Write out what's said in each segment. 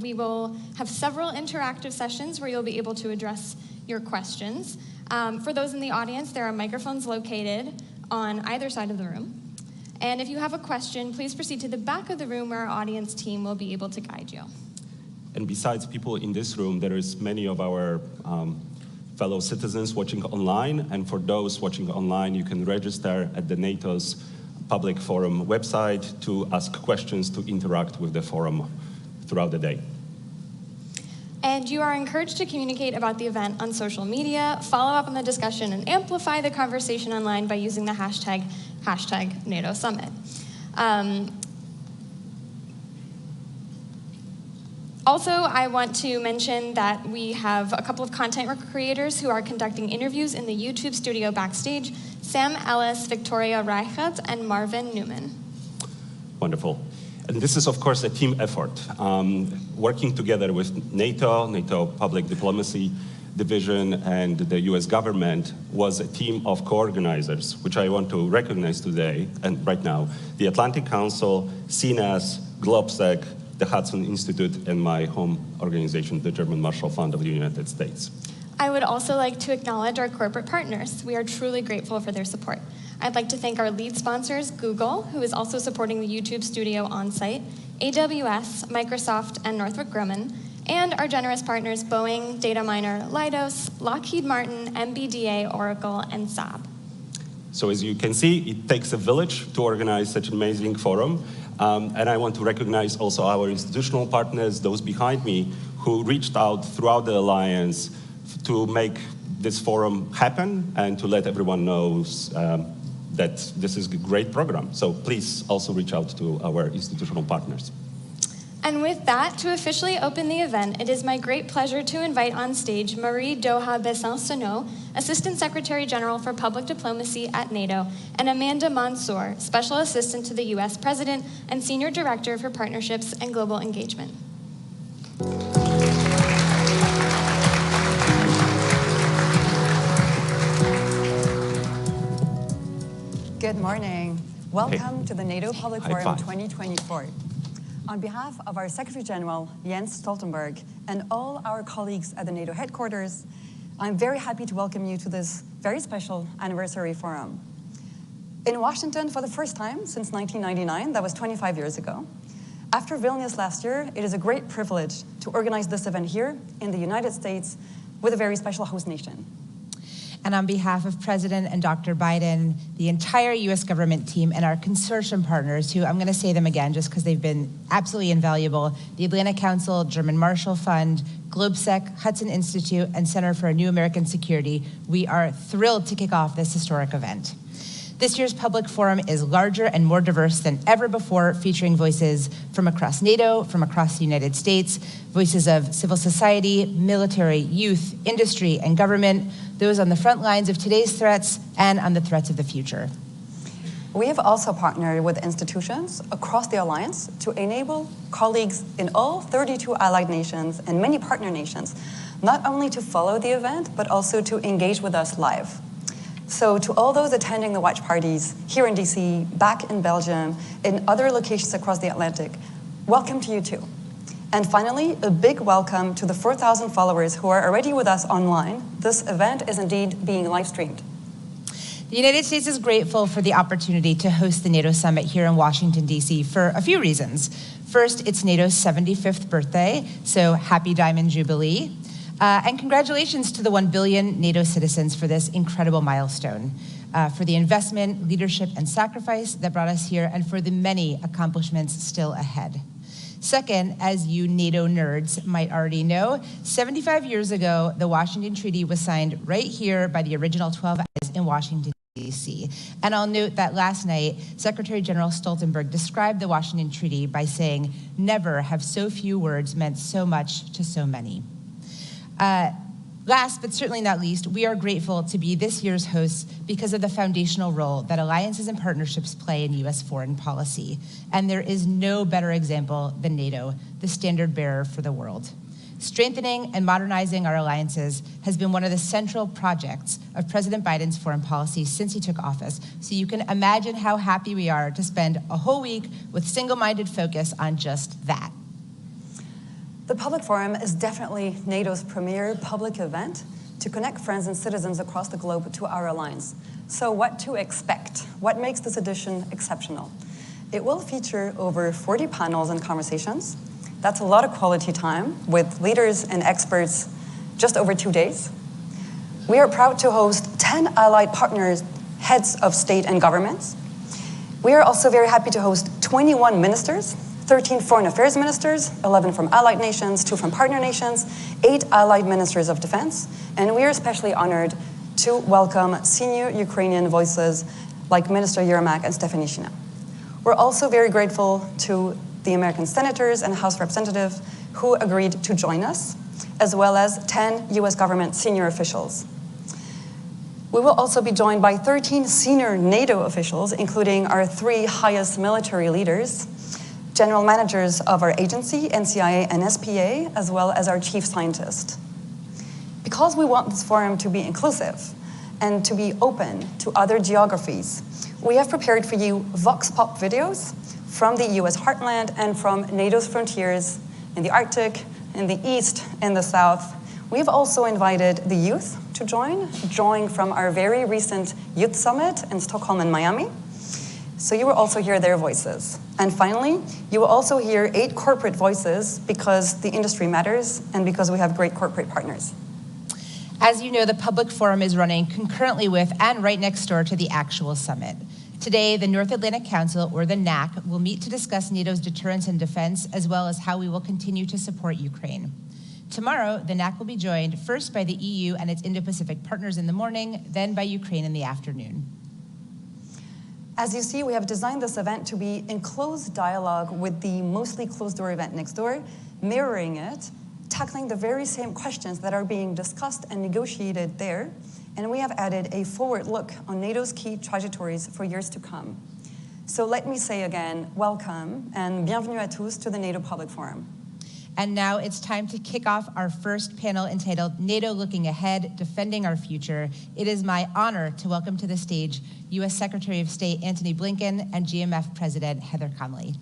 we will have several interactive sessions where you'll be able to address your questions. For those in the audience, there are microphones located on either side of the room. And if you have a question, please proceed to the back of the room where our audience team will be able to guide you. And besides people in this room, there is many of our fellow citizens watching online. And for those watching online, you can register at the NATO's public forum website to ask questions, to interact with the forum throughout the day. And you are encouraged to communicate about the event on social media, follow up on the discussion, and amplify the conversation online by using the hashtag NATO Summit. Also, I want to mention that we have a couple of content creators who are conducting interviews in the YouTube studio backstage: Sam Ellis, Victoria Reichert, and Marvin Newman. Wonderful. And this is, of course, a team effort. Working together with NATO Public Diplomacy Division, and the US government was a team of co-organizers, which I want to recognize today and right now. The Atlantic Council, CNAS, GLOBSEC, the Hudson Institute, and my home organization, the German Marshall Fund of the United States. I would also like to acknowledge our corporate partners. We are truly grateful for their support. I'd like to thank our lead sponsors, Google, who is also supporting the YouTube studio on-site, AWS, Microsoft, and Northrop Grumman, and our generous partners, Boeing, Dataminr, Leidos, Lockheed Martin, MBDA, Oracle, and Saab. So as you can see, it takes a village to organize such an amazing forum. And I want to recognize also our institutional partners, those behind me, who reached out throughout the alliance to make this forum happen and to let everyone know that this is a great program. So please also reach out to our institutional partners. And with that, to officially open the event, it is my great pleasure to invite on stage Marie Doha Besson-Sonnot, Assistant Secretary General for Public Diplomacy at NATO, and Amanda Mansour, Special Assistant to the US President and Senior Director for Partnerships and Global Engagement. Good morning. Welcome to the NATO Public Forum 2024. On behalf of our Secretary General, Jens Stoltenberg, and all our colleagues at the NATO headquarters, I'm very happy to welcome you to this very special anniversary forum. In Washington for the first time since 1999, that was 25 years ago. After Vilnius last year, it is a great privilege to organize this event here in the United States with a very special host nation. And on behalf of President and Dr. Biden, the entire US government team, and our consortium partners, who I'm gonna say them again just because they've been absolutely invaluable, the Atlantic Council, German Marshall Fund, GLOBSEC, Hudson Institute, and Center for a New American Security, we are thrilled to kick off this historic event. This year's public forum is larger and more diverse than ever before, featuring voices from across NATO, from across the United States, voices of civil society, military, youth, industry, and government, those on the front lines of today's threats and on the threats of the future. We have also partnered with institutions across the alliance to enable colleagues in all 32 allied nations and many partner nations, not only to follow the event, but also to engage with us live. So to all those attending the watch parties here in DC, back in Belgium, in other locations across the Atlantic, welcome to you too. And finally, a big welcome to the 4,000 followers who are already with us online. This event is indeed being live streamed. The United States is grateful for the opportunity to host the NATO Summit here in Washington, D.C. for a few reasons. First, it's NATO's 75th birthday, so happy Diamond Jubilee. And congratulations to the 1 billion NATO citizens for this incredible milestone, for the investment, leadership, and sacrifice that brought us here, and for the many accomplishments still ahead. Second, as you NATO nerds might already know, 75 years ago, the Washington Treaty was signed right here by the original 12 allies in Washington, D.C. And I'll note that last night, Secretary General Stoltenberg described the Washington Treaty by saying, "Never have so few words meant so much to so many." Last, but certainly not least, we are grateful to be this year's hosts because of the foundational role that alliances and partnerships play in U.S. foreign policy. And there is no better example than NATO, the standard bearer for the world. Strengthening and modernizing our alliances has been one of the central projects of President Biden's foreign policy since he took office. So you can imagine how happy we are to spend a whole week with single-minded focus on just that. The Public Forum is definitely NATO's premier public event to connect friends and citizens across the globe to our alliance. So what to expect? What makes this edition exceptional? It will feature over 40 panels and conversations. That's a lot of quality time with leaders and experts just over 2 days. We are proud to host 10 allied partners, heads of state and governments. We are also very happy to host 21 ministers, 13 foreign affairs ministers, 11 from allied nations, 2 from partner nations, 8 allied ministers of defense, and we are especially honored to welcome senior Ukrainian voices like Minister Yermak and Stefanishina. We're also very grateful to the American senators and House representatives who agreed to join us, as well as 10 US government senior officials. We will also be joined by 13 senior NATO officials, including our 3 highest military leaders, general managers of our agency, NCIA and SPA, as well as our chief scientist. Because we want this forum to be inclusive and to be open to other geographies, we have prepared for you vox pop videos from the US heartland and from NATO's frontiers in the Arctic, in the East, and the South. We've also invited the youth to join from our very recent youth summit in Stockholm and Miami. So you will also hear their voices. And finally, you will also hear 8 corporate voices because the industry matters and because we have great corporate partners. As you know, the Public Forum is running concurrently with and right next door to the actual summit. Today, the North Atlantic Council, or the NAC, will meet to discuss NATO's deterrence and defense, as well as how we will continue to support Ukraine. Tomorrow, the NAC will be joined first by the EU and its Indo-Pacific partners in the morning, then by Ukraine in the afternoon. As you see, we have designed this event to be in close dialogue with the mostly closed-door event next door, mirroring it, tackling the very same questions that are being discussed and negotiated there, and we have added a forward look on NATO's key trajectories for years to come. So let me say again, welcome and bienvenue à tous to the NATO Public Forum. And now it's time to kick off our first panel entitled NATO Looking Ahead, Defending Our Future. It is my honor to welcome to the stage US Secretary of State Antony Blinken and GMF President Heather Conley.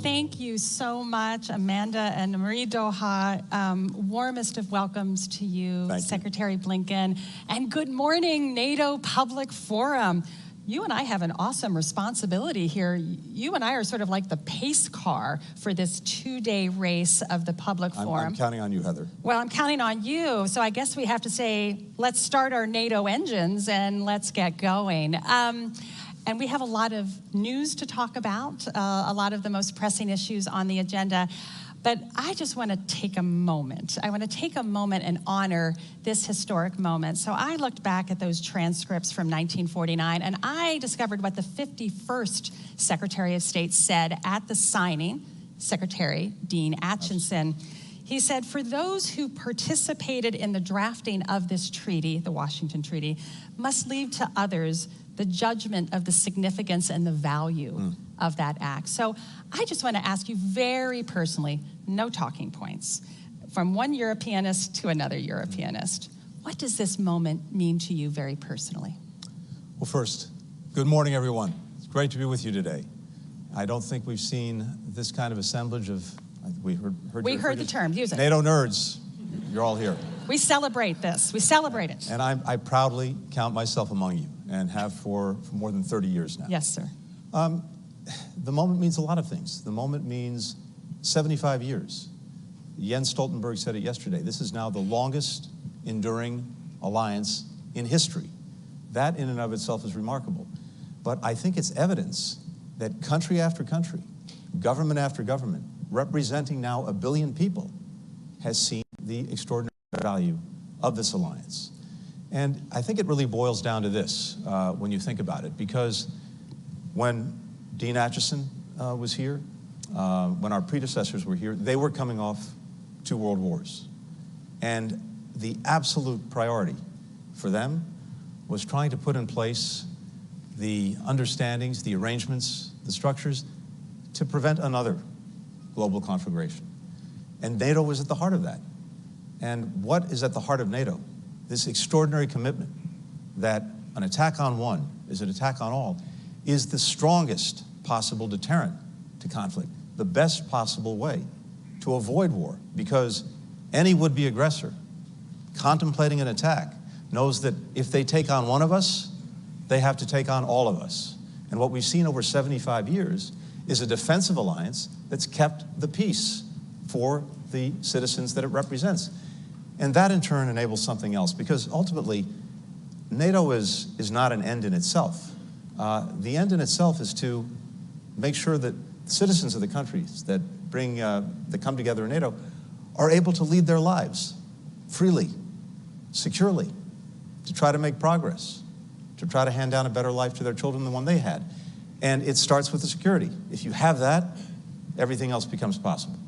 Thank you so much, Amanda and Marie Doha. Warmest of welcomes to you, Secretary Blinken. And good morning, NATO Public Forum. You and I have an awesome responsibility here. You and I are sort of like the pace car for this 2-day race of the Public Forum. I'm counting on you, Heather. Well, I'm counting on you. So I guess we have to say, let's start our NATO engines and let's get going. And we have a lot of news to talk about, a lot of the most pressing issues on the agenda. But I just want to take a moment. I want to take a moment and honor this historic moment. So I looked back at those transcripts from 1949, and I discovered what the 51st Secretary of State said at the signing, Secretary Dean Acheson. He said, for those who participated in the drafting of this treaty, the Washington Treaty, must leave to others the judgment of the significance and the value of that act. So I just want to ask you very personally, no talking points, from one Europeanist to another Europeanist, what does this moment mean to you very personally? Well, first, good morning, everyone. It's great to be with you today. I don't think we've seen this kind of assemblage of, we heard the term, use it. NATO nerds. You're all here. We celebrate this. We celebrate it. And I proudly count myself among you, and have for more than 30 years now. Yes, sir. The moment means a lot of things. The moment means 75 years. Jens Stoltenberg said it yesterday. This is now the longest enduring alliance in history. That in and of itself is remarkable. But I think it's evidence that country after country, government after government, representing now 1 billion people, has seen the extraordinary value of this alliance. And I think it really boils down to this when you think about it, because when Dean Acheson was here, when our predecessors were here, they were coming off 2 world wars. And the absolute priority for them was trying to put in place the understandings, the arrangements, the structures to prevent another global conflagration. And NATO was at the heart of that. And what is at the heart of NATO? This extraordinary commitment that an attack on one is an attack on all is the strongest possible deterrent to conflict, the best possible way to avoid war, because any would-be aggressor contemplating an attack knows that if they take on one of us, they have to take on all of us. And what we've seen over 75 years is a defensive alliance that's kept the peace for the citizens that it represents. And that in turn enables something else, because ultimately, NATO is not an end in itself. The end in itself is to make sure that citizens of the countries that come together in NATO are able to lead their lives freely, securely, to try to make progress, to try to hand down a better life to their children than the one they had. And it starts with the security. If you have that, everything else becomes possible.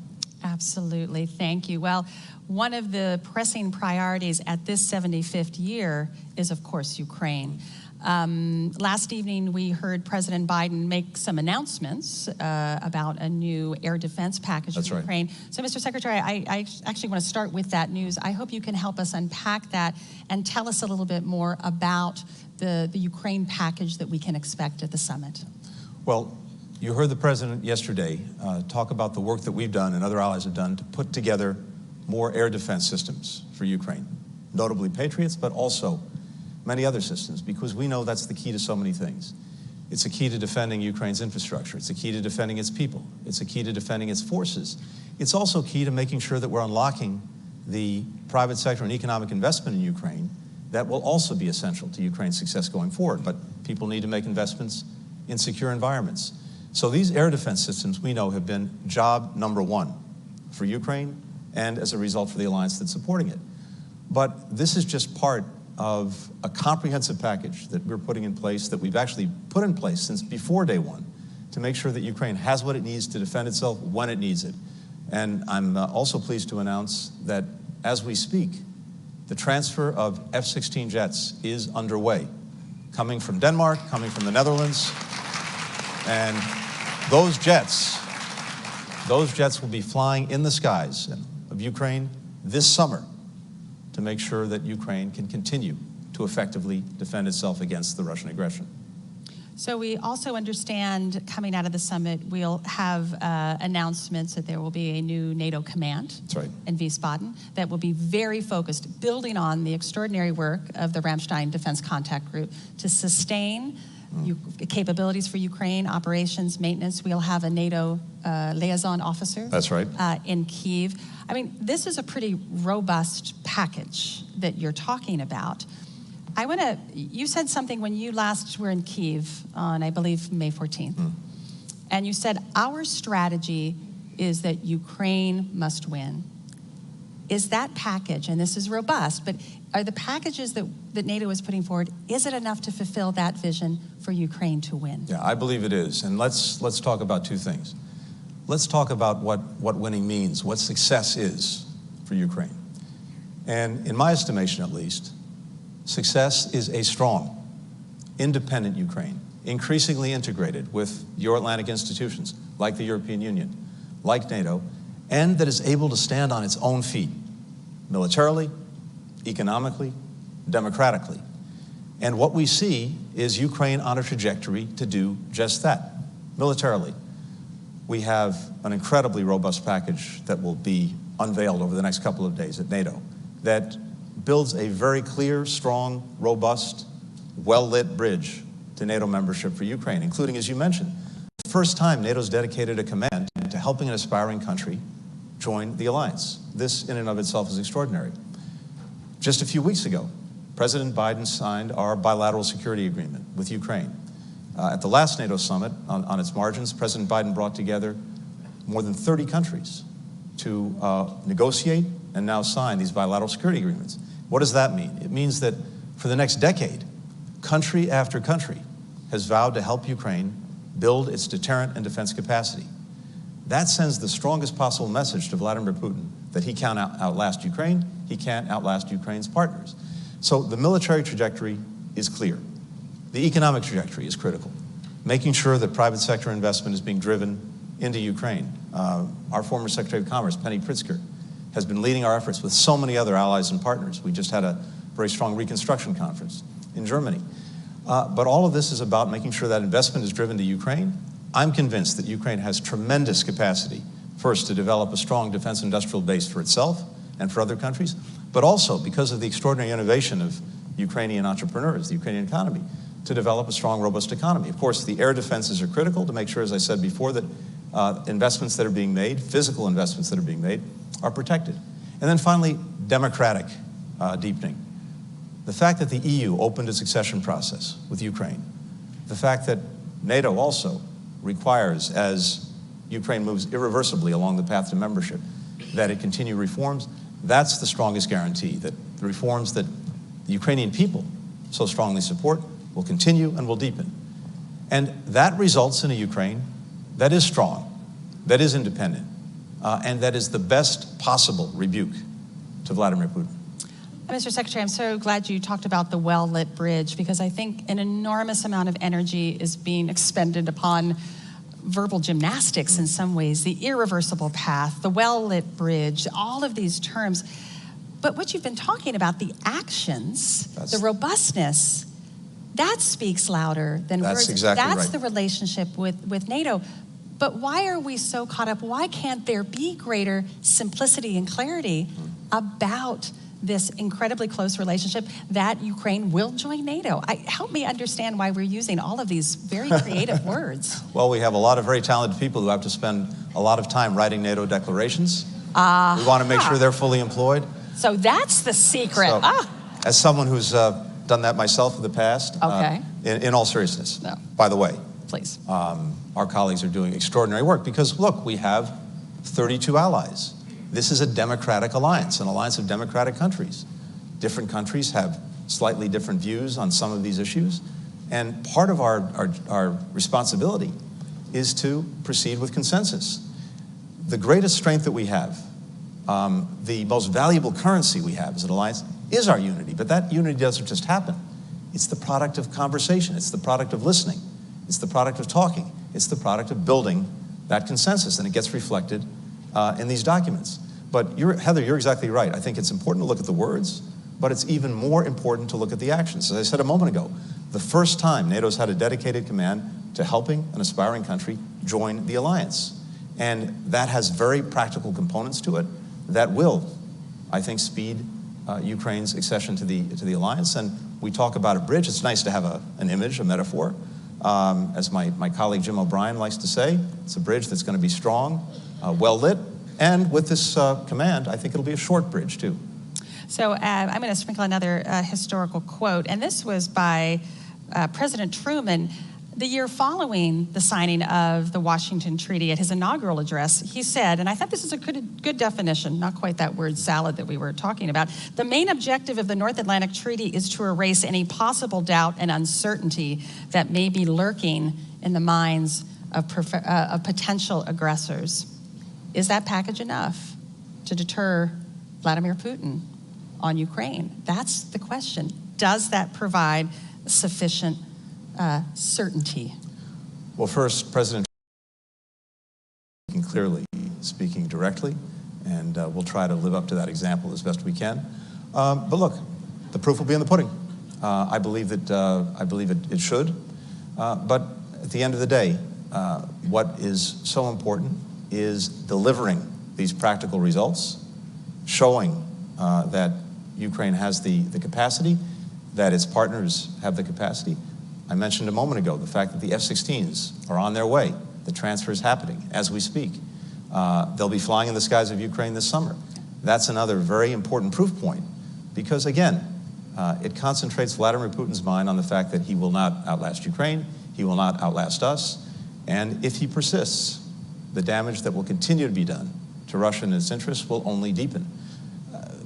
Absolutely, thank you. Well, one of the pressing priorities at this 75th year is, of course, Ukraine. Last evening, we heard President Biden make some announcements about a new air defense package for Ukraine. So, Mr. Secretary, I actually want to start with that news. I hope you can help us unpack that and tell us a little bit more about the Ukraine package that we can expect at the summit. Well, you heard the President yesterday talk about the work that we've done and other allies have done to put together more air defense systems for Ukraine, notably Patriots, but also many other systems, because we know that's the key to so many things. It's a key to defending Ukraine's infrastructure. It's a key to defending its people. It's a key to defending its forces. It's also key to making sure that we're unlocking the private sector and economic investment in Ukraine that will also be essential to Ukraine's success going forward. But people need to make investments in secure environments. So these air defense systems, we know, have been job number one for Ukraine and as a result for the alliance that's supporting it. But this is just part of a comprehensive package that we're putting in place, that we've actually put in place since before day one, to make sure that Ukraine has what it needs to defend itself when it needs it. And I'm also pleased to announce that as we speak, the transfer of F-16 jets is underway, coming from Denmark, coming from the Netherlands. And those jets will be flying in the skies of Ukraine this summer to make sure that Ukraine can continue to effectively defend itself against the Russian aggression. So we also understand, coming out of the summit, we'll have announcements that there will be a new NATO command in Wiesbaden that will be very focused, building on the extraordinary work of the Ramstein Defense Contact Group to sustain capabilities for Ukraine, operations, maintenance. We'll have a NATO liaison officer in Kyiv. I mean, this is a pretty robust package that you're talking about. You said something when you last were in Kyiv on, I believe, May 14th. And you said, our strategy is that Ukraine must win. Is that package, and this is robust, but are the packages that NATO is putting forward, is it enough to fulfill that vision for Ukraine to win? Yeah, I believe it is. And let's talk about two things. Let's talk about what winning means, what success is for Ukraine. And in my estimation, at least, success is a strong, independent Ukraine, increasingly integrated with Euro-Atlantic institutions like the European Union, like NATO, and that is able to stand on its own feet, militarily, economically, democratically. And what we see is Ukraine on a trajectory to do just that, militarily. We have an incredibly robust package that will be unveiled over the next couple of days at NATO that builds a very clear, strong, robust, well-lit bridge to NATO membership for Ukraine, including, as you mentioned, the first time NATO's dedicated a command to helping an aspiring country join the alliance. This, in and of itself, is extraordinary. Just a few weeks ago, President Biden signed our bilateral security agreement with Ukraine. At the last NATO summit, on its margins, President Biden brought together more than 30 countries to negotiate and now sign these bilateral security agreements. What does that mean? It means that for the next decade, country after country has vowed to help Ukraine build its deterrent and defense capacity. That sends the strongest possible message to Vladimir Putin that he can't outlast Ukraine, he can't outlast Ukraine's partners. So the military trajectory is clear. The economic trajectory is critical. Making sure that private sector investment is being driven into Ukraine. Our former Secretary of Commerce, Penny Pritzker, has been leading our efforts with so many other allies and partners. We just had a very strong reconstruction conference in Germany. But all of this is about making sure that investment is driven to Ukraine. I'm convinced that Ukraine has tremendous capacity, first, to develop a strong defense industrial base for itself and for other countries, but also because of the extraordinary innovation of Ukrainian entrepreneurs, the Ukrainian economy, to develop a strong, robust economy. Of course, the air defenses are critical to make sure, as I said before, that investments that are being made, physical investments that are being made, are protected. And then finally, democratic deepening. The fact that the EU opened its accession process with Ukraine, the fact that NATO also requires, as Ukraine moves irreversibly along the path to membership, that it continue reforms, that's the strongest guarantee that the reforms that the Ukrainian people so strongly support will continue and will deepen. And that results in a Ukraine that is strong, that is independent, and that is the best possible rebuke to Vladimir Putin. Mr. Secretary, I'm so glad you talked about the well-lit bridge, because I think an enormous amount of energy is being expended upon verbal gymnastics in some ways, the irreversible path, the well-lit bridge, all of these terms. But what you've been talking about, the actions, the robustness, that speaks louder than words. That's exactly right. That's the relationship with NATO. But why are we so caught up? Why can't there be greater simplicity and clarity about this incredibly close relationship that Ukraine will join NATO? Help me understand why we're using all of these very creative words. Well, we have a lot of very talented people who have to spend a lot of time writing NATO declarations. We want to make sure they're fully employed. So that's the secret. So, as someone who's done that myself in the past, in all seriousness, by the way, please. Our colleagues are doing extraordinary work because, look, we have 32 allies. This is a democratic alliance, an alliance of democratic countries. Different countries have slightly different views on some of these issues, and part of our responsibility is to proceed with consensus. The greatest strength that we have, the most valuable currency we have as an alliance, is our unity, but that unity doesn't just happen. It's the product of conversation, it's the product of listening, it's the product of talking, it's the product of building that consensus, and it gets reflected in these documents. But Heather, you're exactly right. I think it's important to look at the words, but it's even more important to look at the actions. As I said a moment ago, the first time NATO's had a dedicated command to helping an aspiring country join the alliance. And that has very practical components to it that will, I think, speed Ukraine's accession to the alliance. And we talk about a bridge. It's nice to have an image, a metaphor. As my colleague Jim O'Brien likes to say, it's a bridge that's going to be strong, well lit, and with this command, I think it'll be a short bridge too. So I'm going to sprinkle another historical quote, and this was by President Truman the year following the signing of the Washington Treaty. At his inaugural address, he said, and I thought this is a good definition, not quite that word salad that we were talking about, the main objective of the North Atlantic Treaty is to erase any possible doubt and uncertainty that may be lurking in the minds of potential aggressors. Is that package enough to deter Vladimir Putin on Ukraine? That's the question. Does that provide sufficient certainty? Well, first, President speaking clearly, speaking directly, and we'll try to live up to that example as best we can. But look, the proof will be in the pudding. I believe it should. But at the end of the day, what is so important is delivering these practical results, showing that Ukraine has the capacity, that its partners have the capacity. I mentioned a moment ago the fact that the F-16s are on their way. The transfer is happening as we speak. They'll be flying in the skies of Ukraine this summer. That's another very important proof point because, again, it concentrates Vladimir Putin's mind on the fact that he will not outlast Ukraine, he will not outlast us, and if he persists, the damage that will continue to be done to Russia and its interests will only deepen.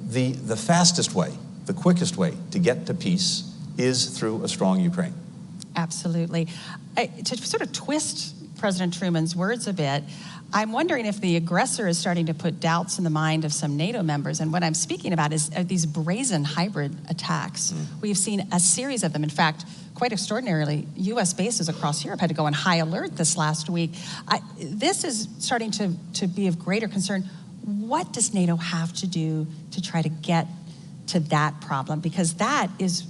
The fastest way, the quickest way to get to peace is through a strong Ukraine. Absolutely. To sort of twist President Truman's words a bit, I'm wondering if the aggressor is starting to put doubts in the mind of some NATO members. And what I'm speaking about is these brazen hybrid attacks. We've seen a series of them. In fact, quite extraordinarily, U.S. bases across Europe had to go on high alert this last week. This is starting to be of greater concern. What does NATO have to do to try to get to that problem? Because that is,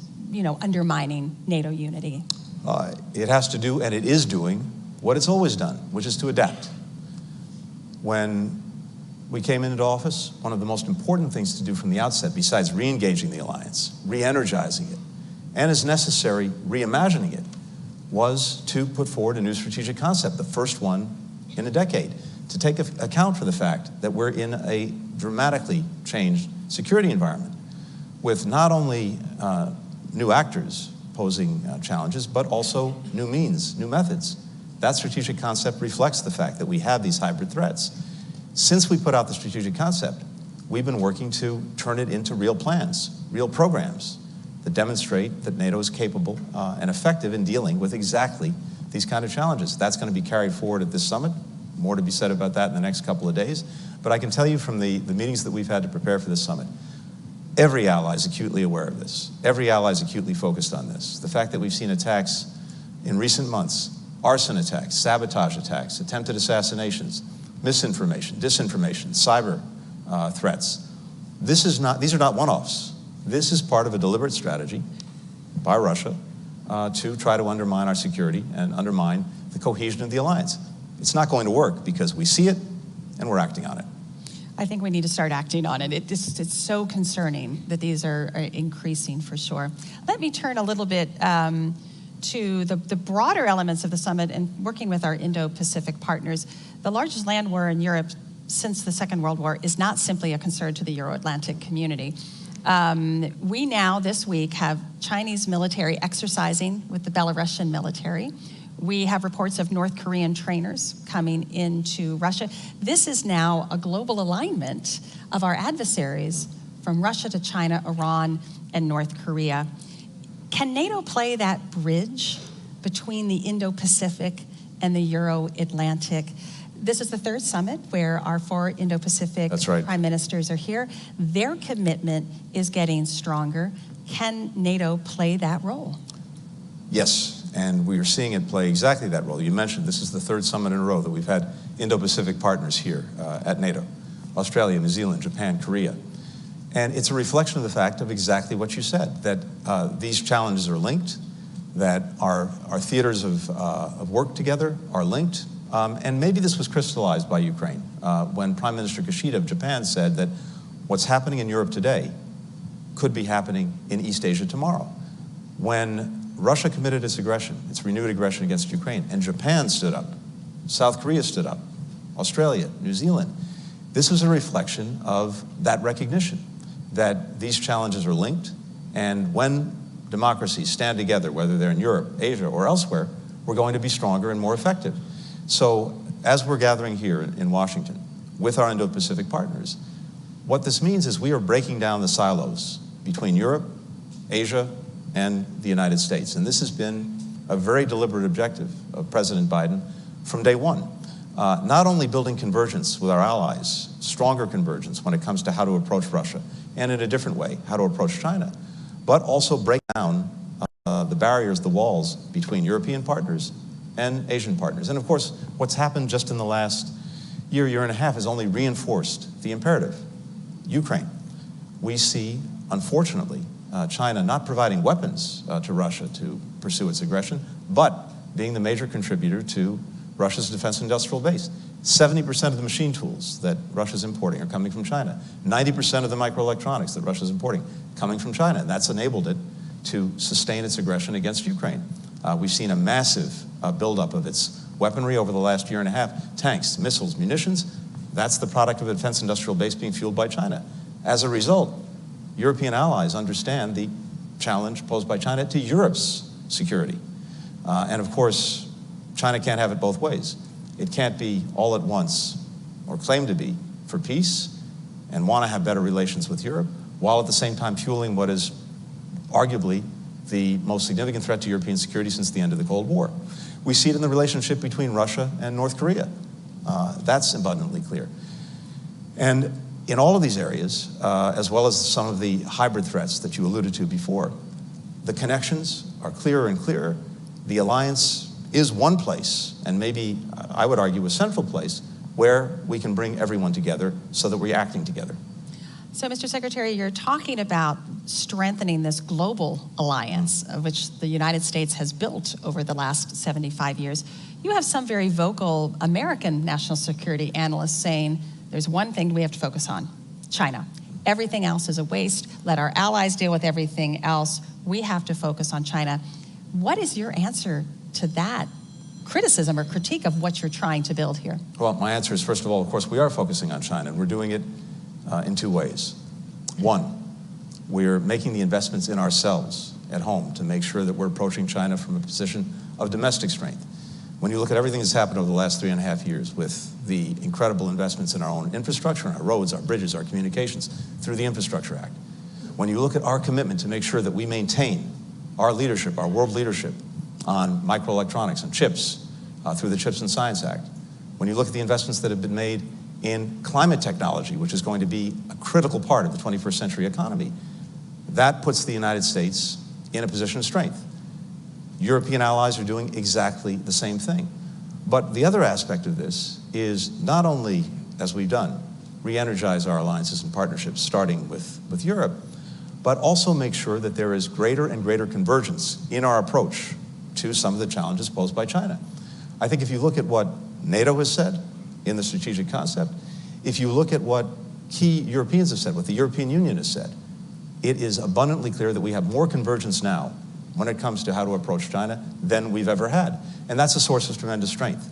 undermining NATO unity. It has to do, and it is doing, what it's always done, which is to adapt. When we came into office, one of the most important things to do from the outset, besides re-engaging the alliance, re-energizing it, and as necessary, reimagining it, was to put forward a new strategic concept, the first one in a decade, to take account for the fact that we're in a dramatically changed security environment with not only new actors posing challenges, but also new means, new methods. That strategic concept reflects the fact that we have these hybrid threats. Since we put out the strategic concept, we've been working to turn it into real plans, real programs that demonstrate that NATO is capable and effective in dealing with exactly these kind of challenges. That's going to be carried forward at this summit. More to be said about that in the next couple of days. But I can tell you from the meetings that we've had to prepare for this summit, every ally is acutely aware of this. Every ally is acutely focused on this. The fact that we've seen attacks in recent months, arson attacks, sabotage attacks, attempted assassinations, misinformation, disinformation, cyber threats. These are not one-offs. This is part of a deliberate strategy by Russia to try to undermine our security and undermine the cohesion of the alliance. It's not going to work because we see it and we're acting on it. I think we need to start acting on it. It's so concerning that these are increasing for sure. Let me turn a little bit to the broader elements of the summit and working with our Indo-Pacific partners. The largest land war in Europe since the Second World War is not simply a concern to the Euro-Atlantic community. We now, this week, have Chinese military exercising with the Belarusian military. We have reports of North Korean trainers coming into Russia. This is now a global alignment of our adversaries from Russia to China, Iran, and North Korea. Can NATO play that bridge between the Indo-Pacific and the Euro-Atlantic? This is the third summit where our 4 Indo-Pacific prime ministers are here. Their commitment is getting stronger. Can NATO play that role? Yes. And we are seeing it play exactly that role. You mentioned this is the 3rd summit in a row that we've had Indo-Pacific partners here at NATO. Australia, New Zealand, Japan, Korea. And it's a reflection of the fact of exactly what you said, that these challenges are linked, that our theaters of work together are linked. And maybe this was crystallized by Ukraine when Prime Minister Kishida of Japan said that what's happening in Europe today could be happening in East Asia tomorrow. When Russia committed its aggression, its renewed aggression against Ukraine, and Japan stood up, South Korea stood up, Australia, New Zealand. This is a reflection of that recognition that these challenges are linked, and when democracies stand together, whether they're in Europe, Asia, or elsewhere, we're going to be stronger and more effective. So as we're gathering here in Washington with our Indo-Pacific partners, what this means is we are breaking down the silos between Europe, Asia, and the United States. And this has been a very deliberate objective of President Biden from day one. Not only building convergence with our allies, stronger convergence when it comes to how to approach Russia, and in a different way, how to approach China, but also break down the barriers, the walls between European partners and Asian partners. And of course, what's happened just in the last year and a half has only reinforced the imperative. Ukraine. We see, unfortunately, China not providing weapons to Russia to pursue its aggression, but being the major contributor to Russia's defense industrial base. 70% of the machine tools that Russia's importing are coming from China. 90% of the microelectronics that Russia's importing coming from China. And that's enabled it to sustain its aggression against Ukraine. We've seen a massive buildup of its weaponry over the last year and a half. Tanks, missiles, munitions. That's the product of a defense industrial base being fueled by China. As a result, European allies understand the challenge posed by China to Europe's security. And of course, China can't have it both ways. It can't be all at once, or claim to be, for peace and want to have better relations with Europe, while at the same time fueling what is arguably the most significant threat to European security since the end of the Cold War. We see it in the relationship between Russia and North Korea. That's abundantly clear. And in all of these areas, as well as some of the hybrid threats that you alluded to before, the connections are clearer and clearer. The alliance is one place, and maybe I would argue a central place, where we can bring everyone together so that we're acting together. So, Mr. Secretary, you're talking about strengthening this global alliance, of which the United States has built over the last 75 years. You have some very vocal American national security analysts saying there's one thing we have to focus on, China. Everything else is a waste. Let our allies deal with everything else. We have to focus on China. What is your answer to that criticism or critique of what you're trying to build here? Well, my answer is, first of all, of course, we are focusing on China, and we're doing it in two ways. One, we're making the investments in ourselves at home to make sure that we're approaching China from a position of domestic strength. When you look at everything that's happened over the last 3.5 years with the incredible investments in our own infrastructure, our roads, our bridges, our communications, through the Infrastructure Act. When you look at our commitment to make sure that we maintain our leadership, our world leadership on microelectronics and chips through the Chips and Science Act. When you look at the investments that have been made in climate technology, which is going to be a critical part of the 21st century economy, that puts the United States in a position of strength. European allies are doing exactly the same thing. But the other aspect of this is not only, as we've done, re-energize our alliances and partnerships, starting with Europe, but also make sure that there is greater and greater convergence in our approach to some of the challenges posed by China. I think if you look at what NATO has said in the strategic concept, if you look at what key Europeans have said, what the European Union has said, it is abundantly clear that we have more convergence now when it comes to how to approach China than we've ever had. And that's a source of tremendous strength.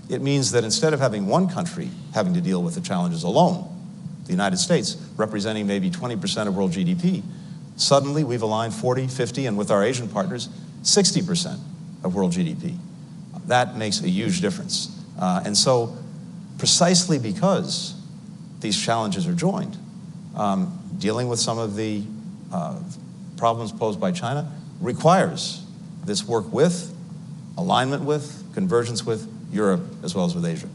It means that instead of having one country having to deal with the challenges alone, the United States representing maybe 20% of world GDP, suddenly we've aligned 40, 50, and with our Asian partners, 60% of world GDP. That makes a huge difference. And so precisely because these challenges are joined, dealing with some of the problems posed by China requires this work with, alignment with, convergence with Europe as well as with Asia.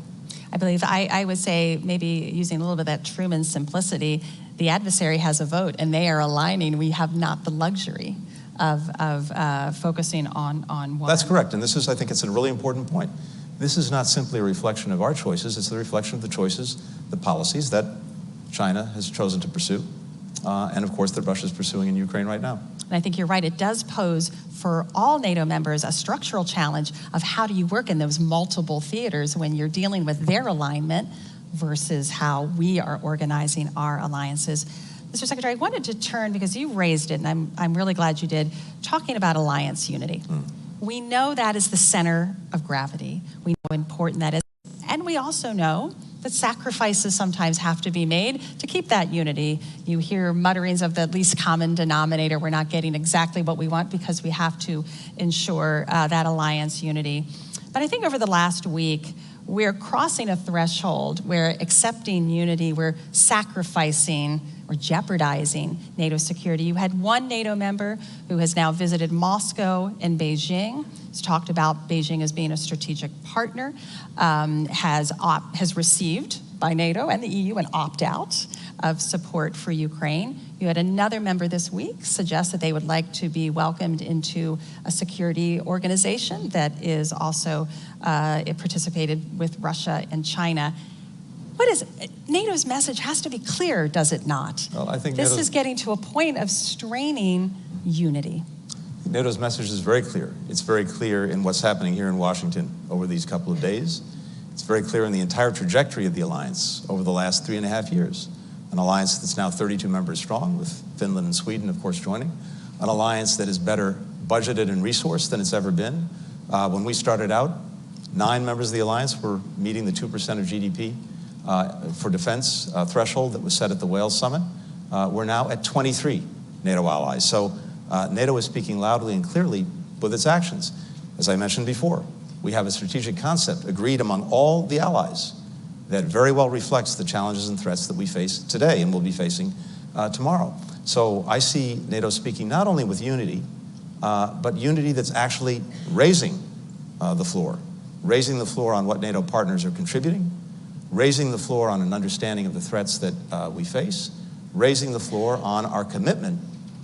I believe I would say, maybe using a little bit of that Truman simplicity, the adversary has a vote and they are aligning. We have not the luxury of focusing on one. That's correct, and this is, I think it's a really important point. This is not simply a reflection of our choices, it's the reflection of the choices, the policies that China has chosen to pursue, and of course that Russia is pursuing in Ukraine right now. And I think you're right, it does pose for all NATO members a structural challenge of how do you work in those multiple theaters when you're dealing with their alignment versus how we are organizing our alliances. Mr. Secretary, I wanted to turn, because you raised it, and I'm really glad you did, talking about alliance unity. We know that is the center of gravity. We know how important that is. And we also know that sacrifices sometimes have to be made to keep that unity. You hear mutterings of the least common denominator. We're not getting exactly what we want because we have to ensure that alliance unity. But I think over the last week, we're crossing a threshold where accepting unity, we're sacrificing or jeopardizing NATO security. You had one NATO member who has now visited Moscow and Beijing. He's talked about Beijing as being a strategic partner, has received by NATO and the EU an opt-out of support for Ukraine. You had another member this week suggest that they would like to be welcomed into a security organization that is also participated with Russia and China. What is NATO's message has to be clear, does it not? Well, I think this is getting to a point of straining unity. NATO's message is very clear. It's very clear in what's happening here in Washington over these couple of days. It's very clear in the entire trajectory of the alliance over the last 3.5 years. An alliance that's now 32 members strong, with Finland and Sweden, of course, joining. An alliance that is better budgeted and resourced than it's ever been. When we started out, 9 members of the alliance were meeting the 2% of GDP for defense threshold that was set at the Wales Summit. We're now at 23 NATO allies. So NATO is speaking loudly and clearly with its actions. As I mentioned before, we have a strategic concept agreed among all the allies that very well reflects the challenges and threats that we face today and will be facing tomorrow. So I see NATO speaking not only with unity, but unity that's actually raising the floor on what NATO partners are contributing, raising the floor on an understanding of the threats that we face, raising the floor on our commitment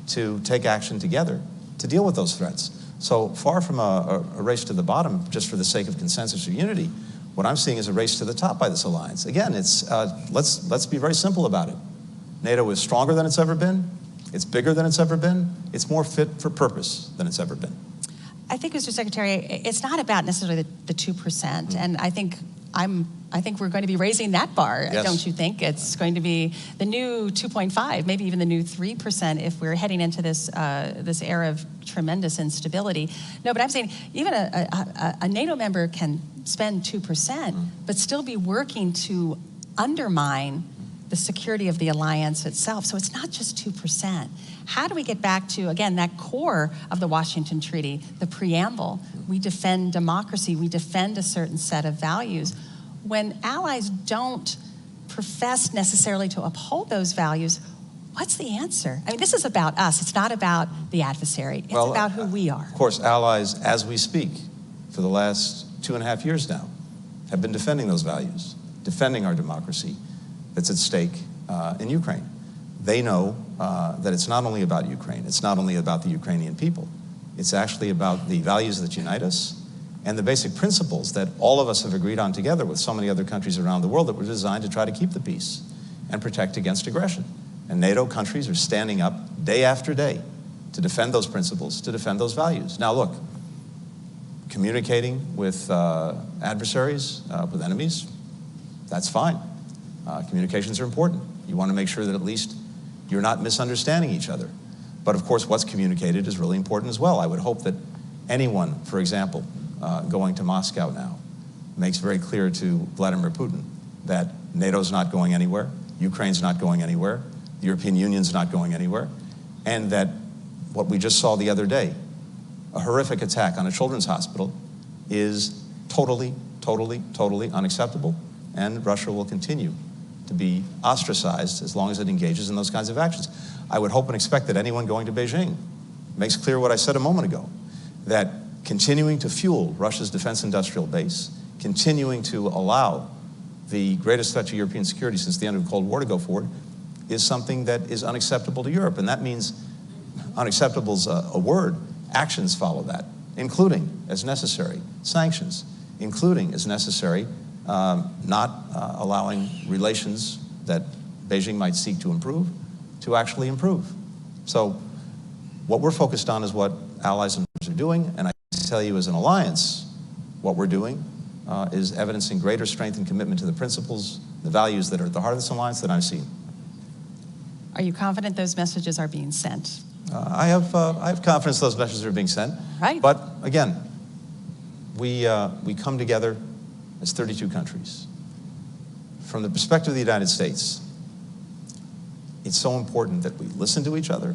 to take action together to deal with those threats. So far from a race to the bottom just for the sake of consensus or unity, what I'm seeing is a race to the top by this alliance. Again, it's, let's be very simple about it. NATO is stronger than it's ever been. It's bigger than it's ever been. It's more fit for purpose than it's ever been. I think, Mr. Secretary, it's not about necessarily the 2%, and I think we're going to be raising that bar, yes. Don't you think? It's going to be the new 2.5, maybe even the new 3% if we're heading into this this era of tremendous instability. No, but I'm saying even a NATO member can spend 2%, but still be working to undermine the security of the alliance itself. So it's not just 2%. How do we get back to, again, that core of the Washington Treaty, the preamble? We defend democracy, we defend a certain set of values. When allies don't profess necessarily to uphold those values, what's the answer? I mean, this is about us. It's not about the adversary. It's about who we are. Of course, allies, as we speak, for the last 2.5 years now, have been defending those values, defending our democracy that's at stake in Ukraine. They know that it's not only about Ukraine, it's not only about the Ukrainian people, it's actually about the values that unite us and the basic principles that all of us have agreed on together with so many other countries around the world that were designed to try to keep the peace and protect against aggression. And NATO countries are standing up day after day to defend those principles, to defend those values. Now look, communicating with adversaries, with enemies, that's fine. Communications are important. You want to make sure that at least you're not misunderstanding each other. But of course, what's communicated is really important as well. I would hope that anyone, for example, going to Moscow now, makes very clear to Vladimir Putin that NATO's not going anywhere, Ukraine's not going anywhere, the European Union's not going anywhere, and that what we just saw the other day, a horrific attack on a children's hospital, is totally, totally, totally unacceptable, and Russia will continue to be ostracized as long as it engages in those kinds of actions. I would hope and expect that anyone going to Beijing makes clear what I said a moment ago, that continuing to fuel Russia's defense industrial base, continuing to allow the greatest threat to European security since the end of the Cold War to go forward, is something that is unacceptable to Europe. And that means unacceptable is a word. Actions follow that, including, as necessary, sanctions, including, as necessary, not allowing relations that Beijing might seek to improve to actually improve. So what we're focused on is what allies and partners are doing, and I tell you as an alliance, what we're doing is evidencing greater strength and commitment to the principles, the values that are at the heart of this alliance that I've seen. Are you confident those messages are being sent? I have confidence those messages are being sent. Right. But again, we come together as 32 countries. From the perspective of the United States, it's so important that we listen to each other,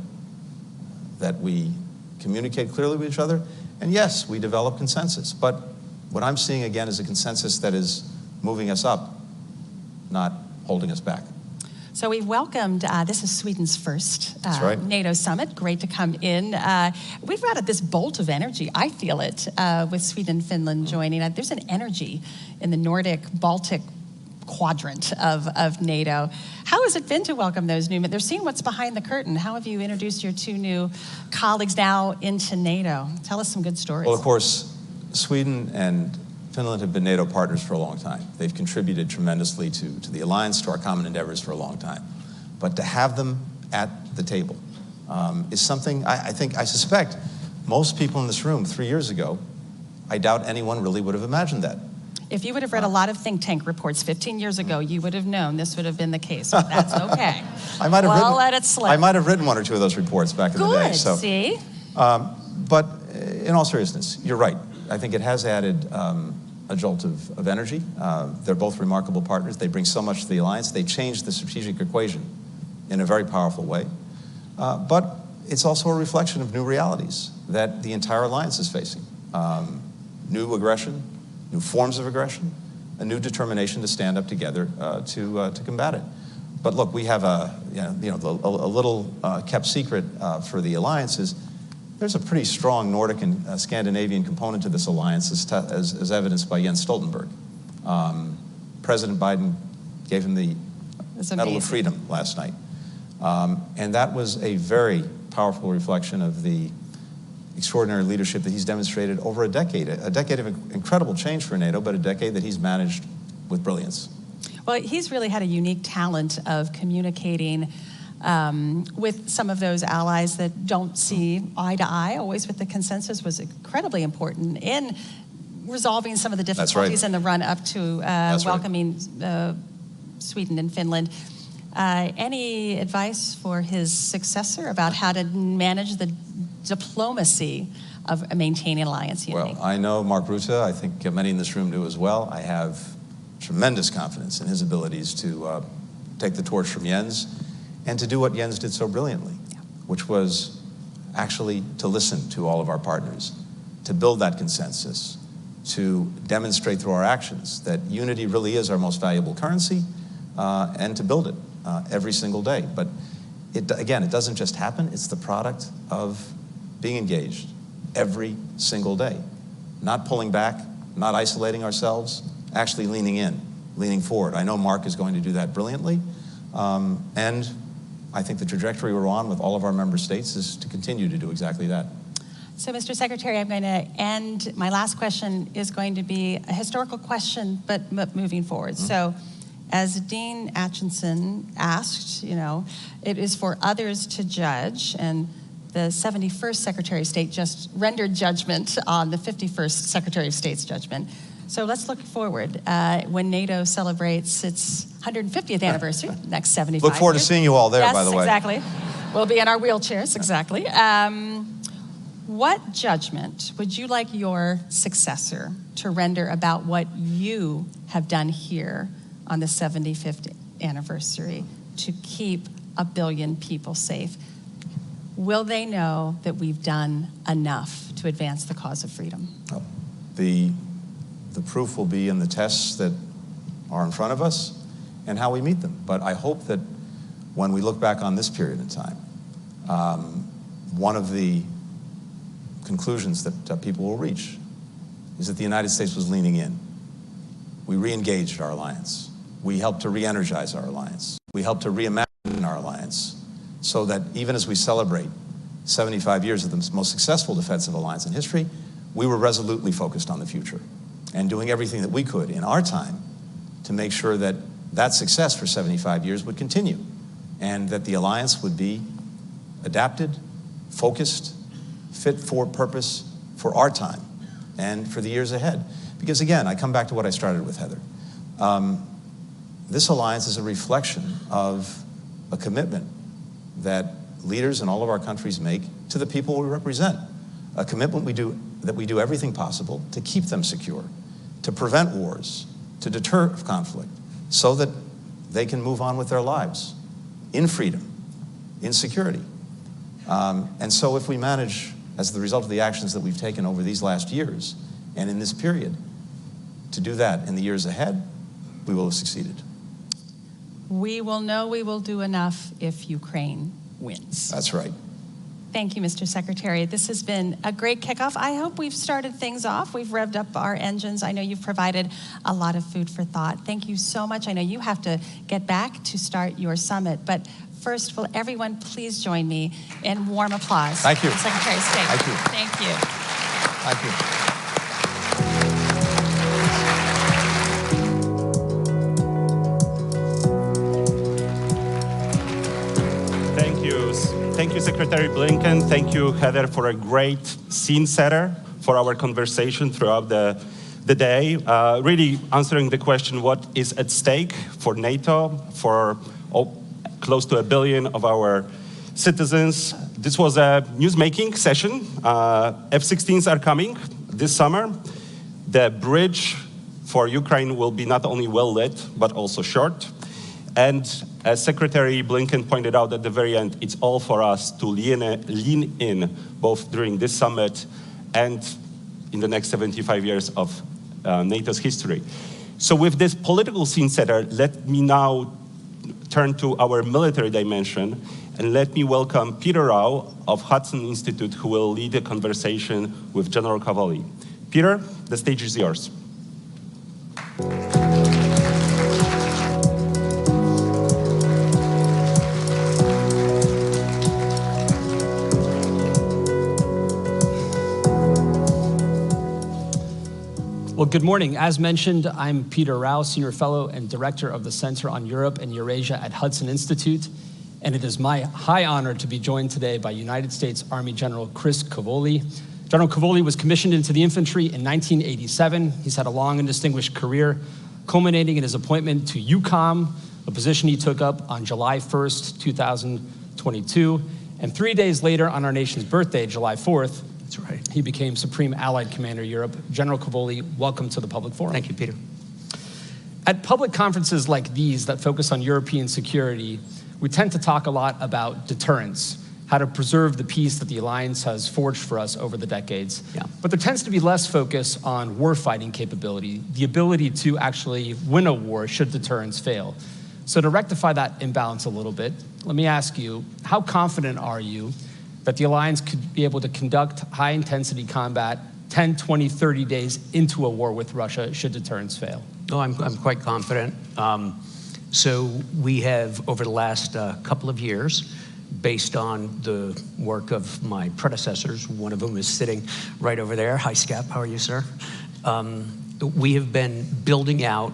that we communicate clearly with each other, and yes, we develop consensus. But what I'm seeing again is a consensus that is moving us up, not holding us back. So we've welcomed, this is Sweden's first right. NATO summit. Great to come in. We've got this bolt of energy, I feel it, with Sweden and Finland joining. There's an energy in the Nordic-Baltic quadrant of NATO. How has it been to welcome those new men? They're seeing what's behind the curtain. How have you introduced your two new colleagues now into NATO? Tell us some good stories. Well, of course, Sweden and Finland have been NATO partners for a long time. They've contributed tremendously to the alliance, to our common endeavors for a long time. But to have them at the table is something I suspect most people in this room 3 years ago, I doubt anyone really would have imagined that. If you would have read a lot of think tank reports 15 years ago, you would have known this would have been the case. But that's okay. I might have let it slip. I might have written one or two of those reports back in the day. Good, So, see? but in all seriousness, you're right. I think it has added a jolt of energy. They're both remarkable partners. They bring so much to the alliance. They changed the strategic equation in a very powerful way. But it's also a reflection of new realities that the entire alliance is facing. New aggression, new forms of aggression, a new determination to stand up together to combat it. But look, we have a little kept secret for the alliance is there's a pretty strong Nordic and Scandinavian component to this alliance, as evidenced by Jens Stoltenberg. President Biden gave him the Medal of Freedom last night. And that was a very powerful reflection of the extraordinary leadership that he's demonstrated over a decade of incredible change for NATO, but a decade that he's managed with brilliance. Well, he's really had a unique talent of communicating with some of those allies that don't see eye to eye, always with the consensus, was incredibly important in resolving some of the difficulties in the run-up to welcoming Sweden and Finland. Any advice for his successor about how to manage the diplomacy of maintaining alliance unity? Well, I know Mark Rutte. I think many in this room do as well. I have tremendous confidence in his abilities to take the torch from Jens and to do what Jens did so brilliantly, which was actually to listen to all of our partners, to build that consensus, to demonstrate through our actions that unity really is our most valuable currency, and to build it every single day. But again, it doesn't just happen. It's the product of being engaged every single day, not pulling back, not isolating ourselves, actually leaning in, leaning forward. I know Mark is going to do that brilliantly, and I think the trajectory we're on with all of our member states is to continue to do exactly that. So, Mr. Secretary, I'm going to end. My last question is going to be a historical question, but moving forward. Mm-hmm. So, as Dean Acheson asked, it is for others to judge, and the 71st Secretary of State just rendered judgment on the 51st Secretary of State's judgment. So let's look forward when NATO celebrates its 150th anniversary next 75 Look forward years. To seeing you all there, by the way. Yes, exactly. We'll be in our wheelchairs, exactly. What judgment would you like your successor to render about what you have done here on the 75th anniversary to keep 1 billion people safe? Will they know that we've done enough to advance the cause of freedom? The proof will be in the tests that are in front of us and how we meet them. But I hope that when we look back on this period in time, one of the conclusions that people will reach is that the United States was leaning in. We re-engaged our alliance. We helped to re-energize our alliance. We helped to reimagine our alliance so that even as we celebrate 75 years of the most successful defensive alliance in history, we were resolutely focused on the future and doing everything that we could in our time to make sure that that success for 75 years would continue and that the alliance would be adapted, focused, fit for purpose for our time and for the years ahead. Because again, I come back to what I started with, Heather. This alliance is a reflection of a commitment that leaders in all of our countries make to the people we represent. A commitment that we do everything possible to keep them secure, to prevent wars, to deter conflict, so that they can move on with their lives in freedom, in security. And so if we manage, as the result of the actions that we've taken over these last years and in this period, to do that in the years ahead, we will have succeeded. We will know we will do enough if Ukraine wins. That's right. Thank you, Mr. Secretary. This has been a great kickoff. I hope we've started things off. We've revved up our engines. I know you've provided a lot of food for thought. Thank you so much. I know you have to get back to start your summit, but first, will everyone please join me in warm applause? Thank you. For the Secretary of State. Thank you. Thank you. Thank you. Thank you, Secretary Blinken. Thank you, Heather, for a great scene setter for our conversation throughout the day. Really answering the question, what is at stake for NATO, for close to 1 billion of our citizens. This was a newsmaking session. F-16s are coming this summer. The bridge for Ukraine will be not only well lit, but also short. And as Secretary Blinken pointed out at the very end, it's all for us to lean in both during this summit and in the next 75 years of NATO's history. So with this political scene setter, let me now turn to our military dimension and let me welcome Peter Rao of Hudson Institute, who will lead a conversation with General Cavalli. Peter, the stage is yours. Well, good morning. As mentioned, I'm Peter Rao, Senior Fellow and Director of the Center on Europe and Eurasia at Hudson Institute. And it is my high honor to be joined today by United States Army General Chris Cavoli. General Cavoli was commissioned into the infantry in 1987. He's had a long and distinguished career, culminating in his appointment to EUCOM, a position he took up on July 1st, 2022. And 3 days later, on our nation's birthday, July 4th, that's right, he became Supreme Allied Commander Europe. General Cavoli, welcome to the public forum. Thank you, Peter. At public conferences like these that focus on European security, we tend to talk a lot about deterrence, how to preserve the peace that the alliance has forged for us over the decades. Yeah. But there tends to be less focus on warfighting capability, the ability to actually win a war should deterrence fail. So to rectify that imbalance a little bit, let me ask you, how confident are you that the alliance could be able to conduct high-intensity combat 10, 20, 30 days into a war with Russia should deterrence fail? Oh, I'm quite confident. So we have, over the last couple of years, based on the work of my predecessors, one of whom is sitting right over there. Hi, Scap, how are you, sir? We have been building out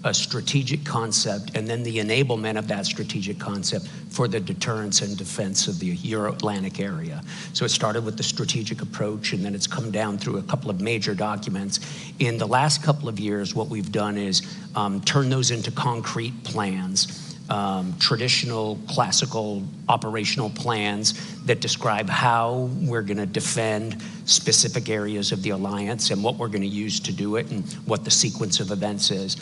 a strategic concept and then the enablement of that strategic concept for the deterrence and defense of the Euro-Atlantic area. So it started with the strategic approach, and then it's come down through a couple of major documents. In the last couple of years, what we've done is turn those into concrete plans. Traditional, classical operational plans that describe how we're going to defend specific areas of the alliance and what we're going to use to do it and what the sequence of events is.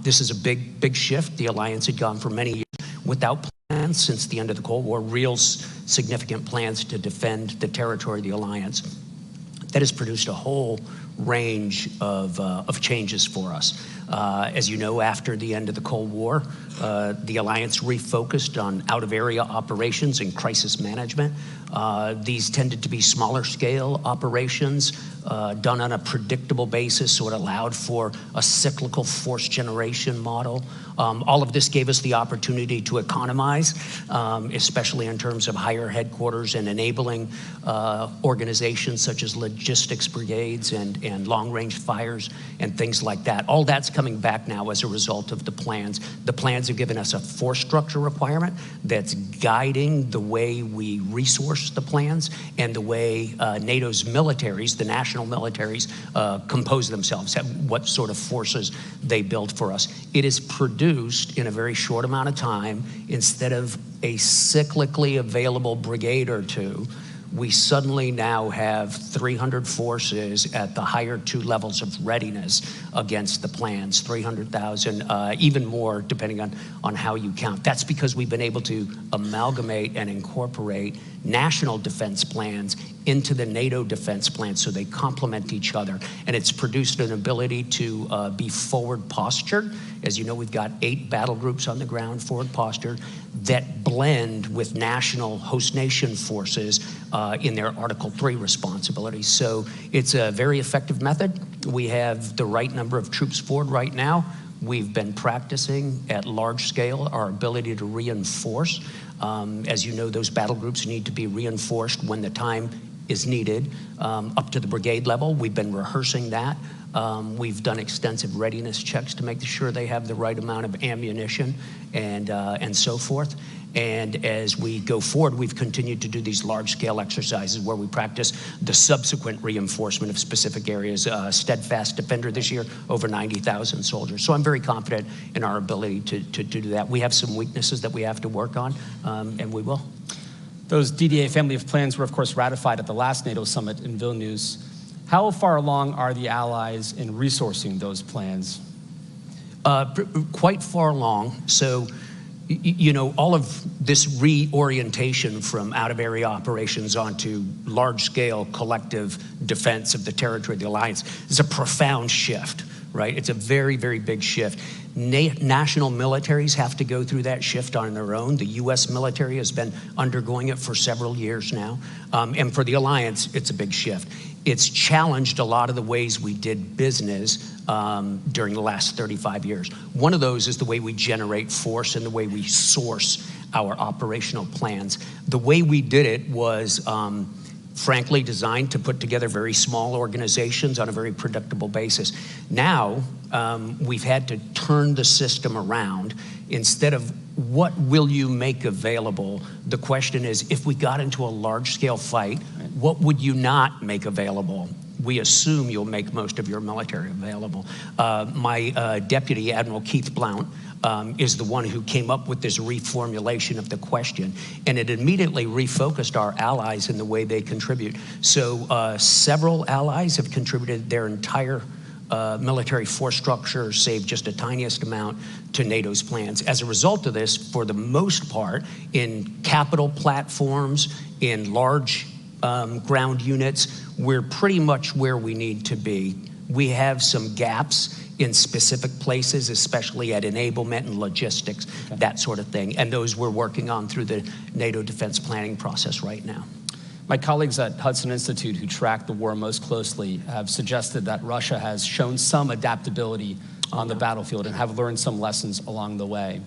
This is a big shift. The alliance had gone for many years without plans since the end of the Cold War, real significant plans to defend the territory of the alliance. That has produced a whole range of changes for us. As you know, after the end of the Cold War, the alliance refocused on out-of-area operations and crisis management. These tended to be smaller scale operations done on a predictable basis, so it allowed for a cyclical force generation model. All of this gave us the opportunity to economize, especially in terms of higher headquarters and enabling organizations such as logistics brigades and long-range fires and things like that. All that's coming back now as a result of the plans. The plans have given us a force structure requirement that's guiding the way we resource the plans and the way NATO's militaries, the national militaries, compose themselves, what sort of forces they build for us. It is produced in a very short amount of time. Instead of a cyclically available brigade or two, we suddenly now have 300 forces at the higher two levels of readiness against the plans, 300,000, even more depending on how you count. That's because we've been able to amalgamate and incorporate national defense plans into the NATO defense plans so they complement each other. And it's produced an ability to be forward postured. As you know, we've got 8 battle groups on the ground, forward postured, that blend with national host nation forces in their Article 3 responsibilities. So it's a very effective method. We have the right number of troops forward right now. We've been practicing at large scale our ability to reinforce. As you know, those battle groups need to be reinforced when the time is needed up to the brigade level. We've been rehearsing that. We've done extensive readiness checks to make sure they have the right amount of ammunition and so forth. And as we go forward, we've continued to do these large-scale exercises where we practice the subsequent reinforcement of specific areas. Steadfast Defender this year, over 90,000 soldiers. So I'm very confident in our ability to do that. We have some weaknesses that we have to work on, and we will. Those DDA family of plans were, of course, ratified at the last NATO summit in Vilnius. How far along are the allies in resourcing those plans? Quite far along. So, you know, all of this reorientation from out-of-area operations onto large-scale collective defense of the territory of the alliance is a profound shift, right? It's a very, very big shift. National militaries have to go through that shift on their own. The U.S. military has been undergoing it for several years now. And for the alliance, it's a big shift. It's challenged a lot of the ways we did business during the last 35 years. One of those is the way we generate force and the way we source our operational plans. The way we did it was frankly designed to put together very small organizations on a very predictable basis. Now, we've had to turn the system around. Instead of what will you make available, the question is, if we got into a large-scale fight, what would you not make available? We assume you'll make most of your military available. My deputy, Admiral Keith Blount, is the one who came up with this reformulation of the question, and it immediately refocused our allies in the way they contribute. So several allies have contributed their entire military force structure, save just a tiniest amount, to NATO's plans. As a result of this, for the most part, in capital platforms, in large ground units, we're pretty much where we need to be. We have some gaps in specific places, especially at enablement and logistics, that sort of thing. And those we're working on through the NATO defense planning process right now. My colleagues at Hudson Institute who track the war most closely have suggested that Russia has shown some adaptability on the battlefield and have learned some lessons along the way.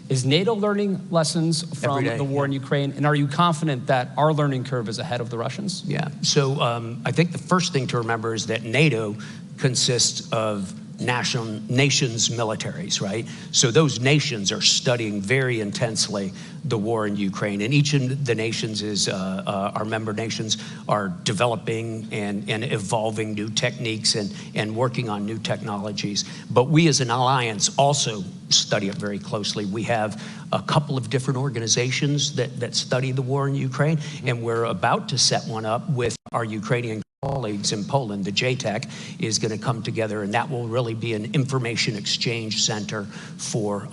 Is NATO learning lessons from the war in Ukraine? And are you confident that our learning curve is ahead of the Russians? Yeah, so I think the first thing to remember is that NATO consists of nations' militaries, right? So those nations are studying very intensely the war in Ukraine, and each of the nations is, our member nations are developing and evolving new techniques and working on new technologies. But we as an alliance also study it very closely. We have a couple of different organizations that study the war in Ukraine, and we're about to set one up with our Ukrainian colleagues in Poland. The JTEC is going to come together, and that will really be an information exchange center for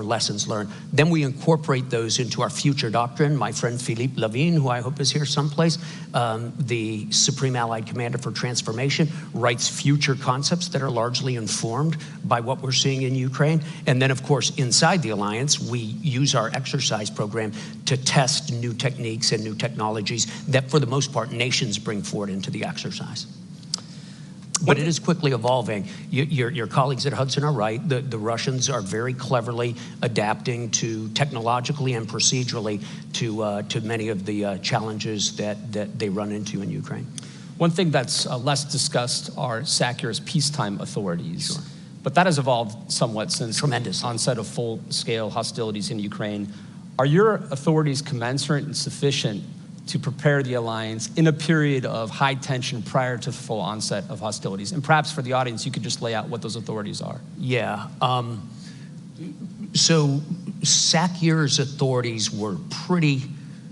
lessons learned. Then we incorporate those into our future doctrine. My friend Philippe Levine, who I hope is here someplace, the Supreme Allied Commander for Transformation, writes future concepts that are largely informed by what we're seeing in Ukraine. And then, of course, inside the alliance, we use our exercise program to test new techniques and new technologies that, for the most part, nations bring forward into the exercise. But it is quickly evolving. Your colleagues at Hudson are right. The Russians are very cleverly adapting to technologically and procedurally to many of the challenges that they run into in Ukraine. One thing that's less discussed are SACEUR's peacetime authorities. Sure. But that has evolved somewhat since Tremendous. the onset of full-scale hostilities in Ukraine. Are your authorities commensurate and sufficient to prepare the alliance in a period of high tension prior to the full onset of hostilities? And perhaps for the audience, you could just lay out what those authorities are. Yeah. So SACEUR's authorities were pretty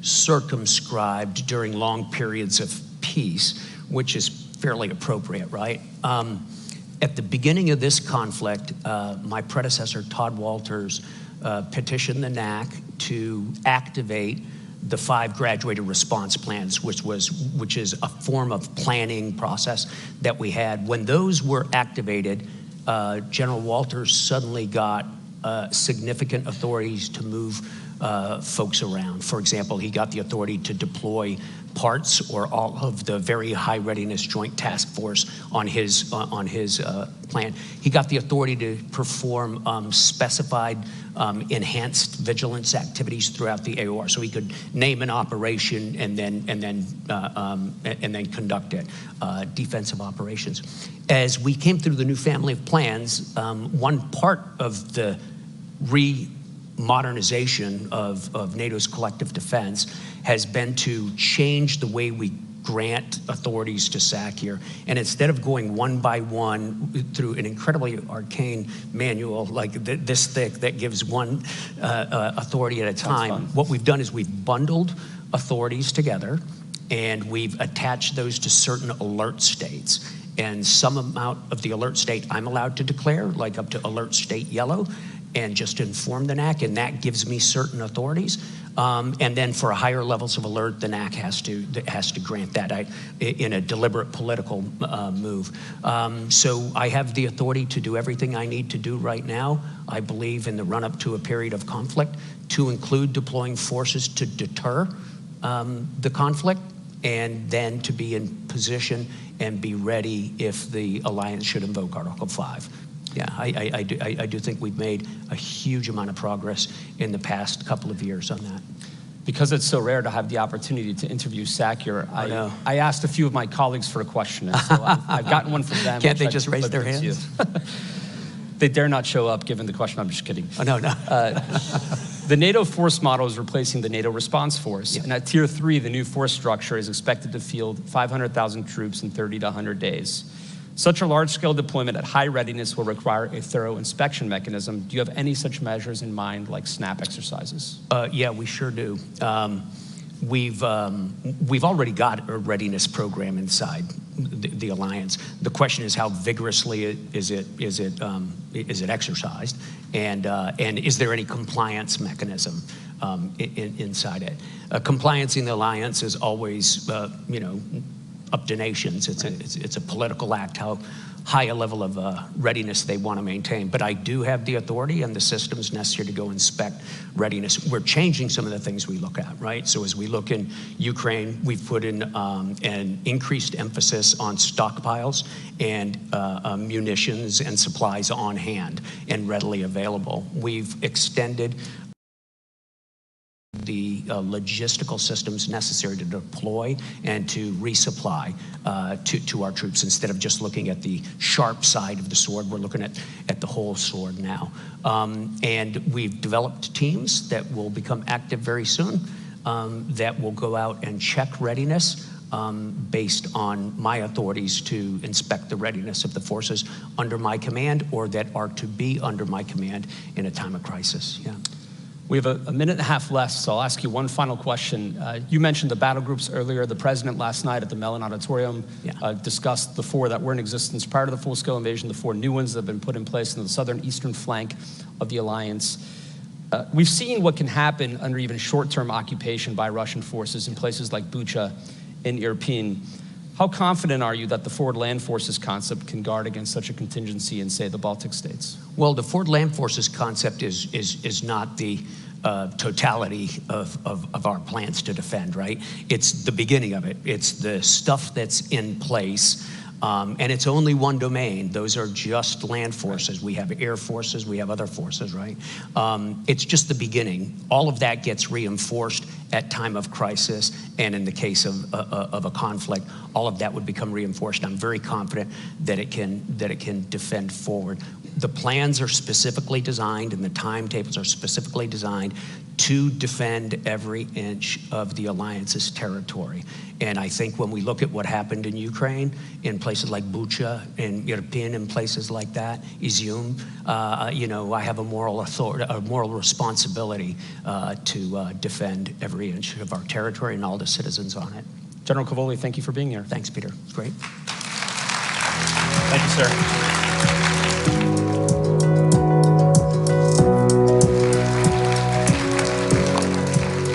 circumscribed during long periods of peace, which is fairly appropriate, right? At the beginning of this conflict, my predecessor, Todd Walters, petitioned the NAC to activate the 5 graduated response plans, which is a form of planning process that we had. When those were activated, General Walters suddenly got significant authorities to move folks around. For example, he got the authority to deploy parts or all of the very high readiness joint task force on his plan. He got the authority to perform specified enhanced vigilance activities throughout the AOR, so he could name an operation and then conduct it, defensive operations. As we came through the new family of plans, one part of the modernization of NATO's collective defense has been to change the way we grant authorities to SACEUR. And instead of going one by one through an incredibly arcane manual like this thick that gives one authority at a time, what we've done is we've bundled authorities together and we've attached those to certain alert states. And some amount of the alert state I'm allowed to declare, like up to alert state yellow, and just inform the NAC, and that gives me certain authorities. And then for higher levels of alert, the NAC has to grant that in a deliberate political move. So I have the authority to do everything I need to do right now, I believe, in the run-up to a period of conflict, to include deploying forces to deter the conflict, and then to be in position and be ready if the alliance should invoke Article 5. Yeah, I do think we've made a huge amount of progress in the past couple of years on that. Because it's so rare to have the opportunity to interview SAC here, I asked a few of my colleaagues for a question, and so I've gotten one from them. Can't they just raise their hands? They dare not show up given the question. I'm just kidding. Oh, no. The NATO force model is replacing the NATO response force. Yeah. And at Tier 3, the new force structure is expected to field 500,000 troops in 30 to 100 days. Such a large-scale deployment at high readiness will require a thorough inspection mechanism. Do you have any such measures in mind, like SNAP exercises? Yeah, we sure do. We've already got a readiness program inside the alliance. The question is how vigorously is it exercised, and is there any compliance mechanism inside it? Compliance in the alliance is always, up to nations. It's a political act how high a level of readiness they want to maintain. But I do have the authority and the systems necessary to go inspect readiness. We're changing some of the things we look at, right? So as we look in Ukraine, we've put in an increased emphasis on stockpiles and munitions and supplies on hand and readily available. We've extended the logistical systems necessary to deploy and to resupply to our troops. Instead of just looking at the sharp side of the sword, we're looking at the whole sword now. And we've developed teams that will become active very soon that will go out and check readiness based on my authorities to inspect the readiness of the forces under my command or that are to be under my command in a time of crisis. Yeah. We have a minute and a half left, so I'll ask you one final question. You mentioned the battle groups earlier. The president last night at the Mellon Auditorium discussed the 4 that were in existence prior to the full-scale invasion, the 4 new ones that have been put in place in the southern eastern flank of the alliance. We've seen what can happen under even short-term occupation by Russian forces in places like Bucha and Irpin. How confident are you that the forward land forces concept can guard against such a contingency in, say, the Baltic states? Well, the forward land forces concept is not the totality of our plans to defend, right? It's the beginning of it. It's the stuff that's in place. And it's only one domain. Those are just land forces. We have air forces, we have other forces, right? It's just the beginning. All of that gets reinforced at time of crisis, and in the case of a conflict, all of that would become reinforced. I'm very confident that it can defend forward. The plans are specifically designed and the timetables are specifically designed to defend every inch of the alliance's territory. And I think when we look at what happened in Ukraine, in places like Bucha and Irpin, and places like that, Izium, I have a moral authority, a moral responsibility to defend every inch of our territory and all the citizens on it. General Cavoli, thank you for being here. Thanks, Peter. It's great. Thank you, sir.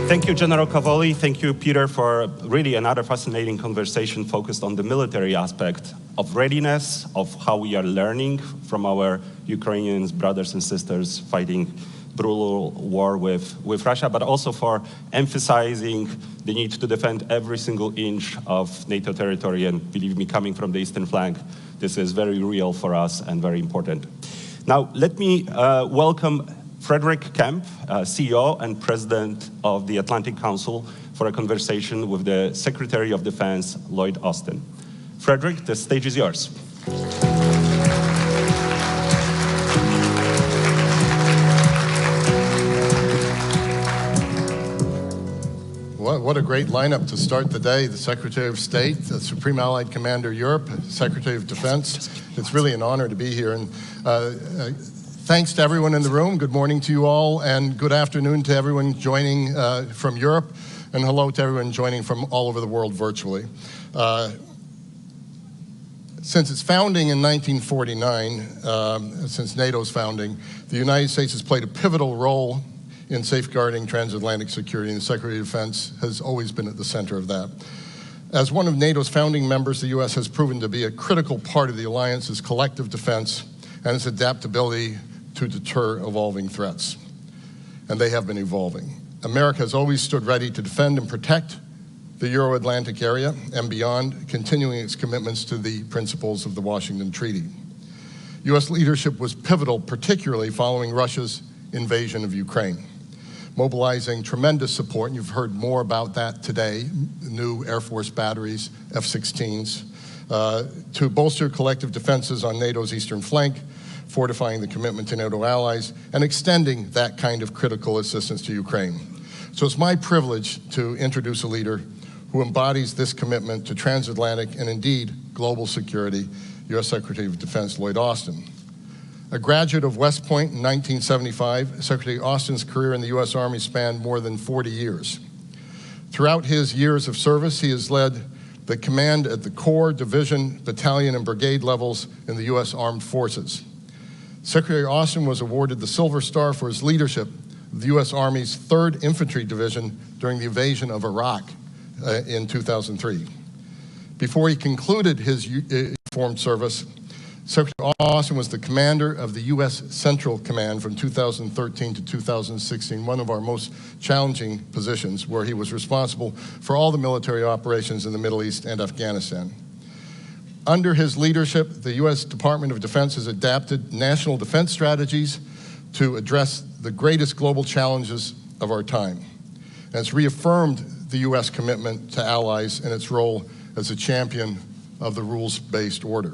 Thank you, General Cavoli. Thank you, Peter, for really another fascinating conversation focused on the military aspect of readiness, of how we are learning from our Ukrainian brothers and sisters fighting brutal war with Russia, but also for emphasizing the need to defend every single inch of NATO territory. And believe me, coming from the eastern flank, this is very real for us and very important. Now, let me welcome Frederick Kemp, CEO and President of the Atlantic Council, for a conversation with the Secretary of Defense, Lloyd Austin. Frederick, the stage is yours. What a great lineup to start the day. The Secretary of State, the Supreme Allied Commander Europe, Secretary of Defense. It's really an honor to be here. And thanks to everyone in the room. Good morning to you all, and good afternoon to everyone joining from Europe, and hello to everyone joining from all over the world virtually. Since its founding in 1949, since NATO's founding, the United States has played a pivotal role in safeguarding transatlantic security, and the Secretary of Defense has always been at the center of that. As one of NATO's founding members, the U.S. has proven to be a critical part of the alliance's collective defense and its adaptability to deter evolving threats. And they have been evolving. America has always stood ready to defend and protect the Euro-Atlantic area and beyond, continuing its commitments to the principles of the Washington Treaty. U.S. leadership was pivotal, particularly following Russia's invasion of Ukraine. mobilizing tremendous support, and you've heard more about that today, new Air Force batteries, F-16s, to bolster collective defenses on NATO's eastern flank, fortifying the commitment to NATO allies, and extending that kind of critical assistance to Ukraine. So it's my privilege to introduce a leader who embodies this commitment to transatlantic and indeed global security, U.S. Secretary of Defense Lloyd Austin. A graduate of West Point in 1975, Secretary Austin's career in the U.S. Army spanned more than 40 years. Throughout his years of service, he has led the command at the Corps, Division, Battalion, and Brigade levels in the U.S. Armed Forces. Secretary Austin was awarded the Silver Star for his leadership of the U.S. Army's 3rd Infantry Division during the invasion of Iraq in 2003. Before he concluded his uniformed service, Secretary Austin was the commander of the U.S. Central Command from 2013 to 2016, one of our most challenging positions, where he was responsible for all the military operations in the Middle East and Afghanistan. Under his leadership, the U.S. Department of Defense has adapted national defense strategies to address the greatest global challenges of our time. And it's reaffirmed the U.S. commitment to allies and its role as a champion of the rules-based order.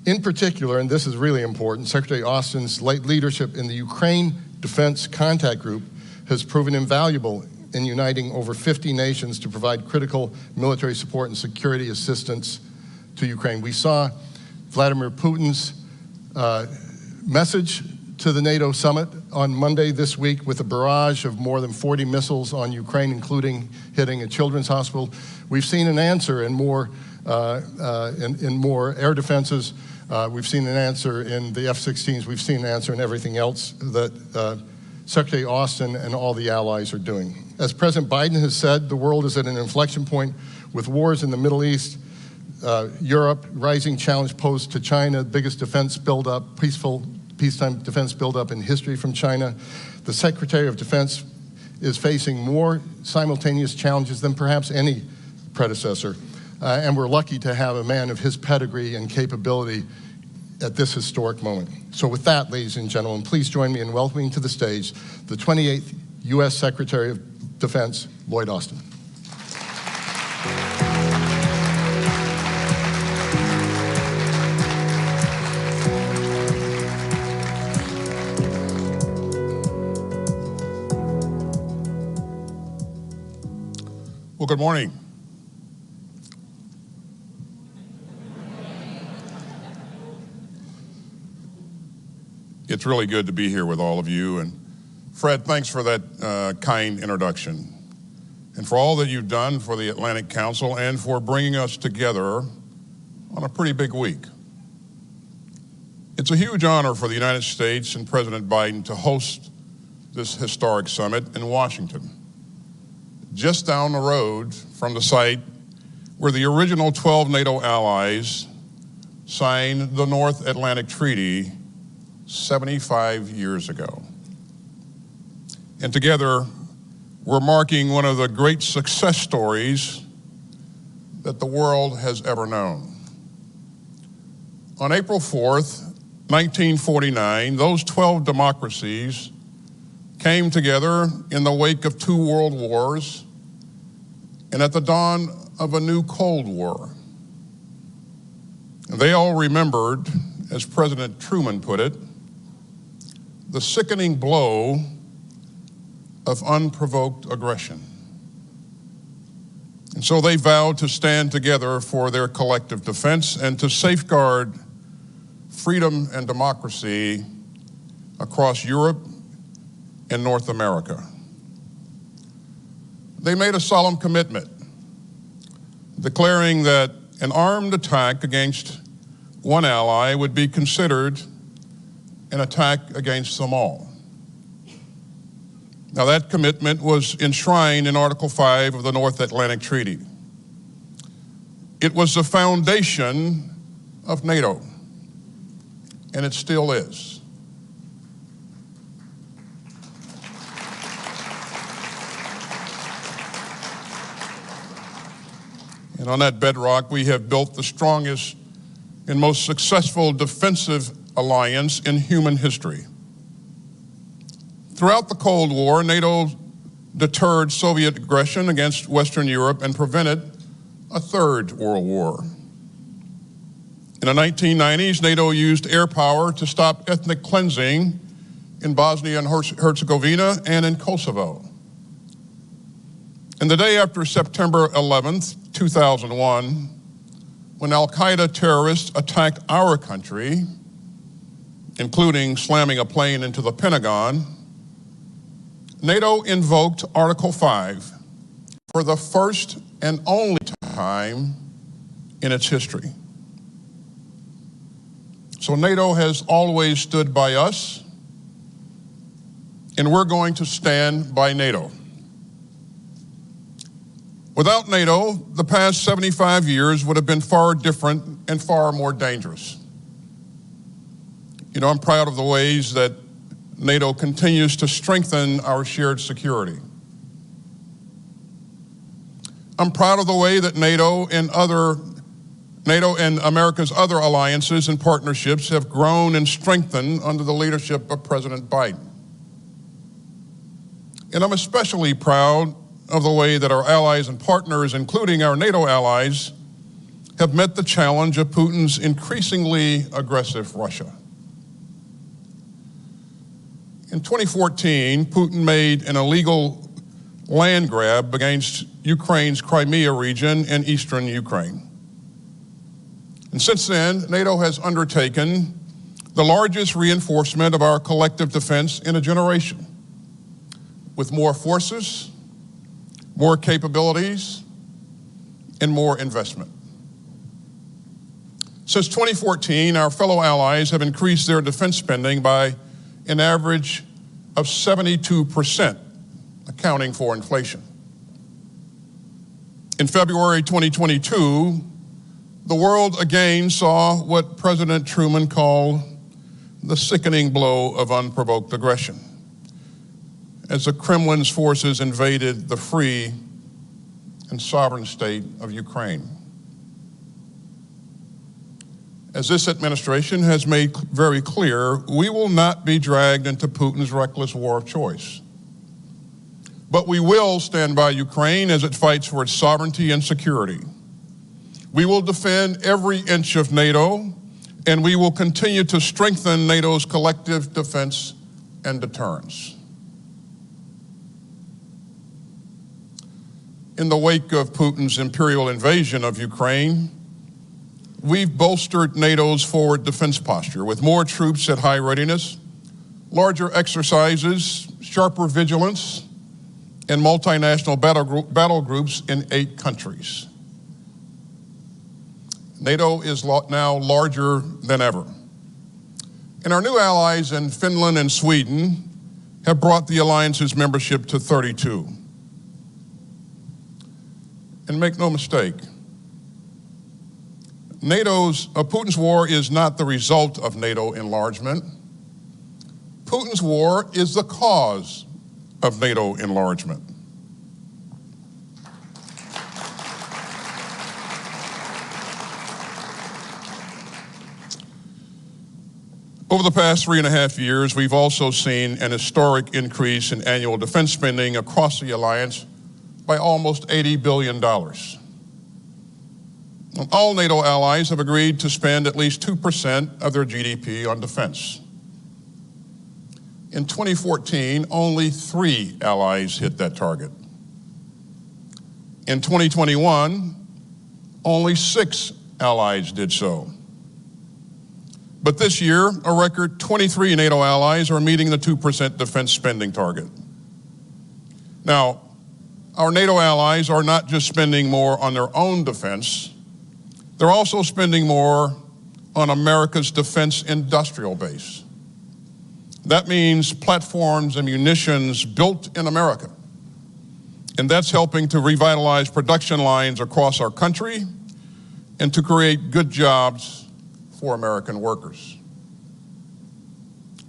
In particular, and this is really important, Secretary Austin's late leadership in the Ukraine Defense Contact Group has proven invaluable in uniting over 50 nations to provide critical military support and security assistance to Ukraine. We saw Vladimir Putin's message to the NATO summit on Monday this week with a barrage of more than 40 missiles on Ukraine, including hitting a children's hospital. We've seen an answer in more air defenses. We've seen an answer in the F-16s. We've seen an answer in everything else that Secretary Austin and all the allies are doing. As President Biden has said, the world is at an inflection point with wars in the Middle East, Europe, rising challenge posed to China, biggest defense buildup, peacetime defense buildup in history from China. The Secretary of Defense is facing more simultaneous challenges than perhaps any predecessor. And we're lucky to have a man of his pedigree and capability at this historic moment. So with that, ladies and gentlemen, please join me in welcoming to the stage the 28th U.S. Secretary of Defense, Lloyd Austin. Well, good morning. It's really good to be here with all of you. And Fred, thanks for that kind introduction. And for all that you've done for the Atlantic Council and for bringing us together on a pretty big week. It's a huge honor for the United States and President Biden to host this historic summit in Washington, just down the road from the site where the original 12 NATO allies signed the North Atlantic Treaty 75 years ago. And together, we're marking one of the great success stories that the world has ever known. On April 4th, 1949, those 12 democracies came together in the wake of 2 world wars and at the dawn of a new Cold War. And they all remembered, as President Truman put it, the sickening blow of unprovoked aggression. And so they vowed to stand together for their collective defense and to safeguard freedom and democracy across Europe and North America. They made a solemn commitment, declaring that an armed attack against one ally would be considered an attack against them all. Now that commitment was enshrined in Article 5 of the North Atlantic Treaty. It was the foundation of NATO, and it still is. And on that bedrock, we have built the strongest and most successful defensive alliance in human history. Throughout the Cold War, NATO deterred Soviet aggression against Western Europe and prevented a third world war. In the 1990s, NATO used air power to stop ethnic cleansing in Bosnia and Herzegovina and in Kosovo. And the day after September 11th, 2001, when al-Qaeda terrorists attacked our country, including slamming a plane into the Pentagon, NATO invoked Article 5 for the first and only time in its history. So NATO has always stood by us, and we're going to stand by NATO. Without NATO, the past 75 years would have been far different and far more dangerous. You know, I'm proud of the ways that NATO continues to strengthen our shared security. I'm proud of the way that NATO and America's other alliances and partnerships have grown and strengthened under the leadership of President Biden. And I'm especially proud of the way that our allies and partners, including our NATO allies, have met the challenge of Putin's increasingly aggressive Russia. In 2014, Putin made an illegal land grab against Ukraine's Crimea region and eastern Ukraine. And since then, NATO has undertaken the largest reinforcement of our collective defense in a generation, with more forces, more capabilities, and more investment. Since 2014, our fellow allies have increased their defense spending by an average of 72%, accounting for inflation. In February 2022, the world again saw what President Truman called the sickening blow of unprovoked aggression, as the Kremlin's forces invaded the free and sovereign state of Ukraine. As this administration has made very clear, we will not be dragged into Putin's reckless war of choice. But we will stand by Ukraine as it fights for its sovereignty and security. We will defend every inch of NATO, and we will continue to strengthen NATO's collective defense and deterrence. In the wake of Putin's imperial invasion of Ukraine, we've bolstered NATO's forward defense posture with more troops at high readiness, larger exercises, sharper vigilance, and multinational battle groups in 8 countries. NATO is now larger than ever. And our new allies in Finland and Sweden have brought the alliance's membership to 32. And make no mistake, Putin's war is not the result of NATO enlargement. Putin's war is the cause of NATO enlargement. Over the past 3.5 years, we've also seen an historic increase in annual defense spending across the alliance by almost $80 billion. All NATO allies have agreed to spend at least 2% of their GDP on defense. In 2014, only 3 allies hit that target. In 2021, only 6 allies did so. But this year, a record 23 NATO allies are meeting the 2% defense spending target. Now, our NATO allies are not just spending more on their own defense, they're also spending more on America's defense industrial base. That means platforms and munitions built in America. And that's helping to revitalize production lines across our country and to create good jobs for American workers.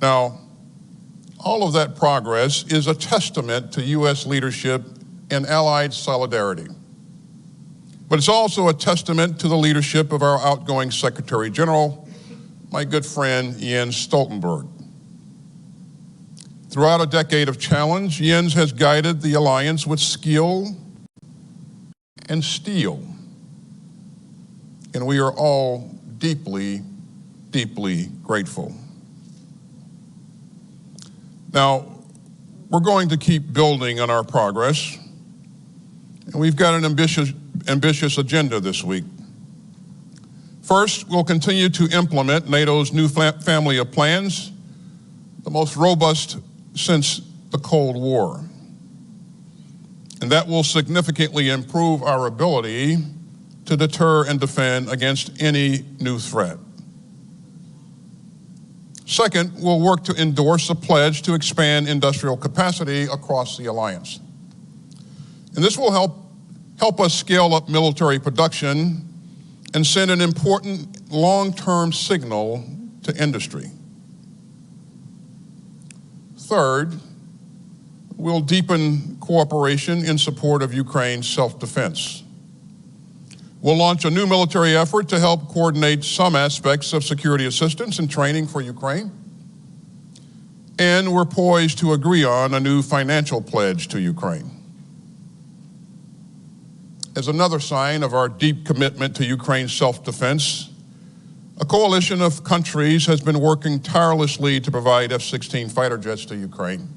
Now, all of that progress is a testament to U.S. leadership and allied solidarity. But it's also a testament to the leadership of our outgoing Secretary General, my good friend Jens Stoltenberg. Throughout a decade of challenge, Jens has guided the alliance with skill and steel. And we are all deeply, deeply grateful. Now, we're going to keep building on our progress, and we've got an ambitious agenda this week. First, we'll continue to implement NATO's new family of plans, the most robust since the Cold War. And that will significantly improve our ability to deter and defend against any new threat. Second, we'll work to endorse a pledge to expand industrial capacity across the alliance. And this will help us scale up military production and send an important long-term signal to industry. Third, we'll deepen cooperation in support of Ukraine's self-defense. We'll launch a new military effort to help coordinate some aspects of security assistance and training for Ukraine. And we're poised to agree on a new financial pledge to Ukraine. As another sign of our deep commitment to Ukraine's self-defense, a coalition of countries has been working tirelessly to provide F-16 fighter jets to Ukraine.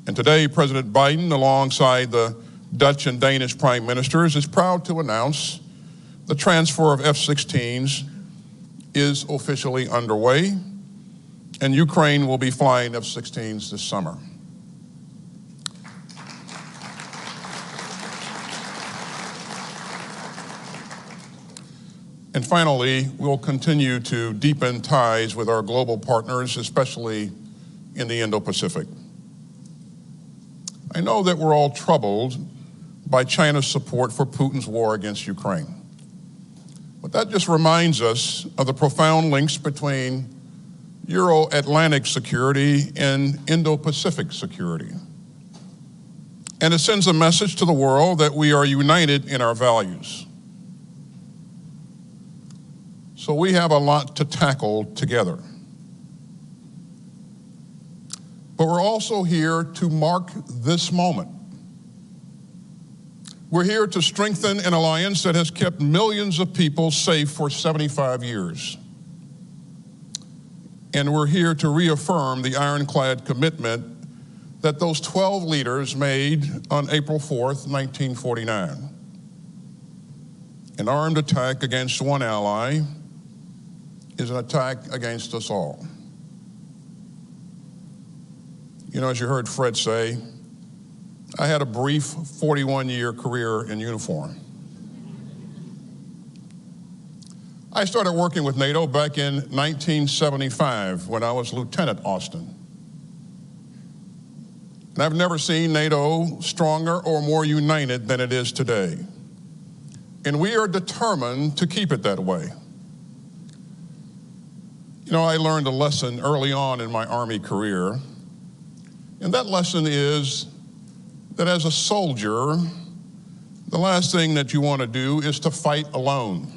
And today, President Biden, alongside the Dutch and Danish prime ministers, is proud to announce the transfer of F-16s is officially underway, and Ukraine will be flying F-16s this summer. And finally, we'll continue to deepen ties with our global partners, especially in the Indo-Pacific. I know that we're all troubled by China's support for Putin's war against Ukraine. But that just reminds us of the profound links between Euro-Atlantic security and Indo-Pacific security. And it sends a message to the world that we are united in our values. So we have a lot to tackle together. But we're also here to mark this moment. We're here to strengthen an alliance that has kept millions of people safe for 75 years. And we're here to reaffirm the ironclad commitment that those 12 leaders made on April 4th, 1949. An armed attack against one ally is an attack against us all. You know, as you heard Fred say, I had a brief 41-year career in uniform. I started working with NATO back in 1975 when I was Lieutenant Austin. And I've never seen NATO stronger or more united than it is today. And we are determined to keep it that way. You know, I learned a lesson early on in my Army career, and that lesson is that as a soldier, the last thing that you want to do is to fight alone.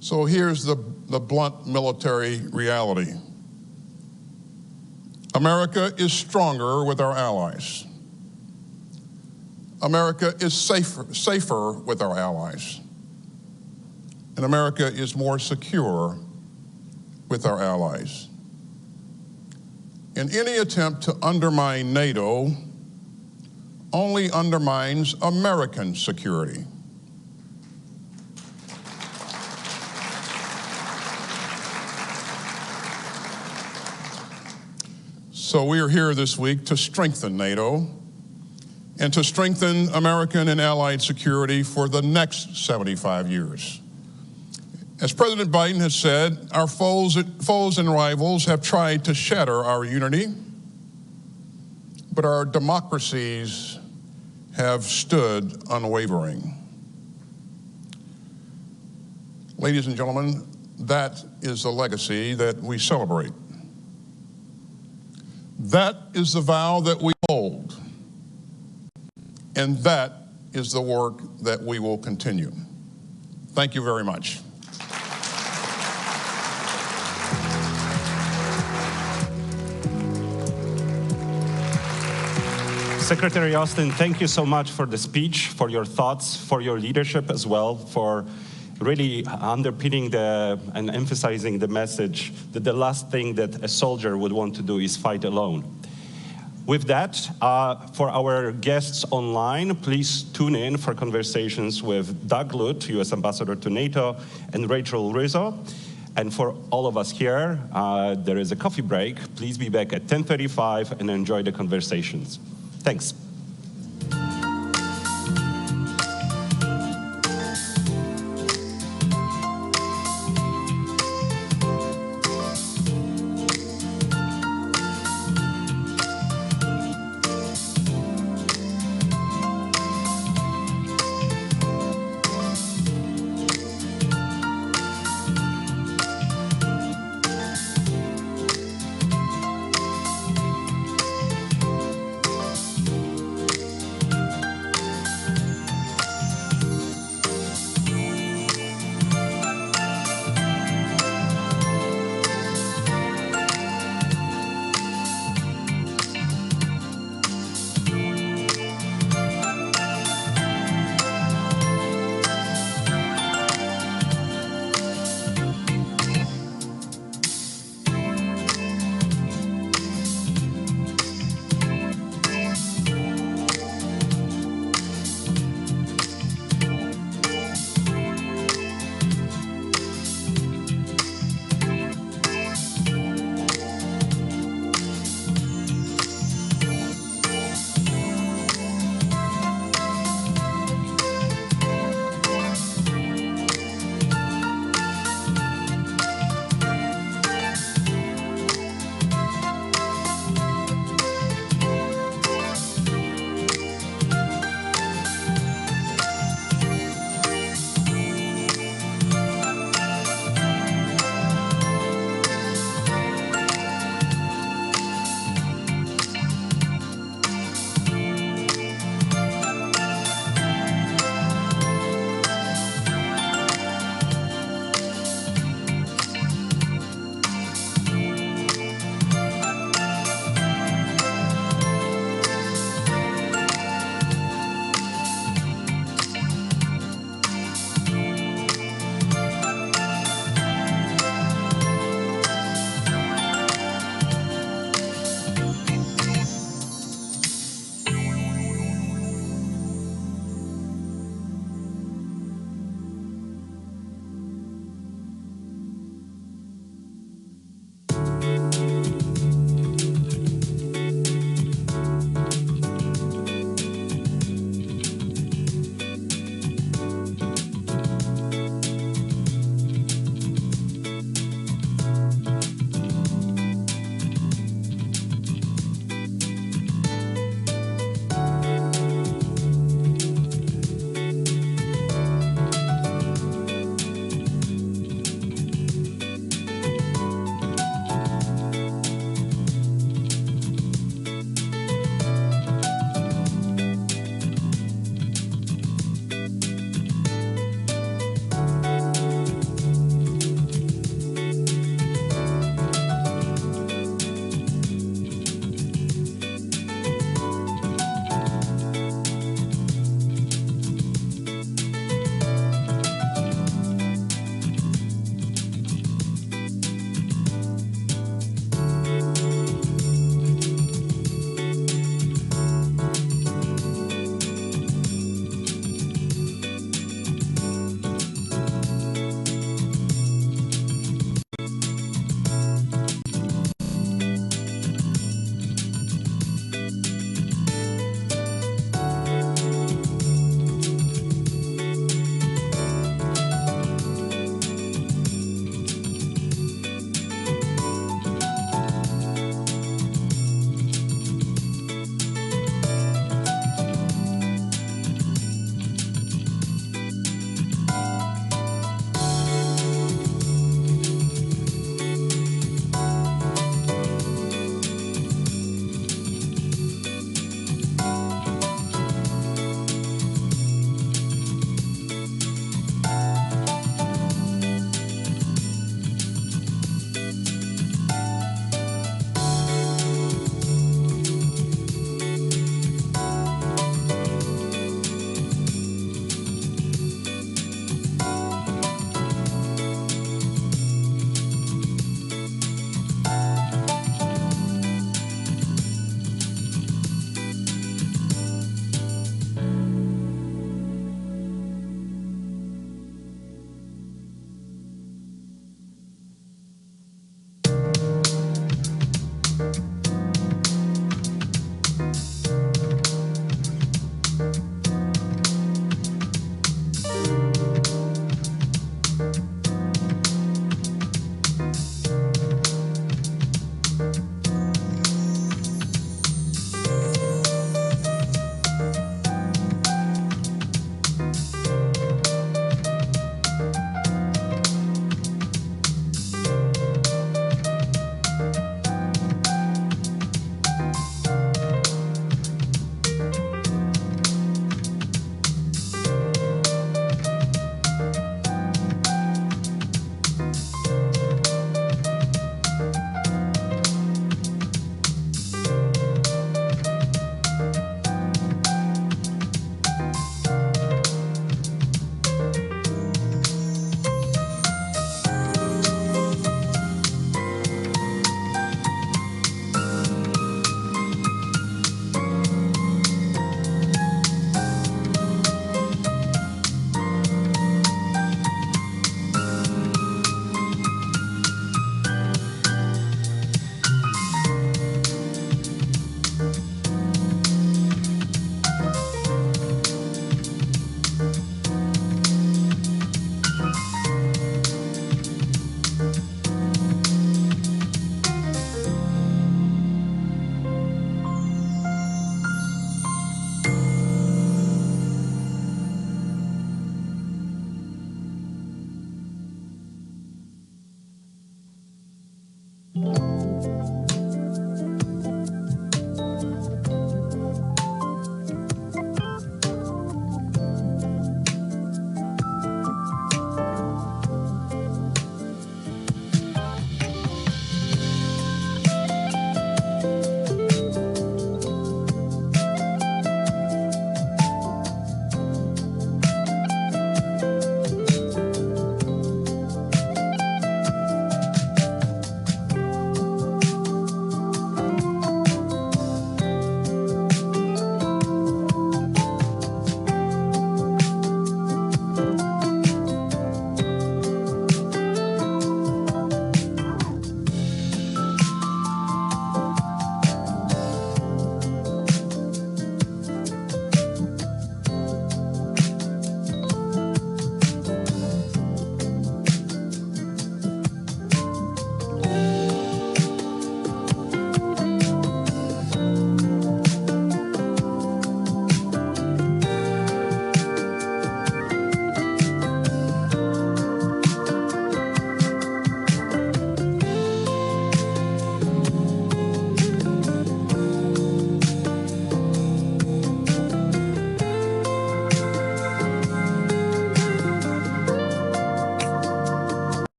So here's the blunt military reality. America is stronger with our allies. America is safer with our allies. And America is more secure with our allies. And any attempt to undermine NATO only undermines American security. So we are here this week to strengthen NATO and to strengthen American and allied security for the next 75 years. As President Biden has said, our foes and rivals have tried to shatter our unity, but our democracies have stood unwavering. Ladies and gentlemen, that is the legacy that we celebrate. That is the vow that we hold, and that is the work that we will continue. Thank you very much. Secretary Austin, thank you so much for the speech, for your thoughts, for your leadership as well, for really underpinning and emphasizing the message that the last thing that a soldier would want to do is fight alone. With that, for our guests online, please tune in for conversations with Doug Lute, U.S. Ambassador to NATO, and Rachel Rizzo. And for all of us here, there is a coffee break. Please be back at 10:35 and enjoy the conversations. Thanks.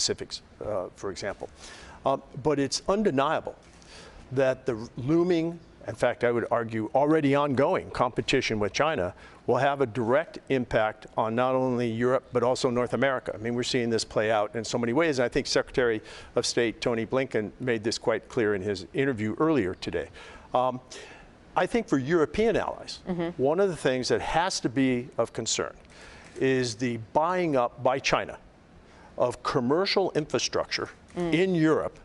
Pacific, for example. But it's undeniable that the looming, in fact, I would argue already ongoing competition with China will have a direct impact on not only Europe, but also North America. I mean, we're seeing this play out in so many ways. And I think Secretary of State Tony Blinken made this quite clear in his interview earlier today. I think for European allies, one of the things that has to be of concern is the buying up by China of commercial infrastructure in Europe,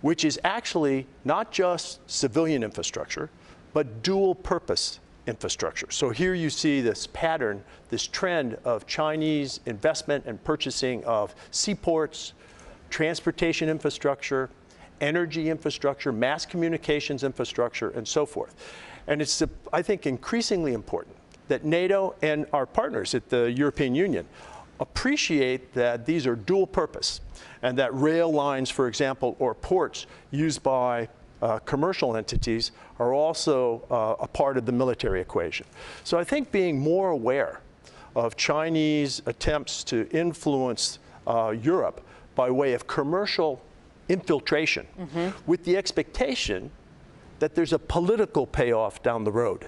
which is actually not just civilian infrastructure, but dual purpose infrastructure. So here you see this pattern, this trend of Chinese investment and purchasing of seaports, transportation infrastructure, energy infrastructure, mass communications infrastructure, and so forth. And it's, I think, increasingly important that NATO and our partners at the European Union appreciate that these are dual purpose, and that rail lines, for example, or ports used by commercial entities are also a part of the military equation. So I think being more aware of Chinese attempts to influence Europe by way of commercial infiltration with the expectation that there's a political payoff down the road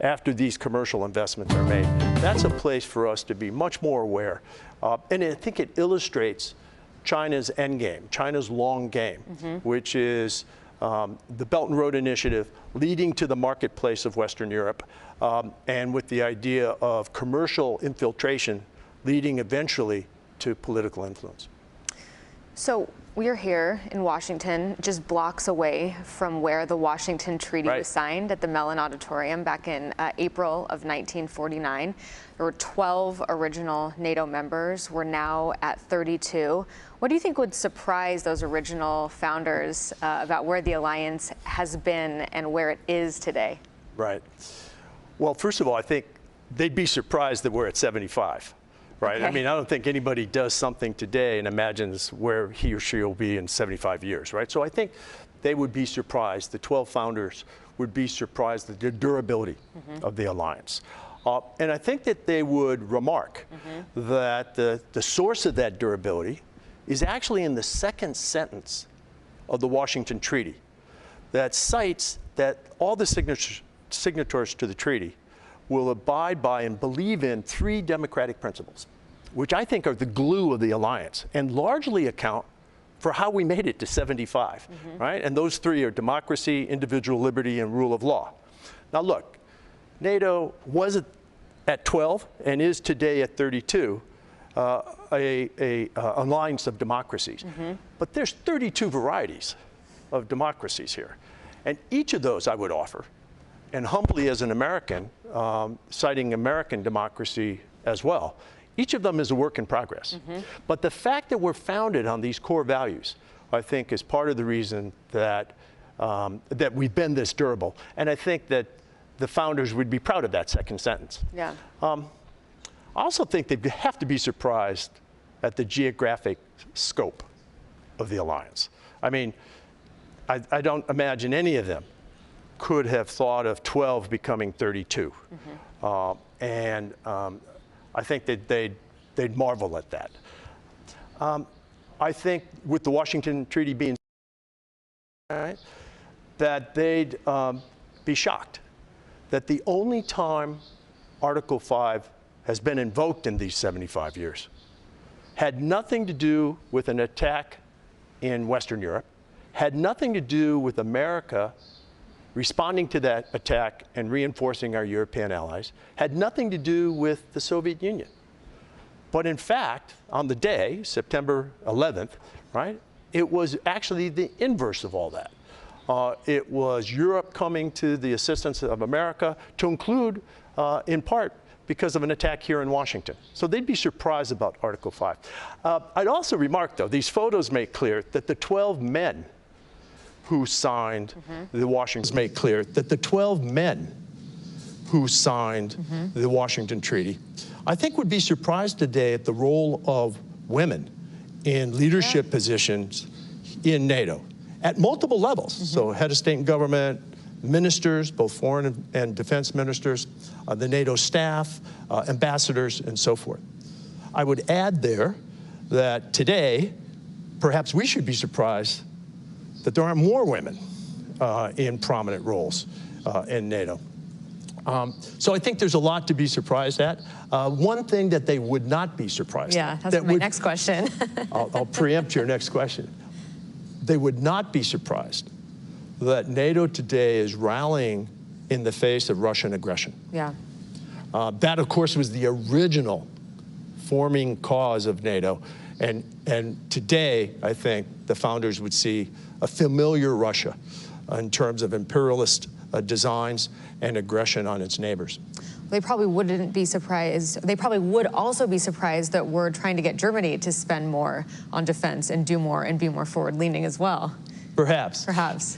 after these commercial investments are made. That's a place for us to be much more aware. And I think it illustrates China's end game, China's long game, which is the Belt and Road Initiative leading to the marketplace of Western Europe, and with the idea of commercial infiltration leading eventually to political influence. So we're here in Washington, just blocks away from where the Washington Treaty was signed at the Mellon Auditorium back in April of 1949. There were 12 original NATO members. We're now at 32. What do you think would surprise those original founders about where the alliance has been and where it is today? Right. Well, first of all, I think they'd be surprised that we're at 75. Right? Okay. I mean, I don't think anybody does something today and imagines where he or she will be in 75 years, right? So I think they would be surprised, the 12 founders would be surprised at the durability of the alliance. And I think that they would remark that the source of that durability is actually in the second sentence of the Washington Treaty that cites that all the signatories to the treaty will abide by and believe in 3 democratic principles, which I think are the glue of the alliance and largely account for how we made it to 75, right? And those 3 are democracy, individual liberty, and rule of law. Now look, NATO was at 12 and is today at 32, a alliance of democracies. But there's 32 varieties of democracies here. And each of those I would offer, and humbly as an American, citing American democracy as well, each of them is a work in progress. But the fact that we're founded on these core values, I think, is part of the reason that, that we've been this durable. And I think that the founders would be proud of that second sentence. Yeah. I also think they have to be surprised at the geographic scope of the alliance. I mean, I don't imagine any of them could have thought of 12 becoming 32. And I think that they'd marvel at that. I think with the Washington Treaty being that they'd be shocked that the only time Article 5 has been invoked in these 75 years had nothing to do with an attack in Western Europe, had nothing to do with America responding to that attack and reinforcing our European allies, had nothing to do with the Soviet Union. But in fact, on the day, September 11th, right, it was actually the inverse of all that. It was Europe coming to the assistance of America, to include, in part, because of an attack here in Washington. So they'd be surprised about Article 5. I'd also remark, though, these photos make clear that the 12 men who signed the Washington made clear that the 12 men who signed the Washington Treaty, I think would be surprised today at the role of women in leadership positions in NATO at multiple levels. So head of state and government, ministers, both foreign and defense ministers, the NATO staff, ambassadors, and so forth. I would add there that today, perhaps we should be surprised that there aren't more women in prominent roles in NATO. So I think there's a lot to be surprised at. One thing that they would not be surprised at. That's my next question. I'll preempt your next question. They would not be surprised that NATO today is rallying in the face of Russian aggression. Yeah. That, of course, was the original forming cause of NATO. And today, I think, the founders would see a familiar Russia in terms of imperialist designs and aggression on its neighbors. They probably wouldn't be surprised. They probably would also be surprised that we're trying to get Germany to spend more on defense and do more and be more forward-leaning as well. Perhaps. Perhaps.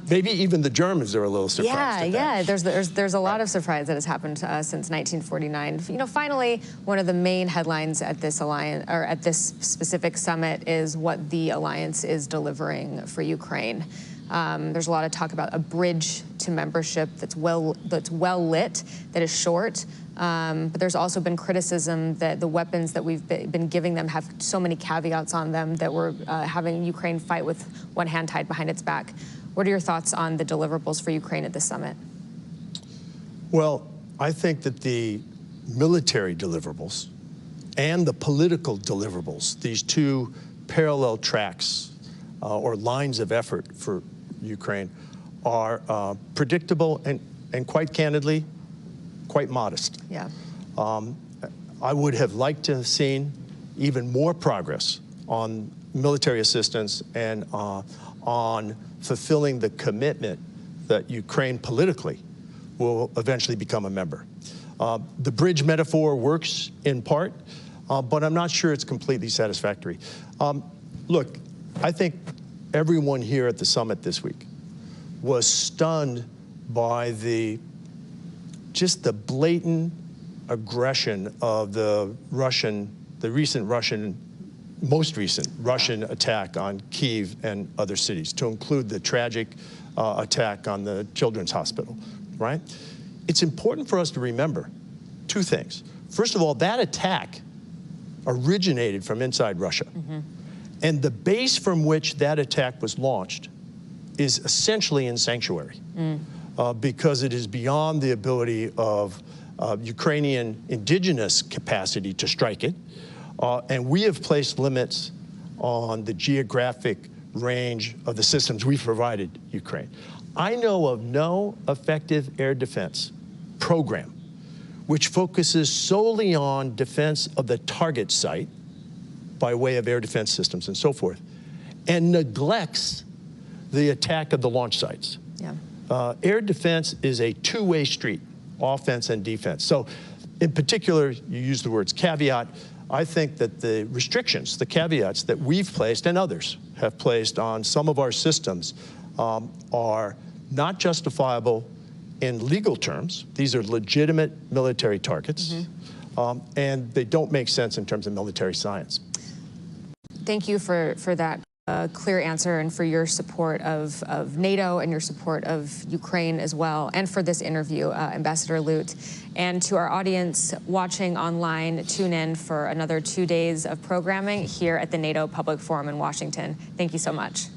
Maybe even the Germans are a little surprised. Yeah. There's a lot of surprise that has happened since 1949. You know, finally, one of the main headlines at this alliance or at this specific summit is what the alliance is delivering for Ukraine. There's a lot of talk about a bridge to membership that's well lit, that is short. But there's also been criticism that the weapons that we've been giving them have so many caveats on them that we're having Ukraine fight with one hand tied behind its back. What are your thoughts on the deliverables for Ukraine at this summit? Well, I think that the military deliverables and the political deliverables, these two parallel tracks or lines of effort for Ukraine, are predictable and quite candidly, quite modest. Yeah. I would have liked to have seen even more progress on military assistance and on fulfilling the commitment that Ukraine politically will eventually become a member. The bridge metaphor works in part, but I'm not sure it's completely satisfactory. Look, I think everyone here at the summit this week was stunned by just the blatant aggression of the most recent Russian attack on Kyiv and other cities, to include the tragic attack on the Children's Hospital, right? It's important for us to remember two things. First of all, that attack originated from inside Russia. Mm-hmm. And the base from which that attack was launched is essentially in sanctuary because it is beyond the ability of Ukrainian indigenous capacity to strike it. And we have placed limits on the geographic range of the systems we've provided Ukraine. I know of no effective air defense program which focuses solely on defense of the target site by way of air defense systems and so forth, and neglects the attack of the launch sites. Yeah. Air defense is a two-way street, offense and defense. So in particular, you use the words caveat. I think that the restrictions, the caveats that we've placed and others have placed on some of our systems are not justifiable in legal terms. These are legitimate military targets, and they don't make sense in terms of military science. Thank you for that clear answer and for your support of NATO and your support of Ukraine as well, and for this interview, Ambassador Lute. And to our audience watching online, tune in for another 2 days of programming here at the NATO Public Forum in Washington. Thank you so much.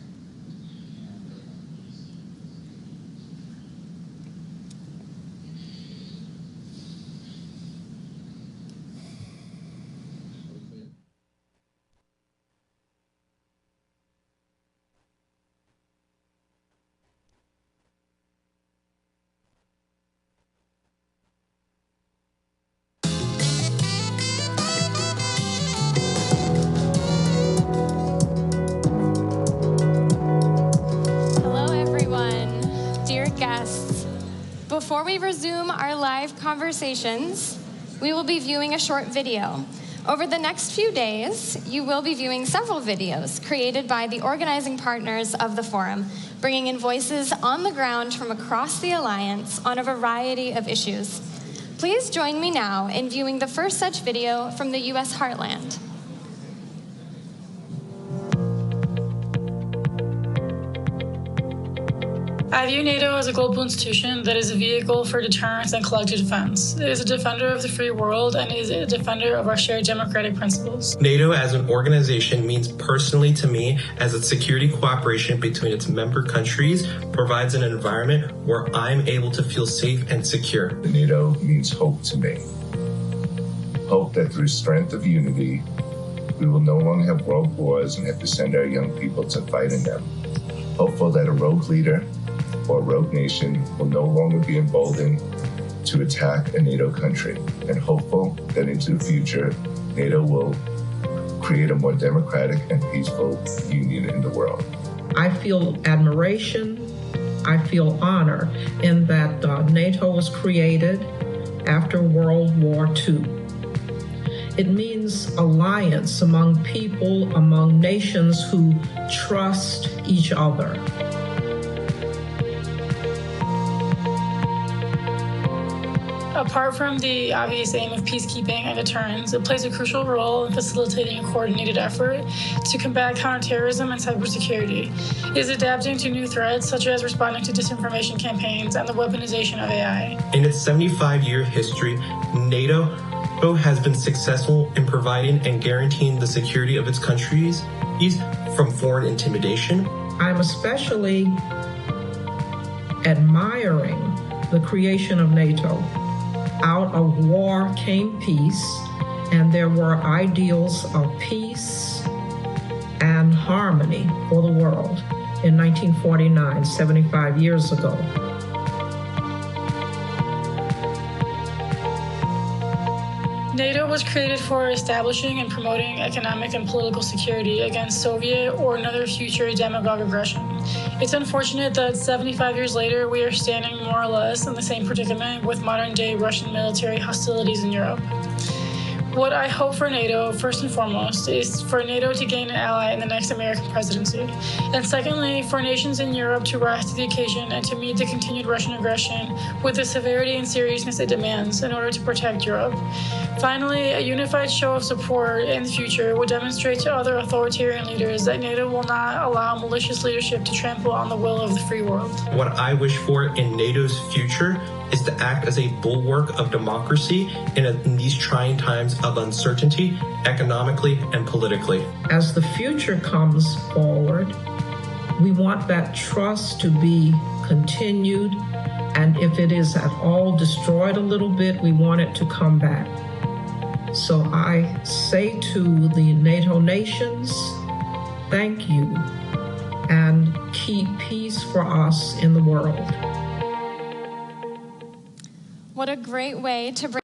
Before we resume our live conversations, we will be viewing a short video. Over the next few days, you will be viewing several videos created by the organizing partners of the forum, bringing in voices on the ground from across the alliance on a variety of issues. Please join me now in viewing the first such video from the U.S. heartland. I view NATO as a global institution that is a vehicle for deterrence and collective defense. It is a defender of the free world and is a defender of our shared democratic principles. NATO as an organization means personally to me as a security cooperation between its member countries provides an environment where I'm able to feel safe and secure. NATO means hope to me. Hope that through strength of unity, we will no longer have world wars and have to send our young people to fight in them. Hopeful that a rogue leader or a rogue nation will no longer be emboldened to attack a NATO country, and hopeful that into the future, NATO will create a more democratic and peaceful union in the world. I feel admiration, I feel honor in that NATO was created after World War II. It means alliance among people, among nations who trust each other. Apart from the obvious aim of peacekeeping and deterrence, it plays a crucial role in facilitating a coordinated effort to combat counterterrorism and cybersecurity. It is adapting to new threats, such as responding to disinformation campaigns and the weaponization of AI. In its 75-year history, NATO has been successful in providing and guaranteeing the security of its countries from foreign intimidation. I'm especially admiring the creation of NATO. Out of war came peace, and there were ideals of peace and harmony for the world in 1949, 75 years ago. NATO was created for establishing and promoting economic and political security against Soviet or another future demagogue aggression. It's unfortunate that 75 years later, we are standing more or less in the same predicament with modern-day Russian military hostilities in Europe. What I hope for NATO, first and foremost, is for NATO to gain an ally in the next American presidency. And secondly, for nations in Europe to rise to the occasion and to meet the continued Russian aggression with the severity and seriousness it demands in order to protect Europe. Finally, a unified show of support in the future will demonstrate to other authoritarian leaders that NATO will not allow malicious leadership to trample on the will of the free world. What I wish for in NATO's future is to act as a bulwark of democracy in these trying times of uncertainty, economically and politically. As the future comes forward, we want that trust to be continued, and if it is at all destroyed a little bit, we want it to come back. So I say to the NATO nations, thank you, and keep peace for us in the world. What a great way to bring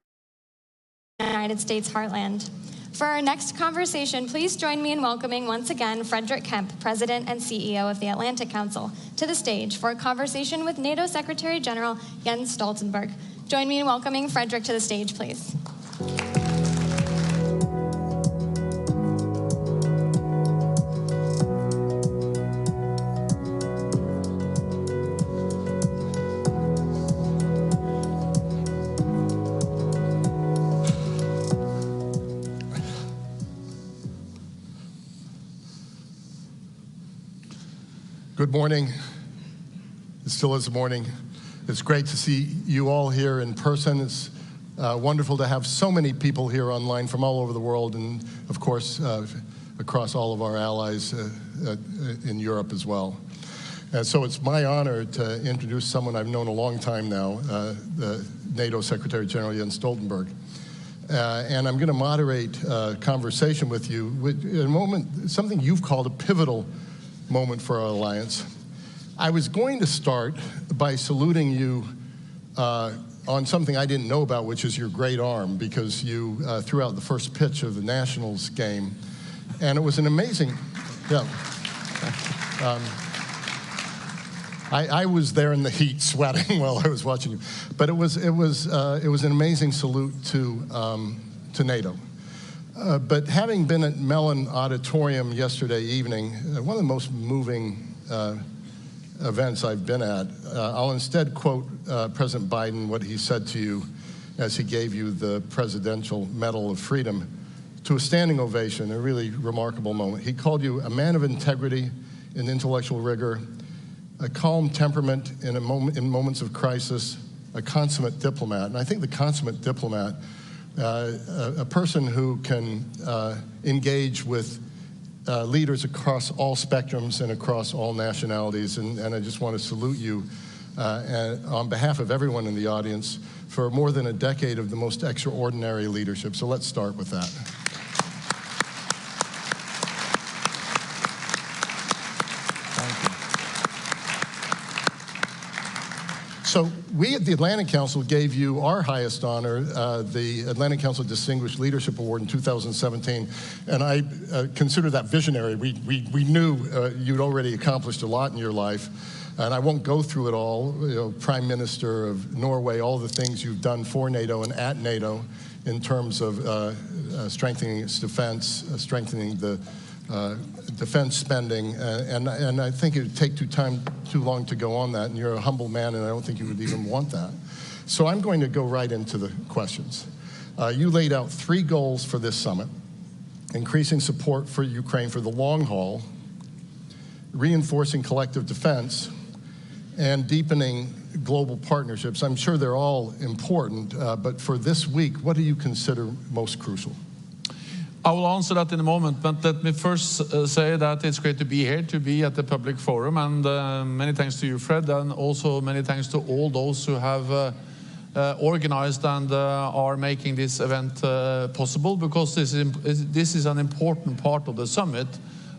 the United States heartland. For our next conversation, please join me in welcoming once again Frederick Kemp, President and CEO of the Atlantic Council, to the stage for a conversation with NATO Secretary General Jens Stoltenberg. Join me in welcoming Frederick to the stage, please. Good morning. It still is morning. It's great to see you all here in person. It's wonderful to have so many people here online from all over the world, and of course across all of our allies in Europe as well. So it's my honor to introduce someone I've known a long time now, the NATO Secretary General Jens Stoltenberg. And I'm going to moderate a conversation with you in a moment, something you've called a pivotal moment for our alliance. I was going to start by saluting you on something I didn't know about, which is your great arm, because you threw out the first pitch of the Nationals game, and it was an amazing, yeah. I was there in the heat, sweating while I was watching you, but it was an amazing salute to NATO. But having been at Mellon Auditorium yesterday evening, one of the most moving events I've been at, I'll instead quote President Biden, what he said to you as he gave you the Presidential Medal of Freedom, to a standing ovation, a really remarkable moment. He called you a man of integrity and intellectual rigor, a calm temperament in moments of crisis, a consummate diplomat. And I think the consummate diplomat, a person who can engage with leaders across all spectrums and across all nationalities. And I just want to salute you on behalf of everyone in the audience for more than a decade of the most extraordinary leadership. So let's start with that. So we at the Atlantic Council gave you our highest honor, the Atlantic Council Distinguished Leadership Award in 2017, and I consider that visionary. We knew you'd already accomplished a lot in your life, and I won't go through it all. You know, Prime Minister of Norway, all the things you've done for NATO and at NATO in terms of strengthening its defense, strengthening the defense spending, and I think it would take too long to go on that, and you're a humble man, and I don't think you would even want that. So I'm going to go right into the questions. You laid out 3 goals for this summit: increasing support for Ukraine for the long haul, reinforcing collective defense, and deepening global partnerships. I'm sure they're all important, but for this week, what do you consider most crucial? I will answer that in a moment, but let me first say that it's great to be here, to be at the public forum, and many thanks to you, Fred, and also many thanks to all those who have organized and are making this event possible, because this is an important part of the summit,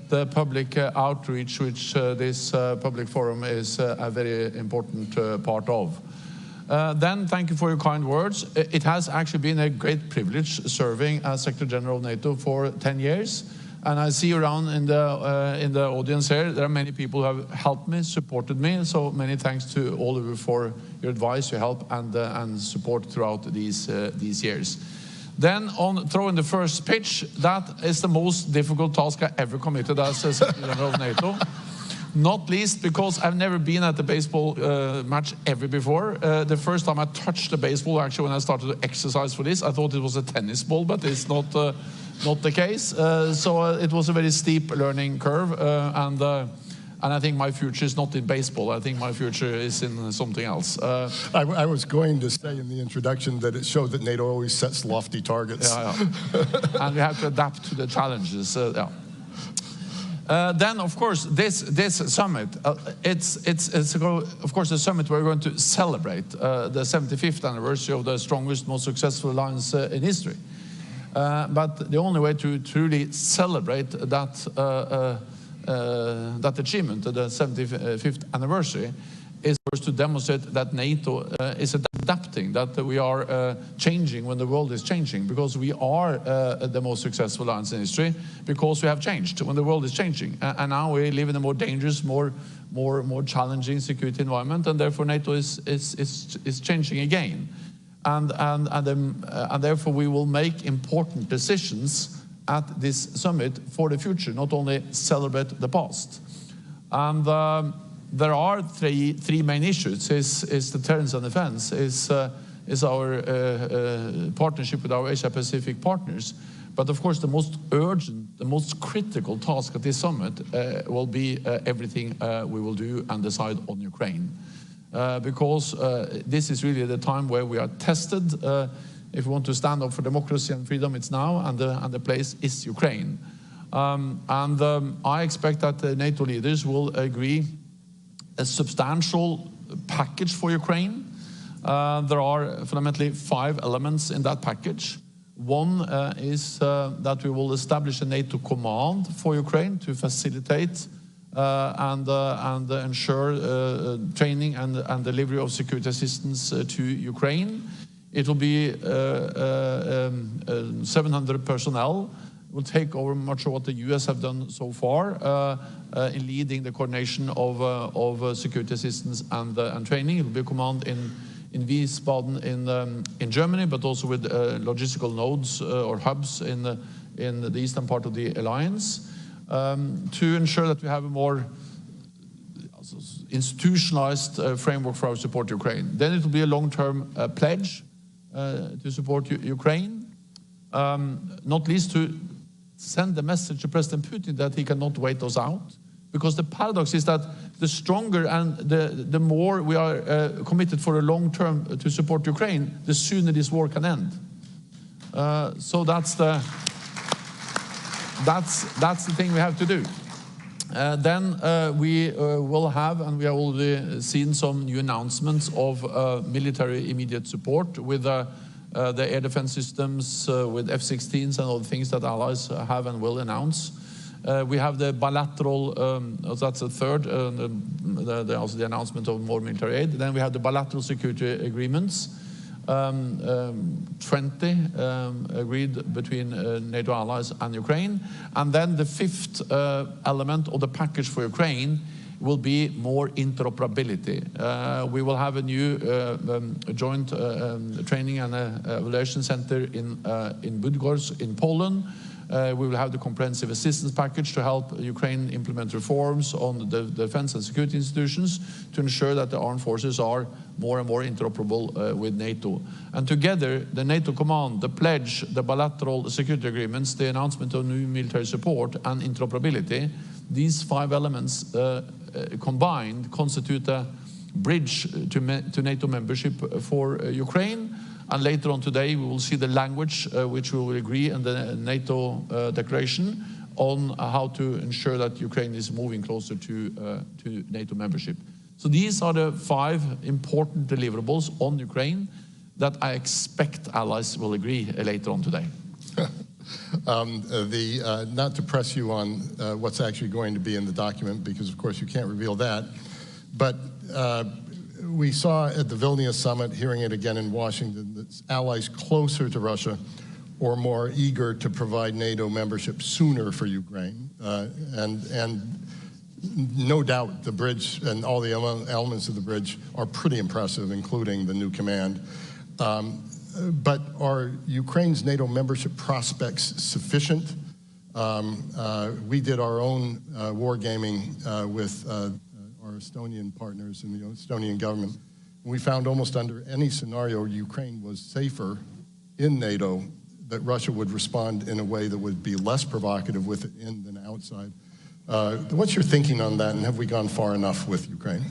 the public outreach, which this public forum is a very important part of. Then thank you for your kind words. It has actually been a great privilege serving as Secretary General of NATO for 10 years. And I see around in the audience here, there are many people who have helped me, supported me. So many thanks to all of you for your advice, your help, and support throughout these years. Then on throwing the first pitch, that is the most difficult task I ever committed as Secretary General of NATO. Not least because I've never been at a baseball match ever before. The first time I touched the baseball, actually, when I started to exercise for this, I thought it was a tennis ball, but it's not the case. So it was a very steep learning curve, and I think my future is not in baseball. I think my future is in something else. I was going to say in the introduction that it showed that NATO always sets lofty targets. Yeah. And we have to adapt to the challenges. Yeah. Then, of course, this summit, it's of course a summit where we're going to celebrate the 75th anniversary of the strongest, most successful alliance in history. But the only way to truly celebrate that achievement, the 75th anniversary, is first to demonstrate that NATO is adapting, that we are changing when the world is changing, because we are the most successful alliance in history, because we have changed when the world is changing. And now we live in a more dangerous, more challenging security environment, and therefore NATO is changing again. And therefore we will make important decisions at this summit for the future, not only celebrate the past. And there are three main issues. Is deterrence and defense, is our partnership with our Asia-Pacific partners. But of course the most urgent, the most critical task at this summit will be everything we will do and decide on Ukraine. Because this is really the time where we are tested. If we want to stand up for democracy and freedom, it's now, and the place is Ukraine. I expect that the NATO leaders will agree a substantial package for Ukraine. There are fundamentally 5 elements in that package. One is that we will establish a NATO command for Ukraine to facilitate and ensure training and delivery of security assistance to Ukraine. It will be 700 personnel. Will take over much of what the US have done so far in leading the coordination of security assistance and training. It will be a command in Wiesbaden in Germany, but also with logistical nodes or hubs in the eastern part of the alliance, to ensure that we have a more institutionalized framework for our support to Ukraine. Then it will be a long-term pledge to support Ukraine, not least to send the message to President Putin that he cannot wait us out. Because the paradox is that the stronger and the more we are committed for a long term to support Ukraine, the sooner this war can end. So that's the thing we have to do. Then we will have, and we have already seen some new announcements of military immediate support with the air defense systems, with F-16s and all the things that allies have and will announce. We have the bilateral, that's the third, also the announcement of more military aid. Then we have the bilateral security agreements, 20 agreed between NATO allies and Ukraine. And then the fifth element of the package for Ukraine will be more interoperability. We will have a new joint training and evaluation center in Budgorsk in Poland. We will have the comprehensive assistance package to help Ukraine implement reforms on the defense and security institutions to ensure that the armed forces are more and more interoperable with NATO. And together, the NATO command, the pledge, the bilateral security agreements, the announcement of new military support and interoperability, these 5 elements combined constitute a bridge to NATO membership for Ukraine. And later on today, we will see the language which we will agree in the NATO declaration on how to ensure that Ukraine is moving closer to NATO membership. So these are the 5 important deliverables on Ukraine that I expect allies will agree later on today. Not to press you on what's actually going to be in the document, because of course you can't reveal that, but we saw at the Vilnius summit, hearing it again in Washington, that allies closer to Russia or more eager to provide NATO membership sooner for Ukraine. And no doubt the bridge and all the elements of the bridge are pretty impressive, including the new command. But are Ukraine's NATO membership prospects sufficient? We did our own wargaming with our Estonian partners in the Estonian government. We found almost under any scenario Ukraine was safer in NATO, that Russia would respond in a way that would be less provocative with it in than outside. What's your thinking on that, and have we gone far enough with Ukraine?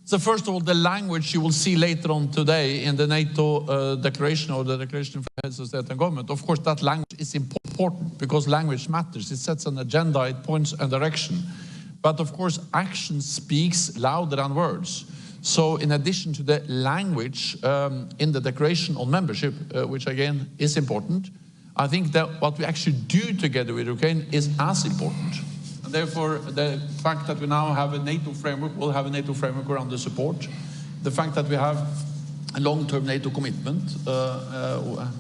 So first of all, the language you will see later on today in the NATO declaration or the declaration for heads of state and government, of course that language is important because language matters. It sets an agenda, it points a direction. But of course, action speaks louder than words. So in addition to the language in the declaration on membership, which again is important, I think that what we actually do together with Ukraine is as important. And therefore, the fact that we now have a NATO framework, we'll have a NATO framework around the support. The fact that we have a long-term NATO commitment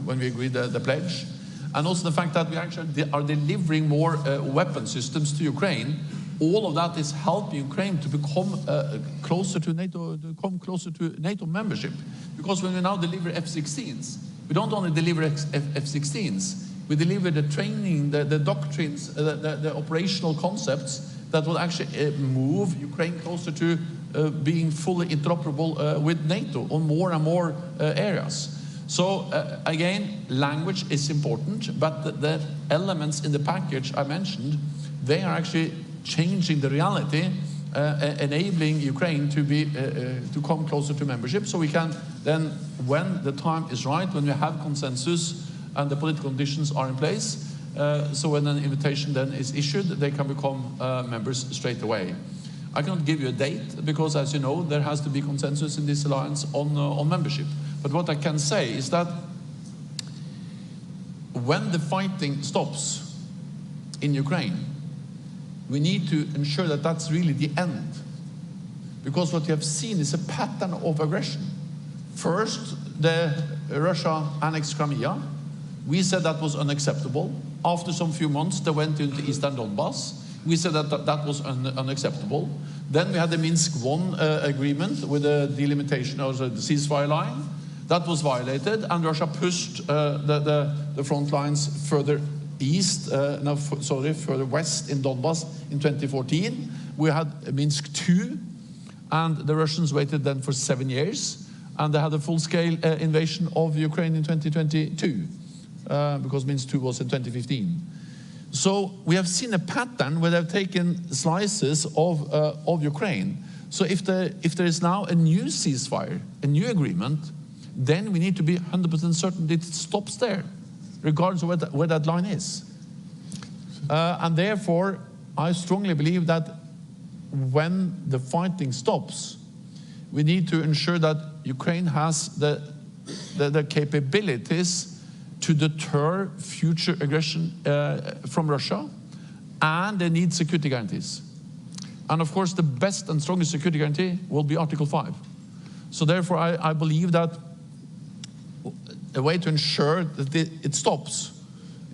when we agreed the pledge. And also the fact that we actually are delivering more weapon systems to Ukraine. All of that is helping Ukraine to become closer to NATO membership. Because when we now deliver F-16s, we don't only deliver F-16s, we deliver the training, the doctrines, the operational concepts that will actually move Ukraine closer to being fully interoperable with NATO on more and more areas. So again, language is important, but the elements in the package I mentioned, they are actually changing the reality, enabling Ukraine to be to come closer to membership, so we can then, when the time is right, when we have consensus and the political conditions are in place, so when an invitation then is issued, they can become members straight away. I cannot give you a date because, as you know, there has to be consensus in this alliance on membership. But what I can say is that when the fighting stops in Ukraine, we need to ensure that that's really the end. Because what we have seen is a pattern of aggression. First, Russia annexed Crimea. We said that was unacceptable. After some few months, they went into Eastern Donbass. We said that that was unacceptable. Then we had the Minsk I agreement with the delimitation of the ceasefire line. That was violated, and Russia pushed the front lines further east, further west in Donbass in 2014. We had Minsk II, and the Russians waited then for 7 years, and they had a full-scale invasion of Ukraine in 2022, because Minsk II was in 2015. So we have seen a pattern where they've taken slices of Ukraine, So if there is now a new ceasefire, a new agreement, then we need to be 100% certain that it stops there, regardless of where that line is. And therefore, I strongly believe that when the fighting stops, we need to ensure that Ukraine has the capabilities to deter future aggression from Russia, and they need security guarantees. And of course, the best and strongest security guarantee will be Article 5. So therefore, I believe that a way to ensure that it stops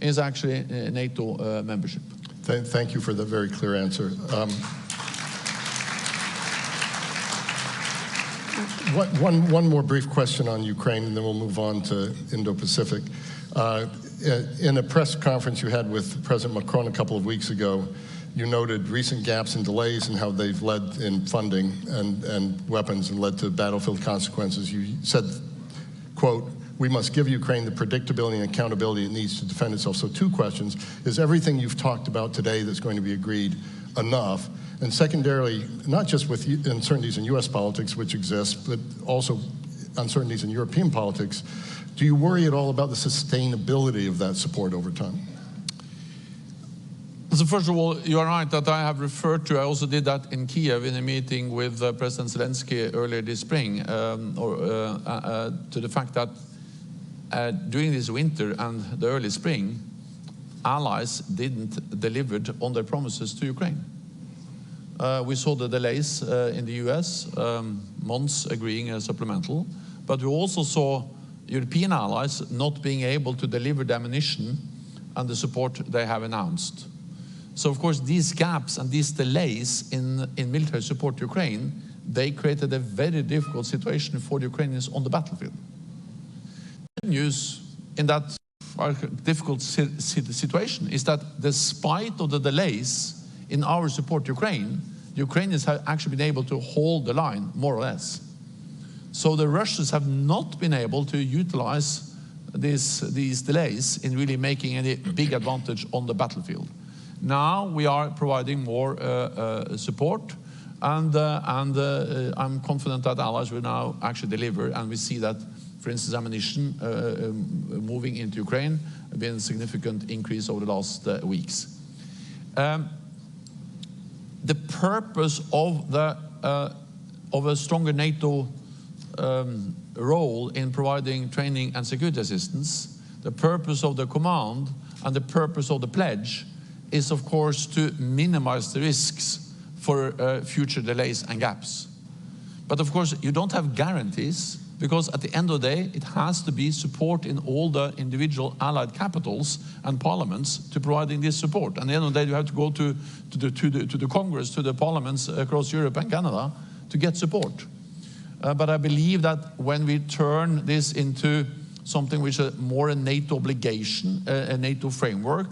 is actually NATO membership. Thank you for that very clear answer. One more brief question on Ukraine, and then we'll move on to Indo-Pacific. In a press conference you had with President Macron a couple of weeks ago, you noted recent gaps and delays and how they've led in funding and weapons and led to battlefield consequences. You said, quote, "We must give Ukraine the predictability and accountability it needs to defend itself." So 2 questions. Is everything you've talked about today that's going to be agreed enough? And secondarily, not just with uncertainties in US politics, which exist, but also uncertainties in European politics, do you worry at all about the sustainability of that support over time? So first of all, you are right that I have referred to, I also did that in Kiev in a meeting with President Zelensky earlier this spring, to the fact that during this winter and the early spring, allies didn't deliver on their promises to Ukraine. We saw the delays in the US, months agreeing a supplemental, but we also saw European allies not being able to deliver the ammunition and the support they have announced. So of course these gaps and these delays in military support to Ukraine, they created a very difficult situation for the Ukrainians on the battlefield. The news in that difficult situation is that despite of the delays in our support to Ukraine, the Ukrainians have actually been able to hold the line, more or less. So the Russians have not been able to utilize these delays in really making any big advantage on the battlefield. Now we are providing more support, and I'm confident that allies will now actually deliver, and we see that, for instance, ammunition moving into Ukraine has been a significant increase over the last weeks. The purpose of a stronger NATO role in providing training and security assistance, the purpose of the command and the purpose of the pledge is, of course, to minimize the risks for future delays and gaps. But of course, you don't have guarantees, because at the end of the day, it has to be support in all the individual allied capitals and parliaments to providing this support. And at the end of the day, you have to go to the Congress, to the parliaments across Europe and Canada to get support. But I believe that when we turn this into something which is more a NATO obligation, a NATO framework,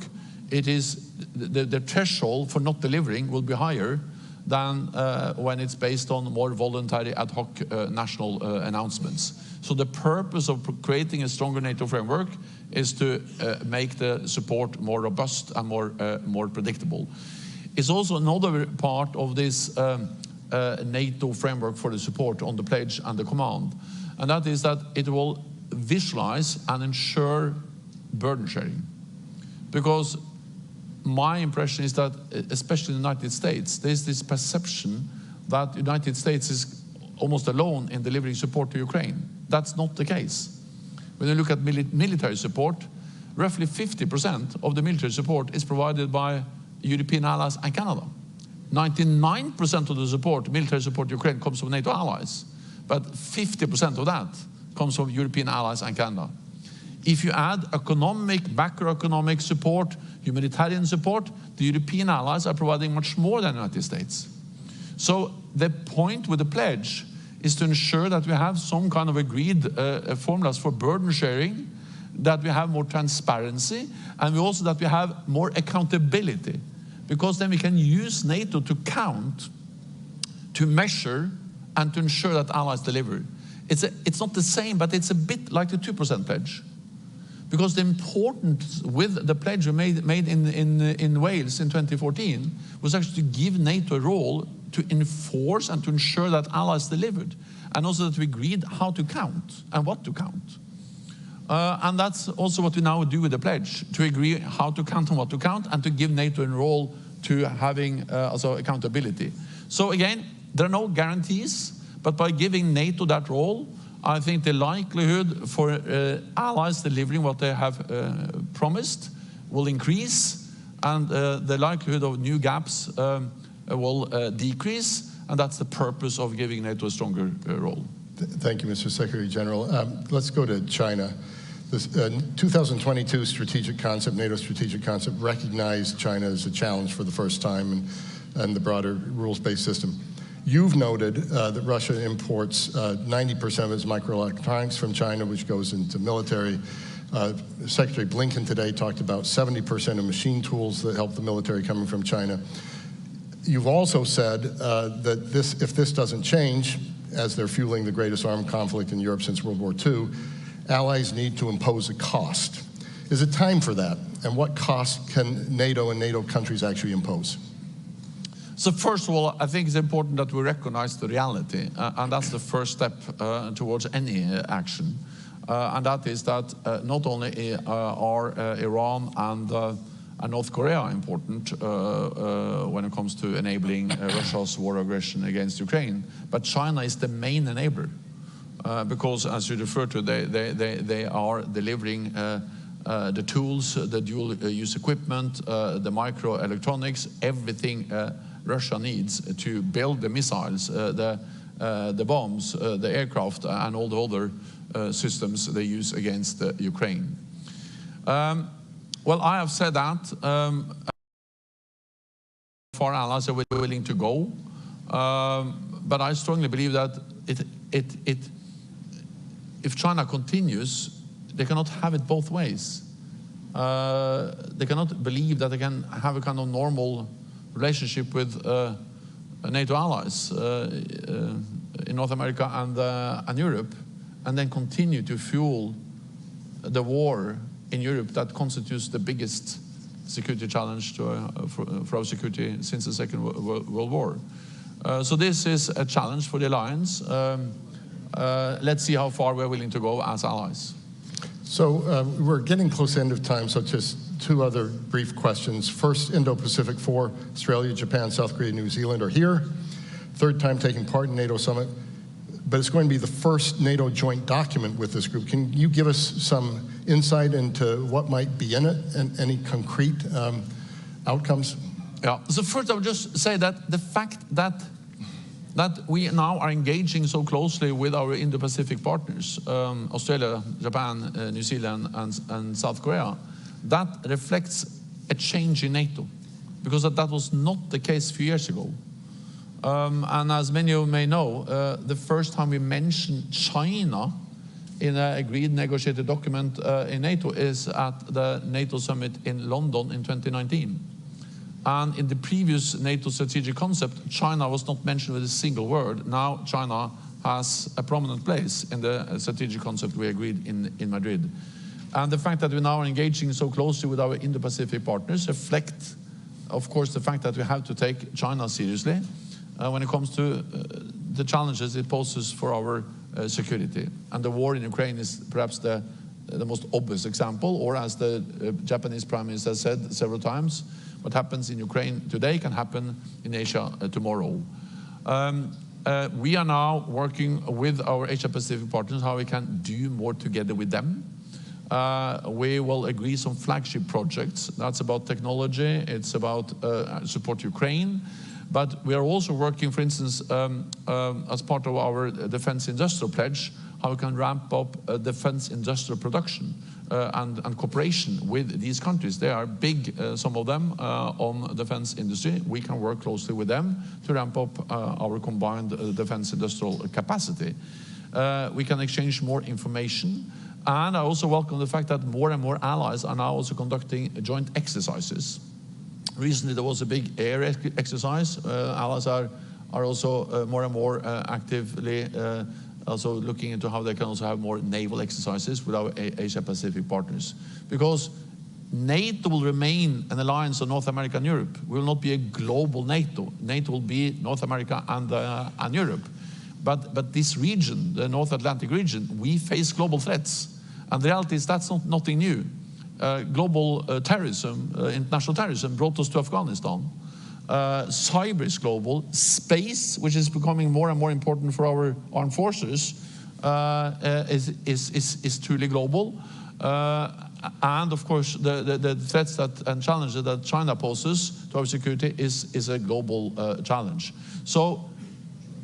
it is the threshold for not delivering will be higher than when it's based on more voluntary ad hoc national announcements. So the purpose of creating a stronger NATO framework is to make the support more robust and more predictable. It's also another part of this NATO framework for the support on the pledge and the command, and that is that it will visualize and ensure burden sharing. Because my impression is that, especially in the United States, there's this perception that the United States is almost alone in delivering support to Ukraine. That's not the case. When you look at military support, roughly 50% of the military support is provided by European allies and Canada. 99% of the support, military support to Ukraine, comes from NATO allies, but 50% of that comes from European allies and Canada. If you add economic, macroeconomic support, humanitarian support, the European allies are providing much more than the United States. So the point with the pledge is to ensure that we have some kind of agreed formulas for burden sharing, that we have more transparency, and also that we have more accountability, because then we can use NATO to count, to measure, and to ensure that allies deliver. It's not the same, but it's a bit like the 2% pledge. Because the importance with the pledge we made in Wales in 2014 was actually to give NATO a role to enforce and to ensure that allies delivered, and also that we agreed how to count and what to count. And that's also what we now do with the pledge, to agree how to count and what to count, and to give NATO a role to having also accountability. So again, there are no guarantees, but by giving NATO that role, I think the likelihood for allies delivering what they have promised will increase, and the likelihood of new gaps will decrease, and that's the purpose of giving NATO a stronger role. Thank you, Mr. Secretary General. Let's go to China. This 2022 strategic concept, NATO strategic concept, recognized China as a challenge for the first time and the broader rules-based system. You've noted that Russia imports 90% of its microelectronics from China, which goes into military. Secretary Blinken today talked about 70% of machine tools that help the military coming from China. You've also said that if this doesn't change, as they're fueling the greatest armed conflict in Europe since World War II, allies need to impose a cost. Is it time for that? And what cost can NATO and NATO countries actually impose? So first of all, I think it's important that we recognize the reality, and that's the first step towards any action. And that is that not only are Iran and North Korea important when it comes to enabling Russia's war aggression against Ukraine, but China is the main enabler. Because, as you refer to, they are delivering the tools, the dual-use equipment, the microelectronics, everything Russia needs to build the missiles, the bombs, the aircraft, and all the other systems they use against Ukraine. Well, I have said that far allies are willing to go, but I strongly believe that if China continues, they cannot have it both ways. They cannot believe that they can have a kind of normal relationship with NATO allies in North America and Europe, and then continue to fuel the war in Europe that constitutes the biggest security challenge for our security since the Second World War. So this is a challenge for the alliance. Let's see how far we're willing to go as allies. So we're getting close to the end of time, so just two other brief questions. First, Indo-Pacific 4, Australia, Japan, South Korea, New Zealand are here. Third time taking part in NATO Summit, but it's going to be the first NATO joint document with this group. Can you give us some insight into what might be in it and any concrete outcomes? Yeah, so first I would just say that the fact that we now are engaging so closely with our Indo-Pacific partners, Australia, Japan, New Zealand, and South Korea, that reflects a change in NATO, because that was not the case a few years ago. And as many of you may know, the first time we mentioned China in an agreed negotiated document in NATO is at the NATO summit in London in 2019. And in the previous NATO strategic concept, China was not mentioned with a single word. Now China has a prominent place in the strategic concept we agreed in Madrid. And the fact that we now are engaging so closely with our Indo-Pacific partners reflect, of course, the fact that we have to take China seriously when it comes to the challenges it poses for our security. And the war in Ukraine is perhaps the most obvious example, or as the Japanese Prime Minister has said several times, what happens in Ukraine today can happen in Asia tomorrow. We are now working with our Asia-Pacific partners how we can do more together with them. We will agree some flagship projects. That's about technology, it's about support Ukraine. But we are also working, for instance, as part of our defense industrial pledge, how we can ramp up defense industrial production and cooperation with these countries. They are big, some of them, on defense industry. We can work closely with them to ramp up our combined defense industrial capacity. We can exchange more information. And I also welcome the fact that more and more allies are now also conducting joint exercises. Recently there was a big air exercise. Allies are also more and more actively also looking into how they can also have more naval exercises with our Asia-Pacific partners. Because NATO will remain an alliance of North America and Europe. We will not be a global NATO. NATO will be North America and Europe. But this region, the North Atlantic region, we face global threats. And the reality is that's nothing new. Global terrorism, international terrorism brought us to Afghanistan. Cyber is global. Space, which is becoming more and more important for our armed forces, is truly global. And of course, the threats and challenges that China poses to our security is a global challenge. So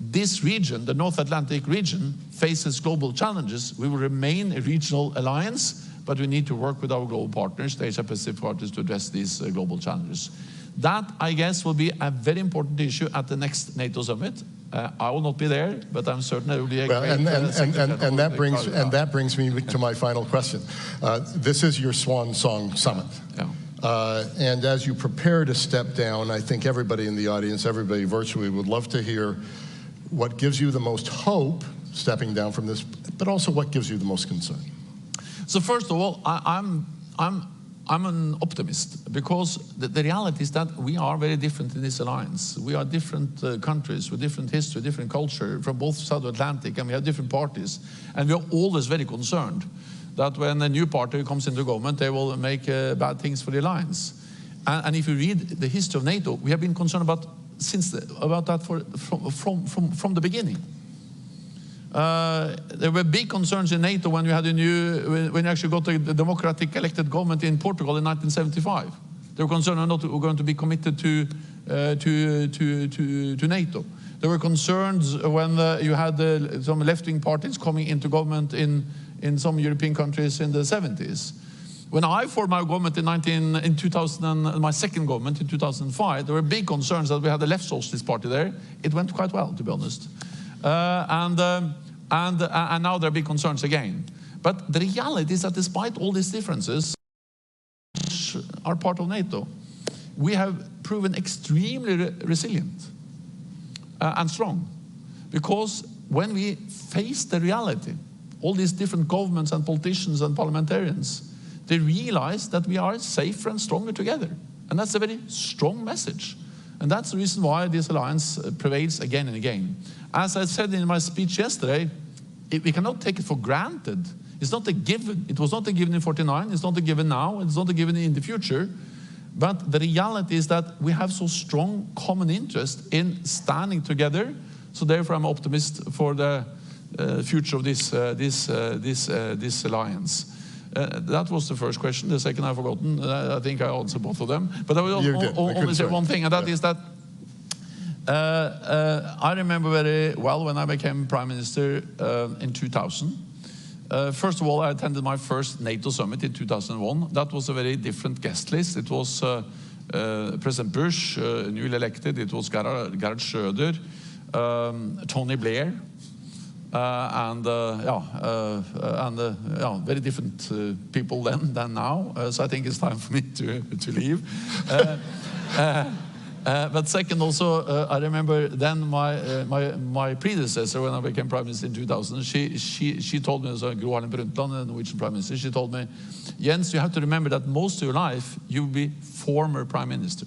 this region, the North Atlantic region, faces global challenges. We will remain a regional alliance, but we need to work with our global partners, the Asia-Pacific partners, to address these global challenges. That, I guess, will be a very important issue at the next NATO summit. I will not be there, but I'm certain there will be a great... And that brings me to my final question. This is your swan song summit. Yeah. And as you prepare to step down, I think everybody in the audience, everybody virtually, would love to hear what gives you the most hope stepping down from this, but also what gives you the most concern. So first of all, I'm an optimist, because the reality is that we are very different in this alliance. We are different countries with different history, different culture from both South Atlantic, and we have different parties. And we are always very concerned that when a new party comes into government, they will make bad things for the alliance. And if you read the history of NATO, we have been concerned about that from the beginning. There were big concerns in NATO when you had when you actually got a democratic elected government in Portugal in 1975. They were concerned we're not going to be committed to NATO. There were concerns when you had some left-wing parties coming into government in some European countries in the 70s. When I formed my government in 2000, and my second government in 2005, there were big concerns that we had the left socialist party there. It went quite well, to be honest. And now there are big concerns again. But the reality is that despite all these differences, which are part of NATO, we have proven extremely resilient and strong. Because when we face the reality, all these different governments and politicians and parliamentarians, they realize that we are safer and stronger together. And that's a very strong message. And that's the reason why this alliance prevails again and again. As I said in my speech yesterday, we cannot take it for granted. It's not a given. It was not a given in 49. It's not a given now. It's not a given in the future. But the reality is that we have so strong common interest in standing together. So therefore, I'm optimist for the future of this alliance. That was the first question. The second I've forgotten. I think I answered both of them. But I will only say one thing, and that is that I remember very well when I became Prime Minister in 2000. First of all, I attended my first NATO summit in 2001. That was a very different guest list. It was President Bush, newly elected. It was Gerhard Schröder, Tony Blair, very different people then than now. So I think it's time for me to leave. But second, also, I remember then my predecessor, when I became Prime Minister in 2000, she told me, so Gro Harlem Brundtland, the Norwegian Prime Minister, she told me, Jens, you have to remember that most of your life you will be former Prime Minister.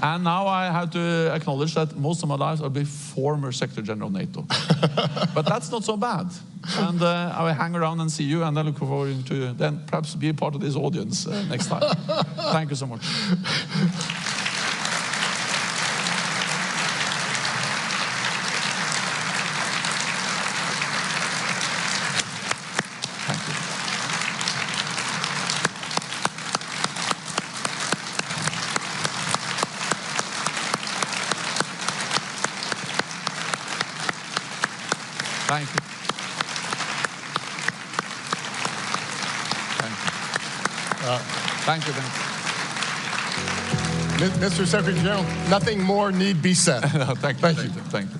And now I have to acknowledge that most of my life I'll be former Secretary General of NATO. But that's not so bad. And I will hang around and see you, and I look forward to then perhaps be a part of this audience next time. Thank you so much. Thank you. Thank you. Mr. Secretary General, nothing more need be said. No, thank you. Thank you.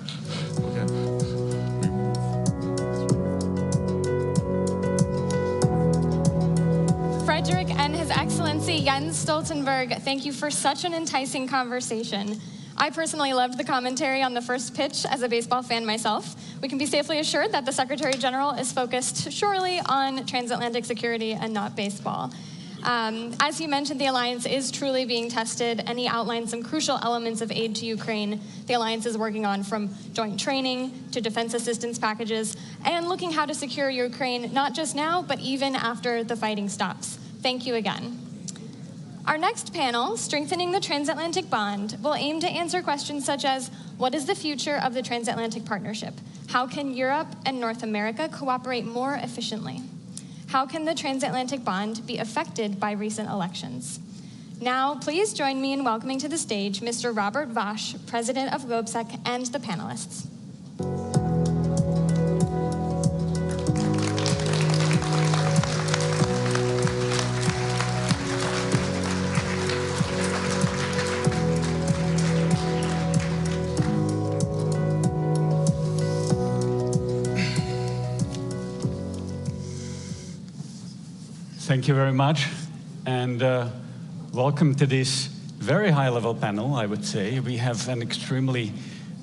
Frederick and His Excellency Jens Stoltenberg, thank you for such an enticing conversation. I personally loved the commentary on the first pitch as a baseball fan myself. We can be safely assured that the Secretary General is focused surely on transatlantic security and not baseball. As you mentioned, the alliance is truly being tested, and he outlined some crucial elements of aid to Ukraine the alliance is working on, from joint training to defense assistance packages, and looking how to secure Ukraine not just now, but even after the fighting stops. Thank you again. Our next panel, Strengthening the Transatlantic Bond, will aim to answer questions such as, what is the future of the transatlantic partnership? How can Europe and North America cooperate more efficiently? How can the transatlantic bond be affected by recent elections? Now, please join me in welcoming to the stage Mr. Robert Vash, President of GlobeSec, and the panelists. Thank you very much, and welcome to this very high-level panel, I would say. We have an extremely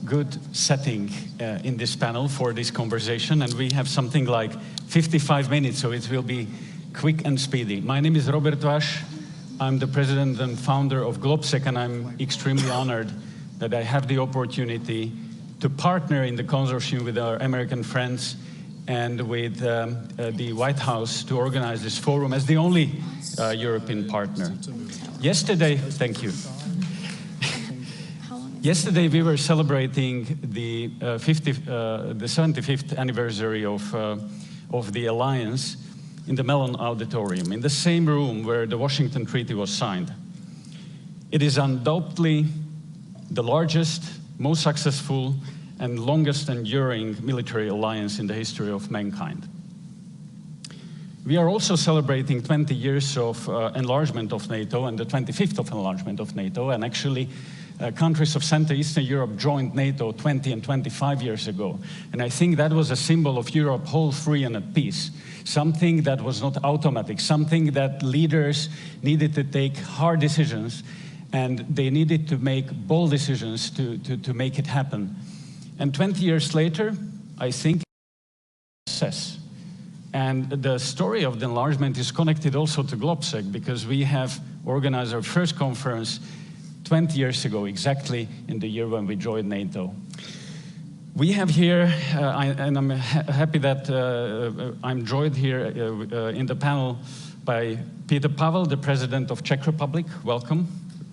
good setting in this panel for this conversation, and we have something like 55 minutes, so it will be quick and speedy. My name is Robert Vash. I'm the president and founder of GlobeSec, and I'm extremely honored that I have the opportunity to partner in the consortium with our American friends and with the White House to organize this forum as the only European partner. Yesterday, thank you. Yesterday we were celebrating the 75th anniversary of the alliance in the Mellon Auditorium, in the same room where the Washington Treaty was signed. It is undoubtedly the largest, most successful, and longest enduring military alliance in the history of mankind. We are also celebrating 20 years of enlargement of NATO and the 25th of enlargement of NATO, and actually countries of Central Eastern Europe joined NATO 20 and 25 years ago. And I think that was a symbol of Europe whole, free, and at peace. Something that was not automatic, something that leaders needed to take hard decisions, and they needed to make bold decisions to make it happen. And 20 years later, I think success. And the story of the enlargement is connected also to GlobeSec, because we have organized our first conference 20 years ago, exactly in the year when we joined NATO. We have here, and I'm happy that I'm joined here in the panel by Peter Pavel, the President of Czech Republic. Welcome.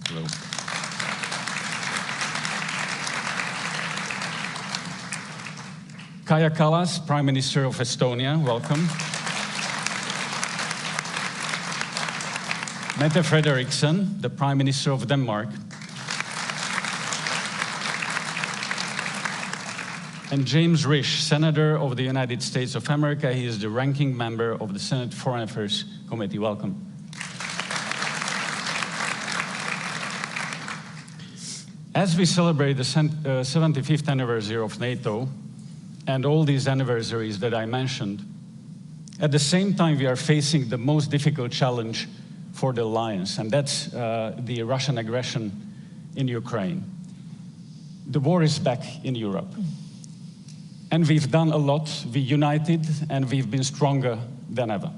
Hello. Kaja Kallas, Prime Minister of Estonia, welcome. Mette Frederiksen, the Prime Minister of Denmark. And James Risch, Senator of the United States of America. He is the ranking member of the Senate Foreign Affairs Committee. Welcome. As we celebrate the 75th anniversary of NATO, and all these anniversaries that I mentioned, at the same time we are facing the most difficult challenge for the alliance, and that's the Russian aggression in Ukraine. The war is back in Europe. And we've done a lot, we united, and we've been stronger than ever.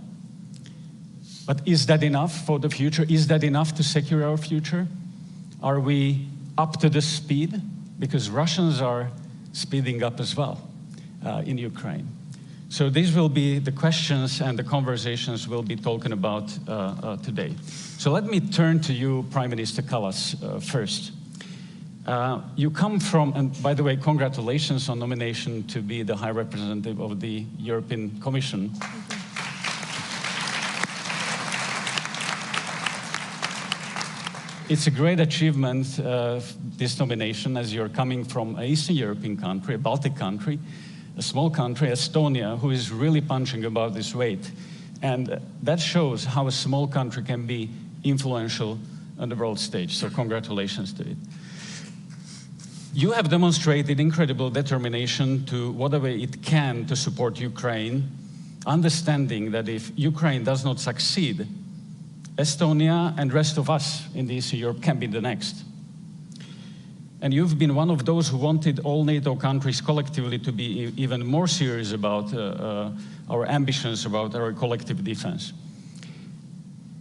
But is that enough for the future? Is that enough to secure our future? Are we up to the speed? Because Russians are speeding up as well. In Ukraine. So these will be the questions and the conversations we'll be talking about today. So let me turn to you, Prime Minister Kallas, first. You come from, and by the way, congratulations on nomination to be the High Representative of the European Commission. It's a great achievement, this nomination, as you're coming from an Eastern European country, a Baltic country, a small country, Estonia, who is really punching above this weight. And that shows how a small country can be influential on the world stage. So congratulations to it. You have demonstrated incredible determination to whatever it can to support Ukraine, understanding that if Ukraine does not succeed, Estonia and the rest of us in the Eastern Europe can be the next. And you've been one of those who wanted all NATO countries collectively to be even more serious about our ambitions, about our collective defense.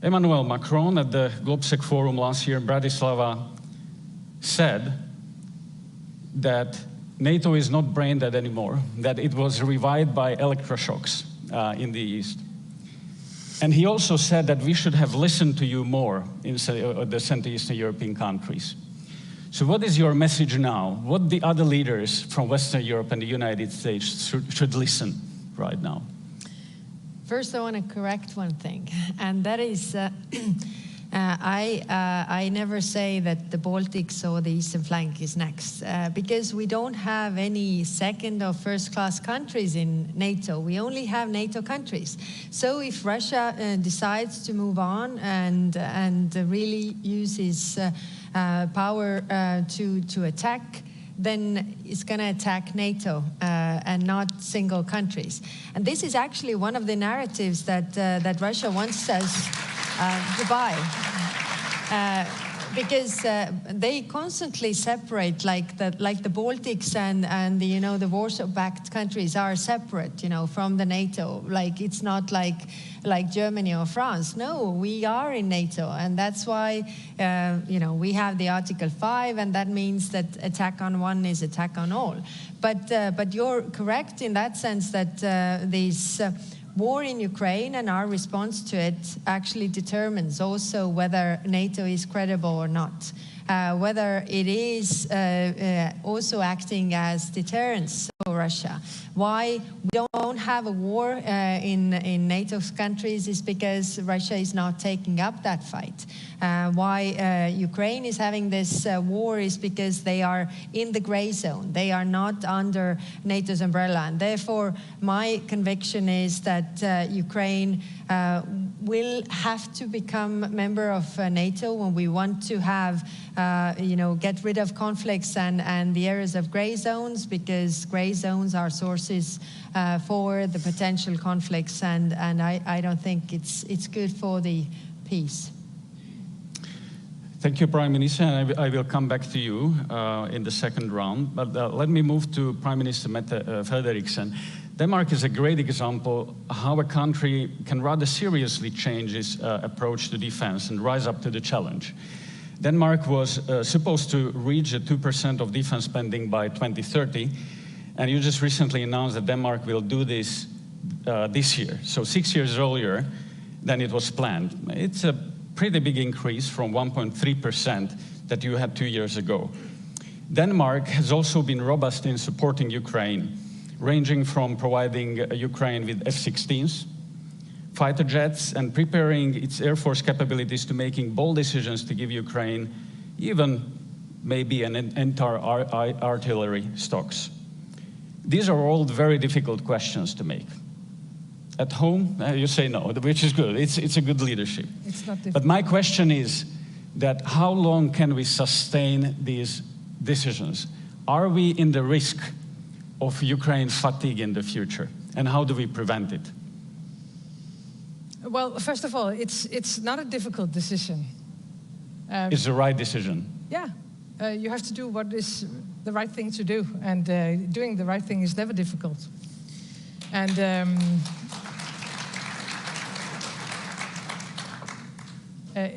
Emmanuel Macron at the GlobeSec Forum last year in Bratislava said that NATO is not brain dead anymore, that it was revived by electroshocks in the East. And he also said that we should have listened to you more in the Central Eastern European countries. So what is your message now? What the other leaders from Western Europe and the United States should listen right now? First, I want to correct one thing, and that is I never say that the Baltics or the eastern flank is next, because we don't have any second or first class countries in NATO. We only have NATO countries. So if Russia decides to move on and really uses power to attack, then it's going to attack NATO and not single countries. And this is actually one of the narratives that Russia wants us to buy. Because they constantly separate, like the Baltics and the the Warsaw-backed countries are separate, from the NATO. Like it's not like Germany or France. No, we are in NATO, and that's why we have the Article 5, and that means that attack on one is attack on all. But you're correct in that sense that this war in Ukraine and our response to it actually determines also whether NATO is credible or not, whether it is also acting as deterrence for Russia. Why we don't have a war in NATO's countries is because Russia is not taking up that fight. Why Ukraine is having this war is because they are in the gray zone. They are not under NATO's umbrella. And therefore, my conviction is that Ukraine will have to become a member of NATO when we want to have, get rid of conflicts and the areas of gray zones, because gray zones are sources for the potential conflicts, and I don't think it's good for the peace. Thank you, Prime Minister, and I will come back to you in the second round. But let me move to Prime Minister Mette Frederiksen. Denmark is a great example how a country can rather seriously change its approach to defense and rise up to the challenge. Denmark was supposed to reach a 2% of defense spending by 2030, and you just recently announced that Denmark will do this this year, so 6 years earlier than it was planned. It's a pretty big increase from 1.3% that you had 2 years ago. Denmark has also been robust in supporting Ukraine, ranging from providing Ukraine with F-16s, fighter jets, and preparing its air force capabilities to making bold decisions to give Ukraine even maybe an entire artillery stocks. These are all very difficult questions to make. At home, you say no, which is good. It's a good leadership. It's not difficult. But my question is that how long can we sustain these decisions? Are we in the risk of Ukraine fatigue in the future? And how do we prevent it? Well, first of all, it's not a difficult decision. It's the right decision. Yeah, you have to do what is the right thing to do, and doing the right thing is never difficult. And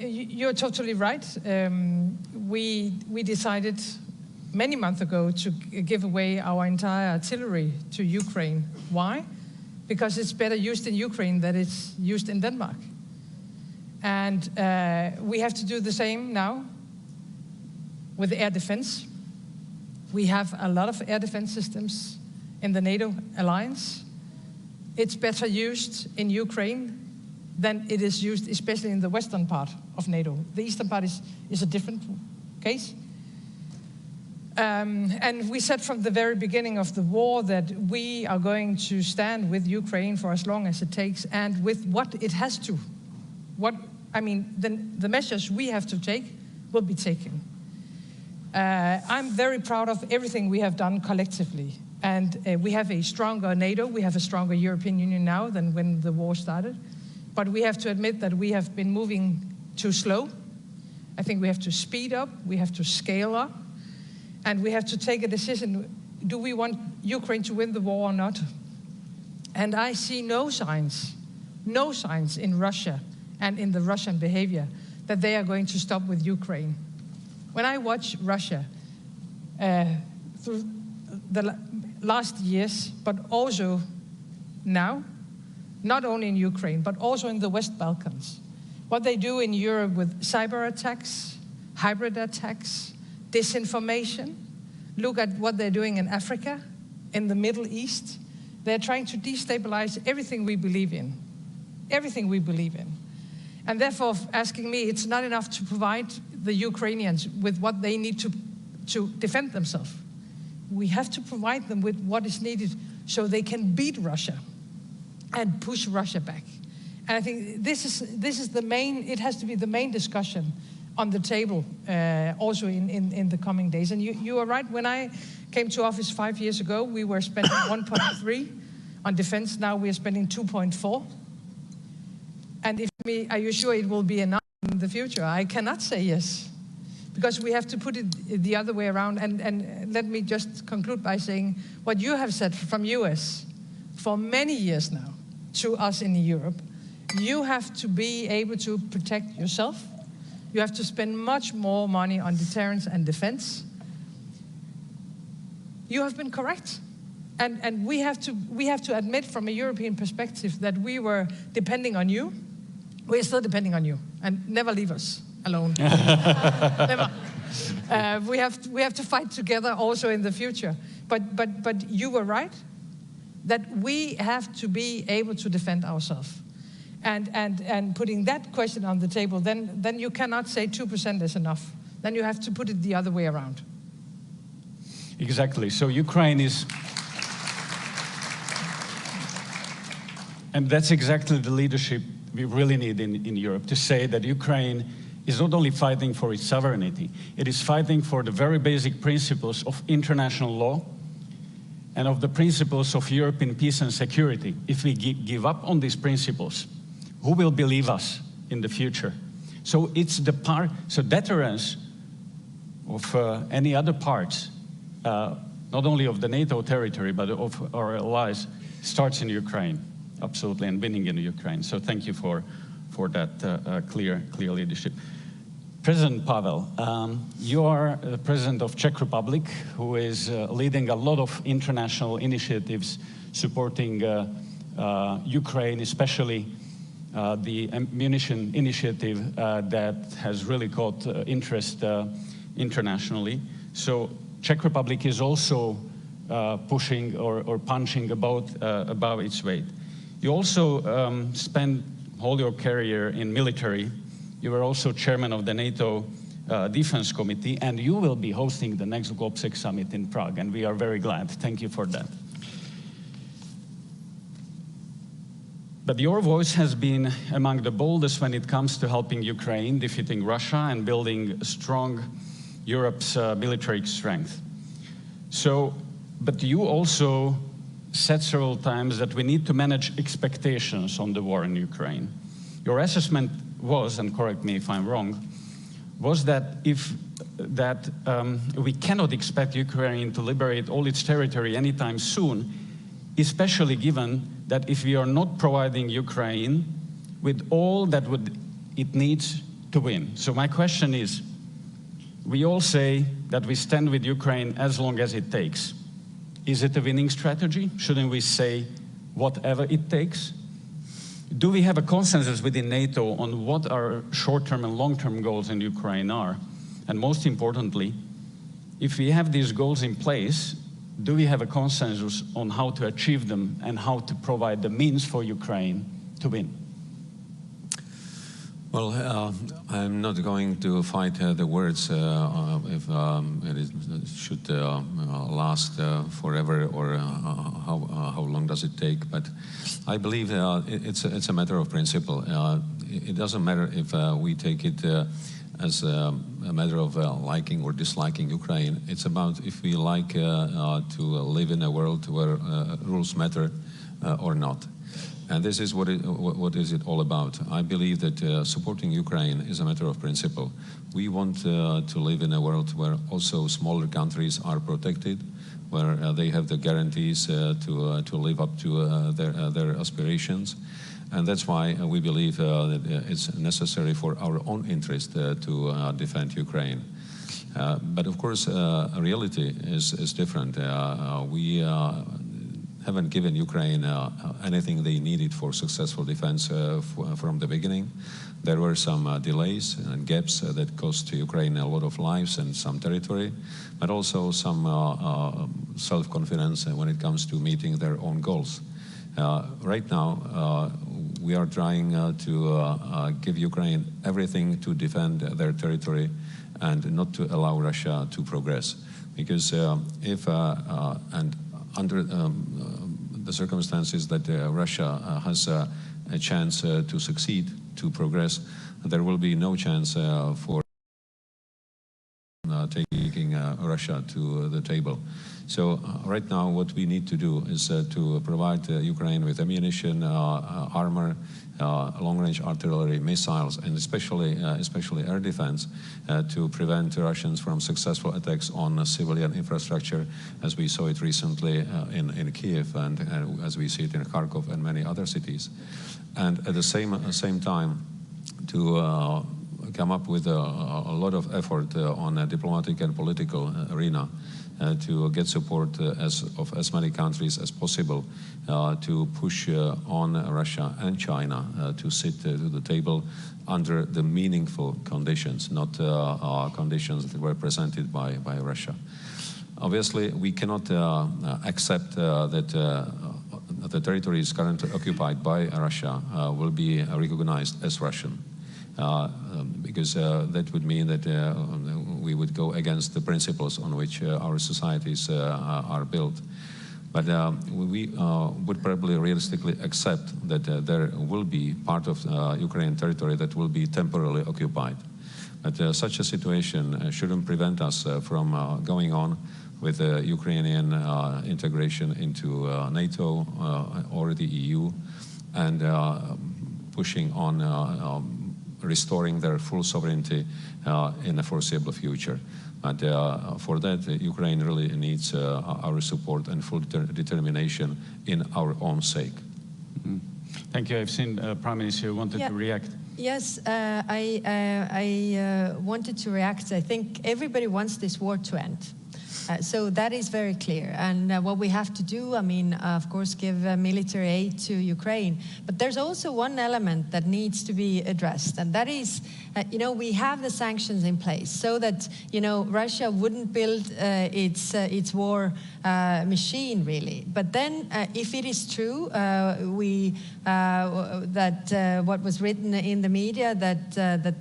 you're totally right. We decided many months ago to give away our entire artillery to Ukraine. Why? Because it's better used in Ukraine than it's used in Denmark. And we have to do the same now with air defense. We have a lot of air defense systems in the NATO alliance. It's better used in Ukraine than it is used, especially in the western part of NATO. The eastern part is a different case. And we said from the very beginning of the war that we are going to stand with Ukraine for as long as it takes, and with what it has to. The measures we have to take will be taken. I'm very proud of everything we have done collectively. And we have a stronger NATO, we have a stronger European Union now than when the war started. But we have to admit that we have been moving too slow. I think we have to speed up, we have to scale up, and we have to take a decision. Do we want Ukraine to win the war or not? And I see no signs in Russia and in the Russian behavior that they are going to stop with Ukraine. When I watch Russia through the last years, but also now, not only in Ukraine, but also in the West Balkans, what they do in Europe with cyber attacks, hybrid attacks, disinformation. Look at what they're doing in Africa, in the Middle East. They're trying to destabilize everything we believe in, everything we believe in. And therefore, asking me, it's not enough to provide the Ukrainians with what they need to defend themselves. We have to provide them with what is needed so they can beat Russia and push Russia back. And I think this is the main, it has to be the main discussion on the table also in the coming days. And you are right, when I came to office 5 years ago, we were spending 1.3 on defense. Now we are spending 2.4. And are you sure it will be enough in the future? I cannot say yes, because we have to put it the other way around. And let me just conclude by saying what you have said from US for many years now to us in Europe, you have to be able to protect yourself. You have to spend much more money on deterrence and defense. You have been correct. And we have to admit from a European perspective that we were depending on you. We're still depending on you, and never leave us alone. Never. We have to fight together also in the future. But you were right that we have to be able to defend ourselves. And putting that question on the table, then you cannot say 2% is enough. Then you have to put it the other way around. Exactly. So Ukraine is, and that's exactly the leadership we really need in Europe, to say that Ukraine is not only fighting for its sovereignty, it is fighting for the very basic principles of international law and of the principles of European peace and security. If we give up on these principles, who will believe us in the future? So it's the part, so deterrence of any other parts, not only of the NATO territory, but of our allies, starts in Ukraine, absolutely, and winning in Ukraine. So thank you for that clear leadership. President Pavel, you are the president of Czech Republic, who is leading a lot of international initiatives supporting Ukraine, especially the ammunition initiative that has really caught interest internationally. So Czech Republic is also pushing or punching above its weight. You also spent all your career in military. You were also chairman of the NATO Defense Committee, and you will be hosting the next GlobSec Summit in Prague, and we are very glad. Thank you for that. But your voice has been among the boldest when it comes to helping Ukraine, defeating Russia, and building strong Europe's military strength. So, but you also said several times that we need to manage expectations on the war in Ukraine. Your assessment was, and correct me if I'm wrong, was that we cannot expect Ukraine to liberate all its territory anytime soon, especially given that if we are not providing Ukraine with all that it needs to win. So my question is, we all say that we stand with Ukraine as long as it takes. Is it a winning strategy? Shouldn't we say whatever it takes? Do we have a consensus within NATO on what our short-term and long-term goals in Ukraine are? And most importantly, if we have these goals in place, do we have a consensus on how to achieve them and how to provide the means for Ukraine to win? Well, I'm not going to fight the words if it should last forever or how long does it take. But I believe it's a matter of principle. It doesn't matter if we take it as a matter of liking or disliking Ukraine. It's about if we like to live in a world where rules matter or not. And this is what is it all about. I believe that supporting Ukraine is a matter of principle. We want to live in a world where also smaller countries are protected, where they have the guarantees to live up to their aspirations. And that's why we believe that it's necessary for our own interest to defend Ukraine. But of course, reality is different. We haven't given Ukraine anything they needed for successful defense from the beginning. There were some delays and gaps that cost Ukraine a lot of lives and some territory, but also some self-confidence when it comes to meeting their own goals. Right now, we are trying to give Ukraine everything to defend their territory and not to allow Russia to progress. Because if, and under the circumstances that Russia has a chance to succeed, to progress, there will be no chance for taking Russia to the table. So right now what we need to do is to provide Ukraine with ammunition, armor, long-range artillery, missiles, and especially air defense to prevent Russians from successful attacks on civilian infrastructure, as we saw it recently in Kiev and as we see it in Kharkov and many other cities. And at the same time, to come up with a lot of effort on a diplomatic and political arena to get support of as many countries as possible to push on Russia and China to sit to the table under the meaningful conditions, not conditions that were presented by Russia. Obviously, we cannot accept that the territories currently occupied by Russia will be recognized as Russian. Because that would mean that we would go against the principles on which our societies are built. But we would probably realistically accept that there will be part of Ukrainian territory that will be temporarily occupied. But such a situation shouldn't prevent us from going on with Ukrainian integration into NATO or the EU and pushing on restoring their full sovereignty in the foreseeable future. And for that, Ukraine really needs our support and full determination in our own sake. Mm-hmm. Thank you. I've seen Prime Minister wanted to react. Yes, I wanted to react. I think everybody wants this war to end. So that is very clear. And what we have to do, I mean, of course, give military aid to Ukraine. But there's also one element that needs to be addressed. And that is, you know, we have the sanctions in place so that, you know, Russia wouldn't build its war machine, really. But then, if it is true, that what was written in the media, that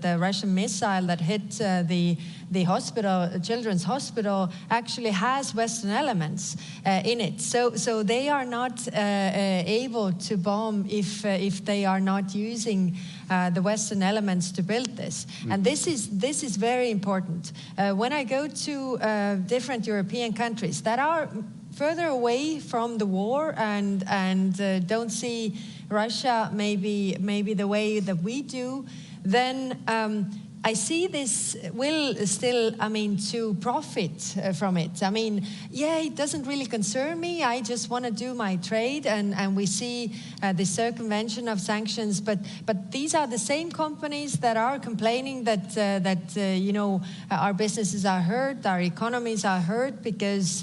the Russian missile that hit the hospital, children's hospital, actually has Western elements in it. So they are not able to bomb if they are not using the Western elements to build this. And this is very important. When I go to different European countries that are further away from the war and don't see Russia maybe the way that we do, then I see this will still, I mean, to profit from it. I mean, yeah, it doesn't really concern me. I just want to do my trade, and we see the circumvention of sanctions. But these are the same companies that are complaining that you know, our businesses are hurt, our economies are hurt because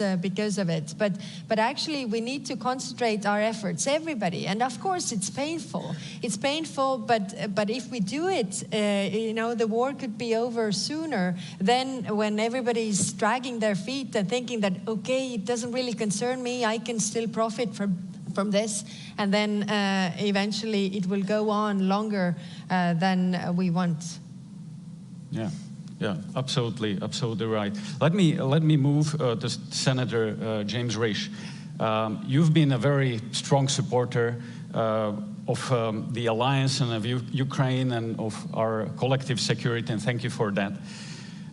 of it. But actually, we need to concentrate our efforts, everybody. And of course, it's painful. It's painful, but if we do it, you know, the war could be over sooner than when everybody's dragging their feet and thinking that, okay, it doesn't really concern me, I can still profit from this, and then eventually it will go on longer than we want. Yeah, absolutely right. Let me move to Senator James Risch. You've been a very strong supporter of the alliance and of Ukraine and of our collective security, and thank you for that.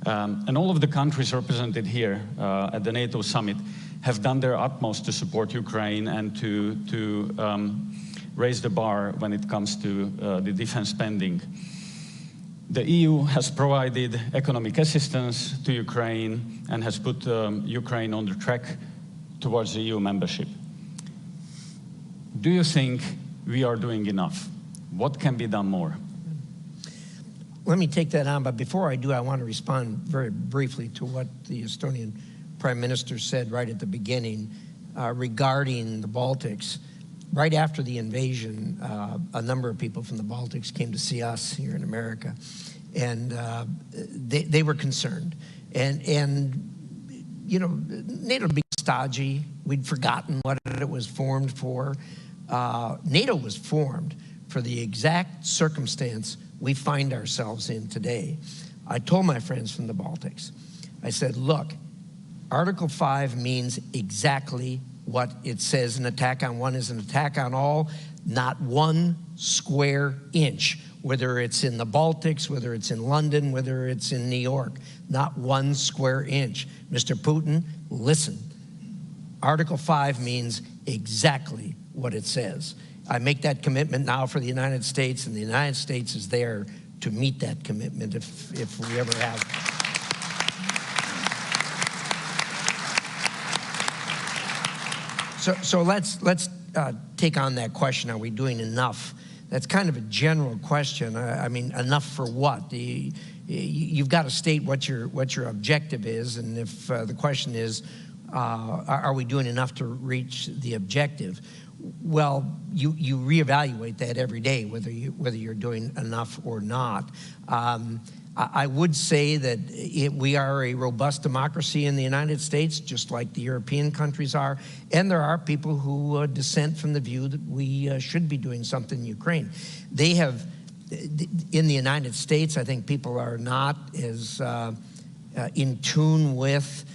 And all of the countries represented here at the NATO summit have done their utmost to support Ukraine and to raise the bar when it comes to the defense spending. The EU has provided economic assistance to Ukraine and has put Ukraine on the track towards EU membership. Do you think we are doing enough? What can be done more? Let me take that on, but before I do, I want to respond very briefly to what the Estonian Prime Minister said right at the beginning regarding the Baltics. Right after the invasion, a number of people from the Baltics came to see us here in America, and they were concerned. And you know, NATO would be stodgy. We'd forgotten what it was formed for. NATO was formed for the exact circumstance we find ourselves in today. I told my friends from the Baltics, I said, look, Article 5 means exactly what it says. An attack on one is an attack on all, not 1 square inch, whether it's in the Baltics, whether it's in London, whether it's in New York, not 1 square inch. Mr. Putin, listen. Article 5 means exactly what it says. I make that commitment now for the United States, and the United States is there to meet that commitment if we ever have. So let's take on that question. Are we doing enough? That's kind of a general question. I mean, enough for what? You've got to state what your objective is, and if the question is, are we doing enough to reach the objective? Well, you reevaluate that every day, whether you're doing enough or not. I would say that we are a robust democracy in the United States, just like the European countries are, and there are people who dissent from the view that we should be doing something in Ukraine. They have, in the United States, I think people are not as in tune with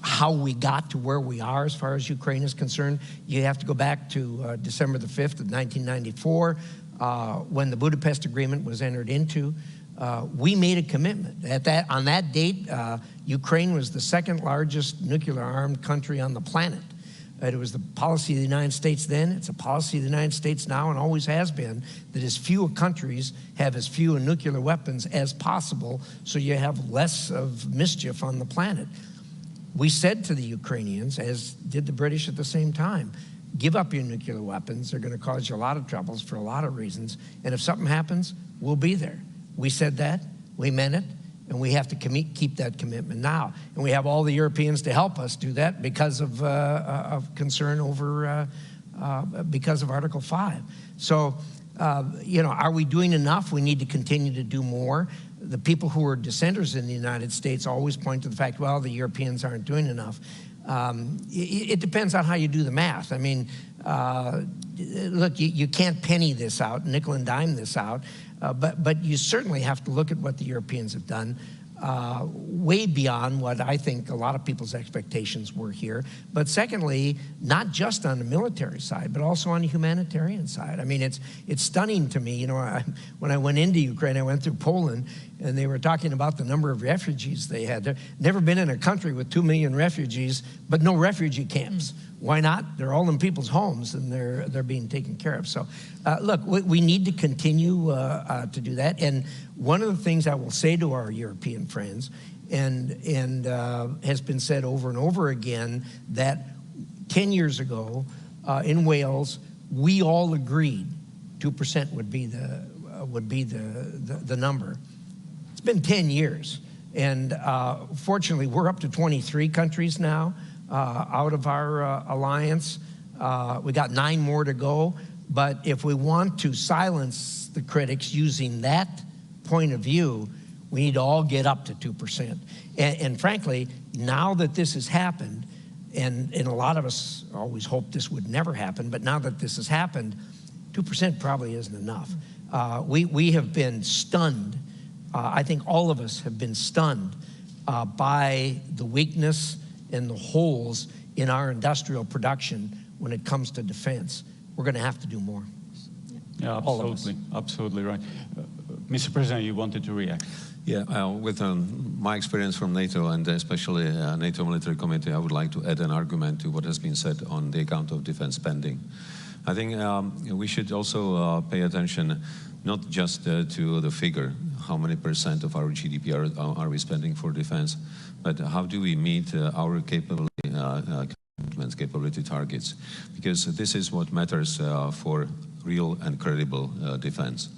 how we got to where we are as far as Ukraine is concerned. You have to go back to December the 5th of 1994, when the Budapest Agreement was entered into. We made a commitment. On that date, Ukraine was the second largest nuclear-armed country on the planet. It was the policy of the United States then, it's a policy of the United States now, and always has been, that as few countries have as few nuclear weapons as possible, so you have less of mischief on the planet. We said to the Ukrainians, as did the British at the same time, give up your nuclear weapons. They're going to cause you a lot of troubles for a lot of reasons. And if something happens, we'll be there. We said that, we meant it, and we have to keep that commitment now. And we have all the Europeans to help us do that because of concern over, because of Article 5. So, you know, are we doing enough? We need to continue to do more. The people who are dissenters in the United States always point to the fact, well, the Europeans aren't doing enough. It depends on how you do the math. I mean, look, you can't penny this out, nickel and dime this out, but you certainly have to look at what the Europeans have done, way beyond what I think a lot of people's expectations were here. But secondly, not just on the military side, but also on the humanitarian side. I mean, it's stunning to me. You know, when I went into Ukraine, I went through Poland, and they were talking about the number of refugees they had. They've never been in a country with 2 million refugees, but no refugee camps. Why not? They're all in people's homes, and they're being taken care of. So, look, we need to continue to do that. And one of the things I will say to our European friends, and has been said over and over again, that 10 years ago in Wales, we all agreed 2% would be the number. It's been 10 years, and fortunately, we're up to 23 countries now. Out of our alliance. We got 9 more to go. But if we want to silence the critics using that point of view, we need to all get up to 2%. And frankly, now that this has happened, and a lot of us always hoped this would never happen, but now that this has happened, 2% probably isn't enough. We have been stunned. I think all of us have been stunned by the weakness and the holes in our industrial production when it comes to defense. We're going to have to do more. Yeah, absolutely, absolutely right. Mr. President, you wanted to react. Yeah, with my experience from NATO, and especially NATO Military Committee, I would like to add an argument to what has been said on the account of defense spending. I think we should also pay attention not just to the figure, how many % of our GDP are we spending for defense, but how do we meet our capability targets? Because this is what matters for real and credible defense.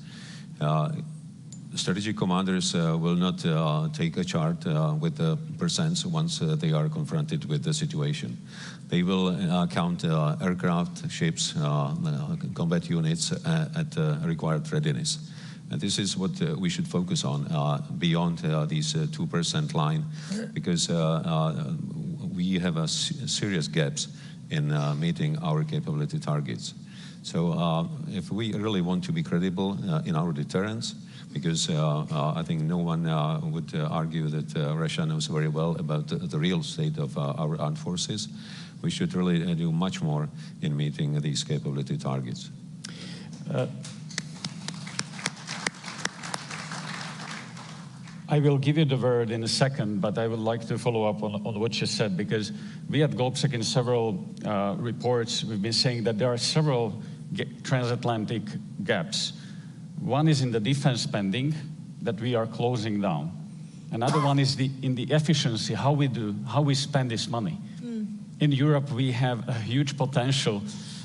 Strategic commanders will not take a chart with the percents once they are confronted with the situation. They will count aircraft, ships, combat units at required readiness. And this is what we should focus on beyond these 2% line, because we have serious gaps in meeting our capability targets. So if we really want to be credible in our deterrence, because I think no one would argue that Russia knows very well about the real state of our armed forces, we should really do much more in meeting these capability targets. I will give you the word in a second, but I would like to follow up on what you said, because we at GlobSec in several reports, we've been saying that there are several transatlantic gaps. One is in the defense spending that we are closing down. Another one is in the efficiency, how we spend this money. In Europe, we have a huge potential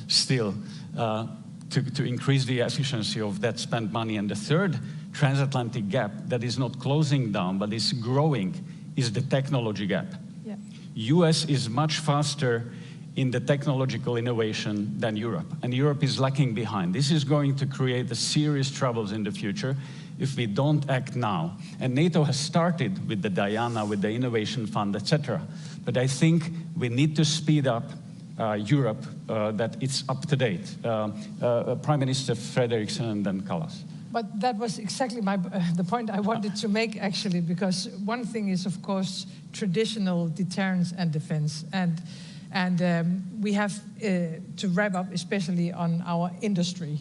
still to increase the efficiency of that spent money. And the third transatlantic gap that is not closing down, but is growing, is the technology gap. Yeah. US is much faster in the technological innovation than Europe, and Europe is lagging behind. This is going to create serious troubles in the future if we don't act now. And NATO has started with the Diana, with the Innovation Fund, etc. But I think we need to speed up Europe, that it's up to date. Prime Minister Frederiksen and then Kallas. But that was exactly the point I wanted to make, actually, because one thing is, of course, traditional deterrence and defense. And we have to wrap up, especially on our industry.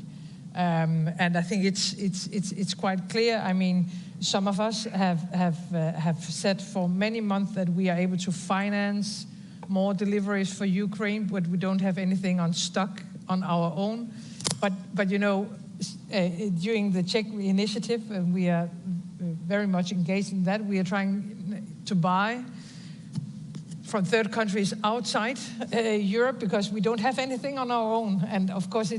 And I think it's quite clear. I mean, some of us have said for many months that we are able to finance more deliveries for Ukraine, but we don't have anything on stock on our own. But you know, during the Czech initiative, we are very much engaged in that. We are trying to buy from third countries outside Europe because we don't have anything on our own. And of course,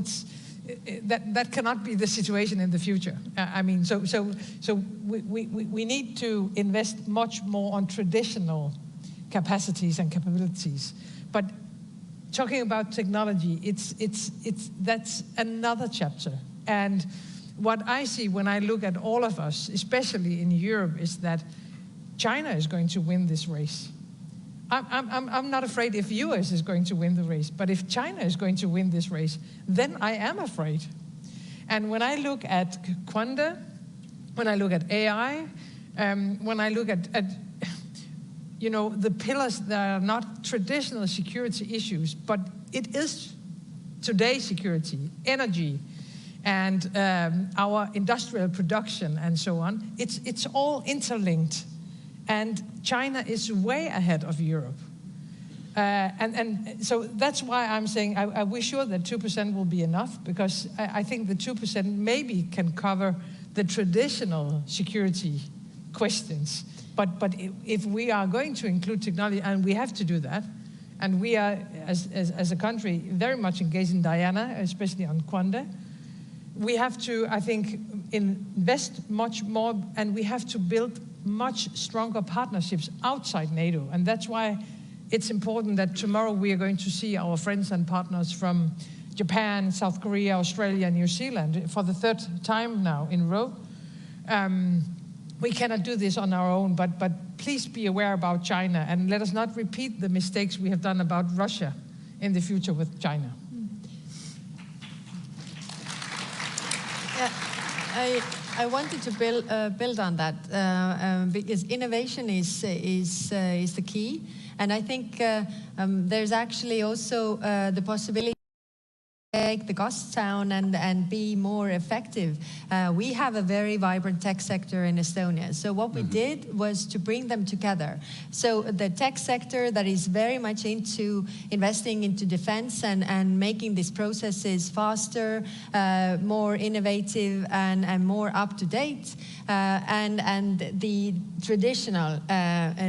that cannot be the situation in the future. I mean, so we need to invest much more on traditional capacities and capabilities. But talking about technology, that's another chapter. And what I see when I look at all of us, especially in Europe, is that China is going to win this race. I'm not afraid if US is going to win the race, but if China is going to win this race, then I am afraid. And when I look at Quanta, when I look at AI, when I look at you know, the pillars that are not traditional security issues, but it is today's security, energy, and our industrial production and so on, it's all interlinked. And China is way ahead of Europe. And so that's why I'm saying we're sure that 2% will be enough, because I think the 2% maybe can cover the traditional security questions. But if we are going to include technology, and we have to do that, and we are, as a country, very much engaged in Diana, especially on Quanda, we have to, I think, invest much more, and we have to build much stronger partnerships outside NATO. And that's why it's important that tomorrow we are going to see our friends and partners from Japan, South Korea, Australia, and New Zealand for the third time now in a row. We cannot do this on our own, but please be aware about China, and let us not repeat the mistakes we have done about Russia in the future with China. Yeah, I wanted to build on that because innovation is the key, and I think there's actually also the possibility to take the costs down and be more effective. We have a very vibrant tech sector in Estonia. So what we did was to bring them together. So the tech sector that is very much into investing into defense and making these processes faster, more innovative and more up to date, and the traditional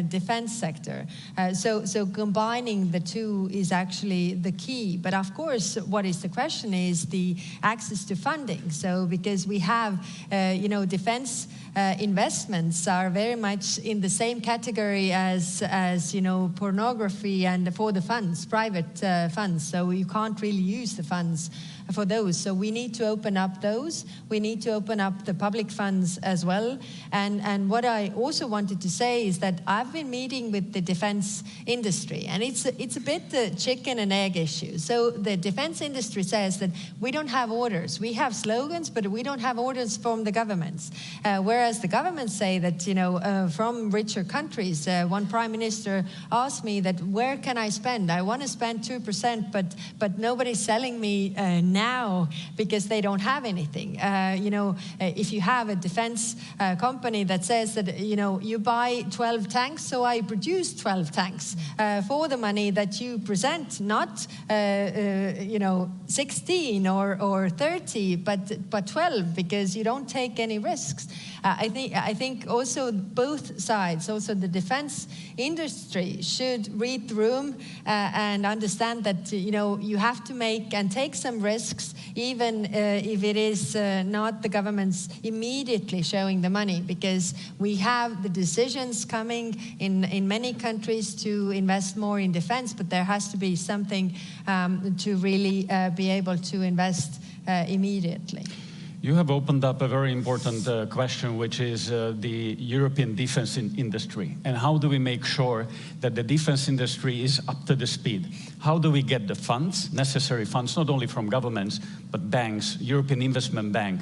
defense sector. So combining the two is actually the key. But of course, what is the question question is the access to funding. So because we have, defense investments are very much in the same category as pornography and for the funds, private funds. So you can't really use the funds for those. So we need to open up those. We need to open up the public funds as well. And what I also wanted to say is that I've been meeting with the defense industry, and it's a bit the chicken and egg issue. So the defense industry says that we don't have orders. We have slogans, but we don't have orders from the governments. Whereas the governments say that, from richer countries, one prime minister asked me that, where can I spend? I want to spend 2%, but nobody's selling me now because they don't have anything. If you have a defense company that says that, you buy 12 tanks, so I produce 12 tanks for the money that you present, not 16 or 30, but 12, because you don't take any risks. I think also both sides, also the defense industry, should read the room and understand that you have to make and take some risks, even if it is not the government's immediately showing the money, because we have the decisions coming in many countries to invest more in defense, but there has to be something to really be able to invest immediately. You have opened up a very important question, which is the European defense industry. And how do we make sure that the defense industry is up to the speed? How do we get the funds, necessary funds, not only from governments, but banks, European Investment Bank?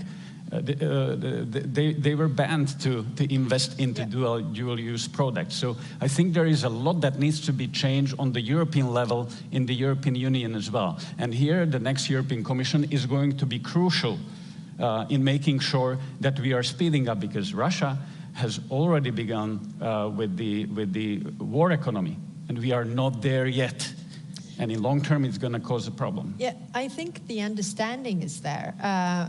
They were banned to invest into dual-use products. So I think there is a lot that needs to be changed on the European level, in the European Union as well. And here, the next European Commission is going to be crucial in making sure that we are speeding up, because Russia has already begun with the war economy, and we are not there yet. And in long term, it's going to cause a problem. Yeah, I think the understanding is there.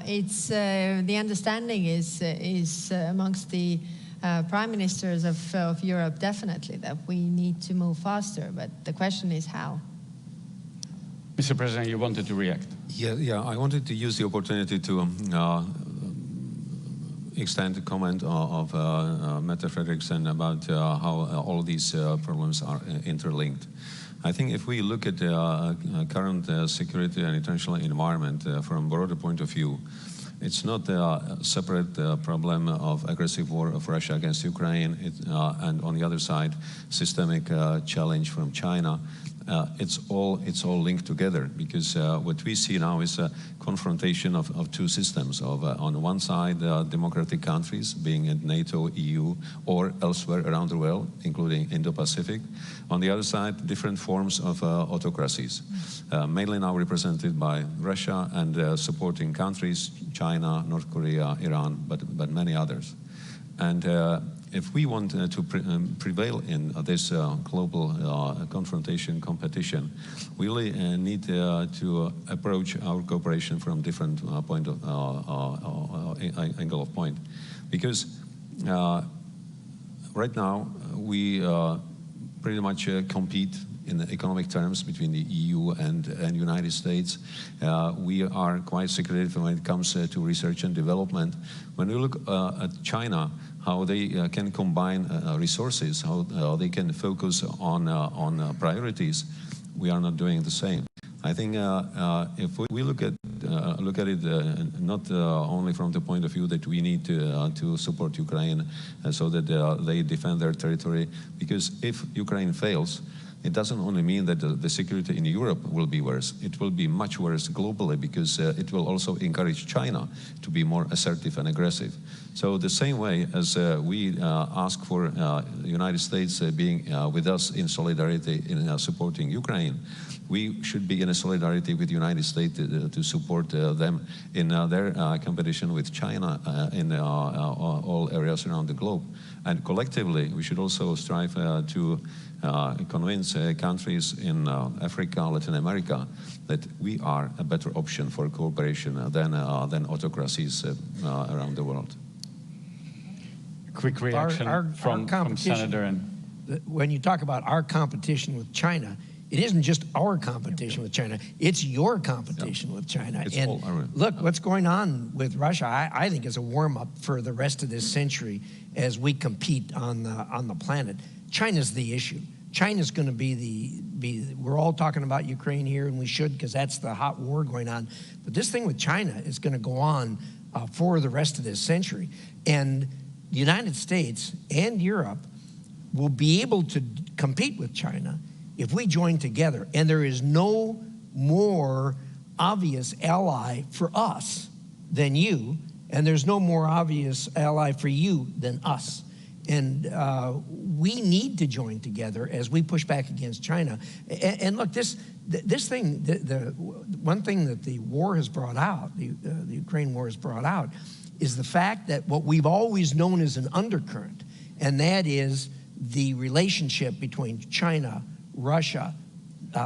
The understanding is amongst the prime ministers of Europe, definitely, that we need to move faster. But the question is how. Mr. President, you wanted to react. Yeah, I wanted to use the opportunity to extend the comment of Mette Frederiksen about how all these problems are interlinked. I think if we look at the current security and international environment from a broader point of view, it's not a separate problem of aggressive war of Russia against Ukraine, and on the other side, systemic challenge from China. It's all linked together, because what we see now is a confrontation of two systems. On one side, democratic countries, being at NATO, EU, or elsewhere around the world, including Indo-Pacific. On the other side, different forms of autocracies, mainly now represented by Russia and supporting countries, China, North Korea, Iran, but many others. And if we want to prevail in this global confrontation competition, we really need to approach our cooperation from different angle of point. Because right now we pretty much compete in economic terms between the EU and United States. We are quite secretive when it comes to research and development. When we look at China, how they can combine resources, how they can focus on priorities, we are not doing the same. I think if we look at it not only from the point of view that we need to support Ukraine so that they defend their territory, because if Ukraine fails, it doesn't only mean that the security in Europe will be worse. It will be much worse globally, because it will also encourage China to be more assertive and aggressive. So the same way as we ask for the United States being with us in solidarity in supporting Ukraine, we should be in a solidarity with the United States to support them in their competition with China in all areas around the globe. And collectively, we should also strive to convince countries in Africa, Latin America, that we are a better option for cooperation than autocracies around the world. Quick reaction from Senator. When you talk about our competition with China, it isn't just our competition with China, it's your competition with China. And look, what's going on with Russia, I think is a warm-up for the rest of this century as we compete on the planet. China's the issue. China's going to be we're all talking about Ukraine here, and we should, because that's the hot war going on. But this thing with China is going to go on for the rest of this century. And the United States and Europe will be able to compete with China if we join together. And there is no more obvious ally for us than you, and there's no more obvious ally for you than us. And we need to join together as we push back against China. And look, this thing, the one thing that the war has brought out, the Ukraine war has brought out, is the fact that what we've always known as an undercurrent, and that is the relationship between China, Russia,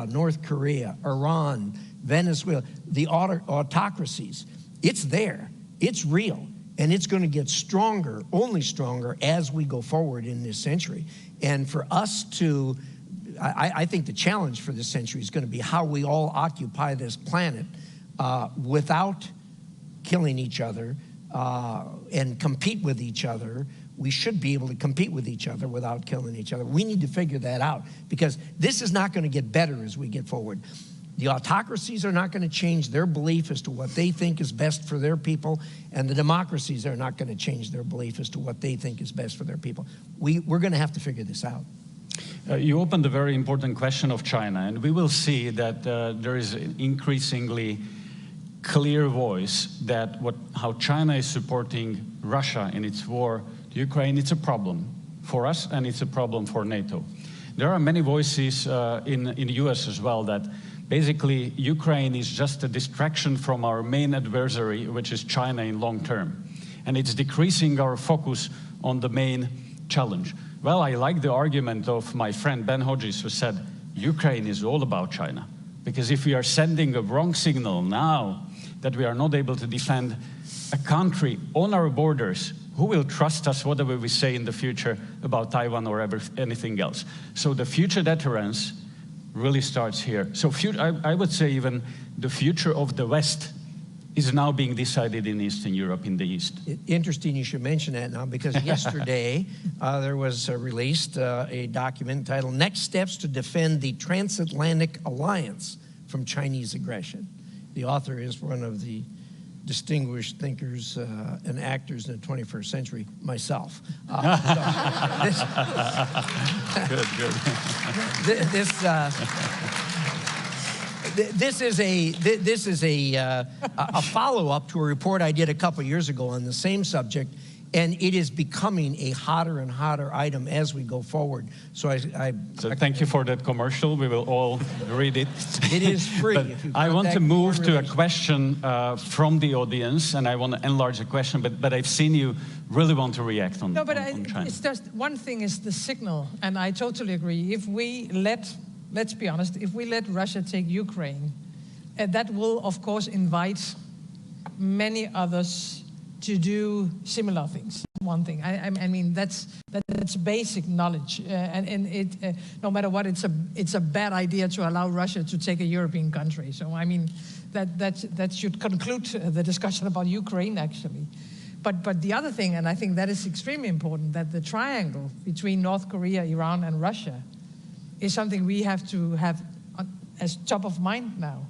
North Korea, Iran, Venezuela, the autocracies. It's there, it's real. And it's going to get stronger, only stronger, as we go forward in this century. And for us to, I think the challenge for this century is going to be how we all occupy this planet without killing each other and compete with each other. We should be able to compete with each other without killing each other. We need to figure that out, because this is not going to get better as we get forward. The autocracies are not going to change their belief as to what they think is best for their people, and the democracies are not going to change their belief as to what they think is best for their people. We're going to have to figure this out. You opened a very important question of China, and we will see that there is an increasingly clear voice that how China is supporting Russia in its war to Ukraine. It's a problem for us, and it's a problem for NATO. There are many voices in the US as well that basically Ukraine is just a distraction from our main adversary, which is China in long term. And it's decreasing our focus on the main challenge. Well, I like the argument of my friend Ben Hodges, who said, Ukraine is all about China. Because if we are sending a wrong signal now that we are not able to defend a country on our borders, who will trust us whatever we say in the future about Taiwan or anything else? So the future deterrence really starts here. So I would say even the future of the West is now being decided in Eastern Europe, in the East. Interesting you should mention that now, because yesterday there was released a document entitled Next Steps to Defend the Transatlantic Alliance from Chinese Aggression. The author is one of the distinguished thinkers and actors in the 21st century, myself. This is a follow-up to a report I did a couple years ago on the same subject, and it is becoming a hotter and hotter item as we go forward. So so thank you for that commercial. We will all read it. It is free. But I want to move to a question from the audience, and I want to enlarge the question, but I've seen you really want to react on, on China. It's just, one thing is the signal, and I totally agree. If we let's be honest, if we let Russia take Ukraine, that will, of course, invite many others to do similar things. One thing, I mean, that's basic knowledge, and it no matter what, it's a bad idea to allow Russia to take a European country. So I mean, that should conclude the discussion about Ukraine, actually. But the other thing, and I think that is extremely important, that the triangle between North Korea, Iran, and Russia is something we have to have as top of mind now,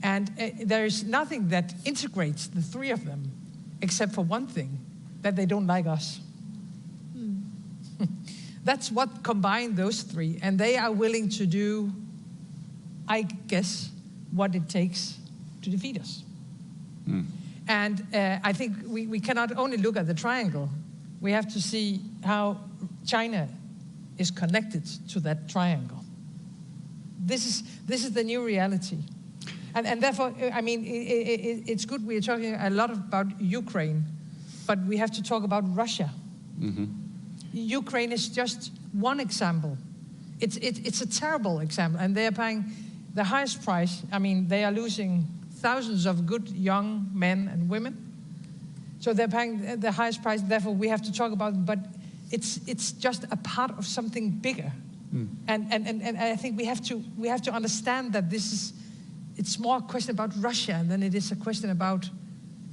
and there is nothing that integrates the three of them, except for one thing, that they don't like us. That's what combined those three, and they are willing to do, I guess, what it takes to defeat us. And I think we cannot only look at the triangle, we have to see how China is connected to that triangle. This is the new reality. And therefore, I mean, it's good we're talking a lot about Ukraine, but we have to talk about Russia. Ukraine is just one example. It's a terrible example, and they are paying the highest price. I mean, they are losing thousands of good young men and women. So they're paying the highest price, therefore we have to talk about it, but it's just a part of something bigger. And I think we have to understand that it's more a question about Russia than it is a question about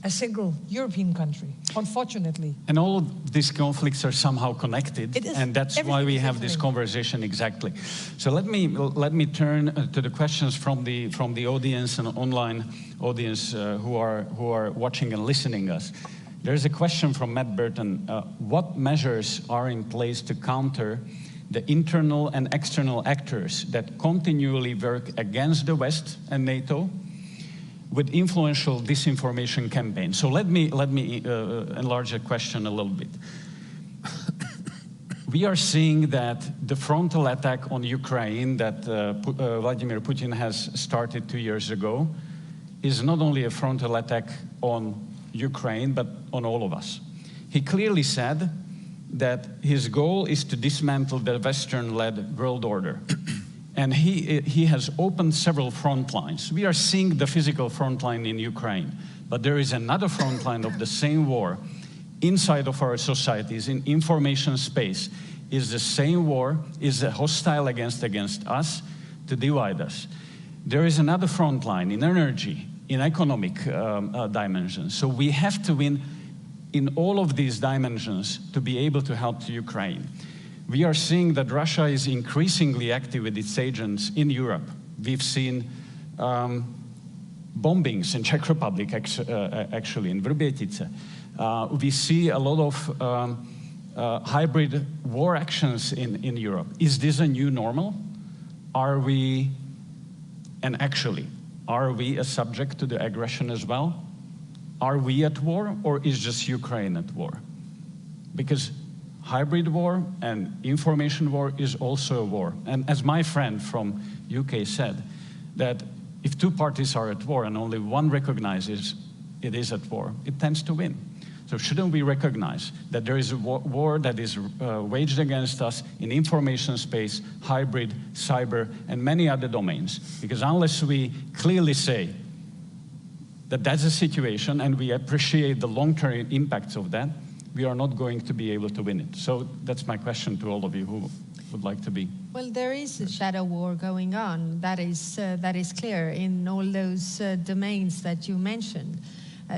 a single European country, unfortunately. And all of these conflicts are somehow connected, and that's why we have this conversation exactly. So let me turn to the questions from the audience and online audience who are watching and listening us. There's a question from Matt Burton. What measures are in place to counter the internal and external actors that continually work against the West and NATO with influential disinformation campaigns? So let me enlarge the question a little bit. We are seeing that the frontal attack on Ukraine that Vladimir Putin has started 2 years ago is not only a frontal attack on Ukraine, but on all of us. He clearly said that his goal is to dismantle the Western-led world order. And he has opened several front lines. We are seeing the physical front line in Ukraine, but there is another front line of the same war inside of our societies, in information space, is the same war, is hostile against us to divide us. There is another front line in energy, in economic dimensions. So we have to win in all of these dimensions to be able to help to Ukraine. We are seeing that Russia is increasingly active with its agents in Europe. We've seen bombings in Czech Republic, actually, in Vrbětice. We see a lot of hybrid war actions in Europe. Is this a new normal? Are we a subject to the aggression as well? Are we at war, or is just Ukraine at war? Because hybrid war and information war is also a war. And as my friend from UK said, that if two parties are at war and only one recognizes it is at war, it tends to win. So shouldn't we recognize that there is a war that is waged against us in information space, hybrid, cyber, and many other domains? Because unless we clearly say that that's a situation and we appreciate the long-term impacts of that, we are not going to be able to win it. So that's my question to all of you who would like to be. Well, there is a shadow war going on. That is clear in all those domains that you mentioned.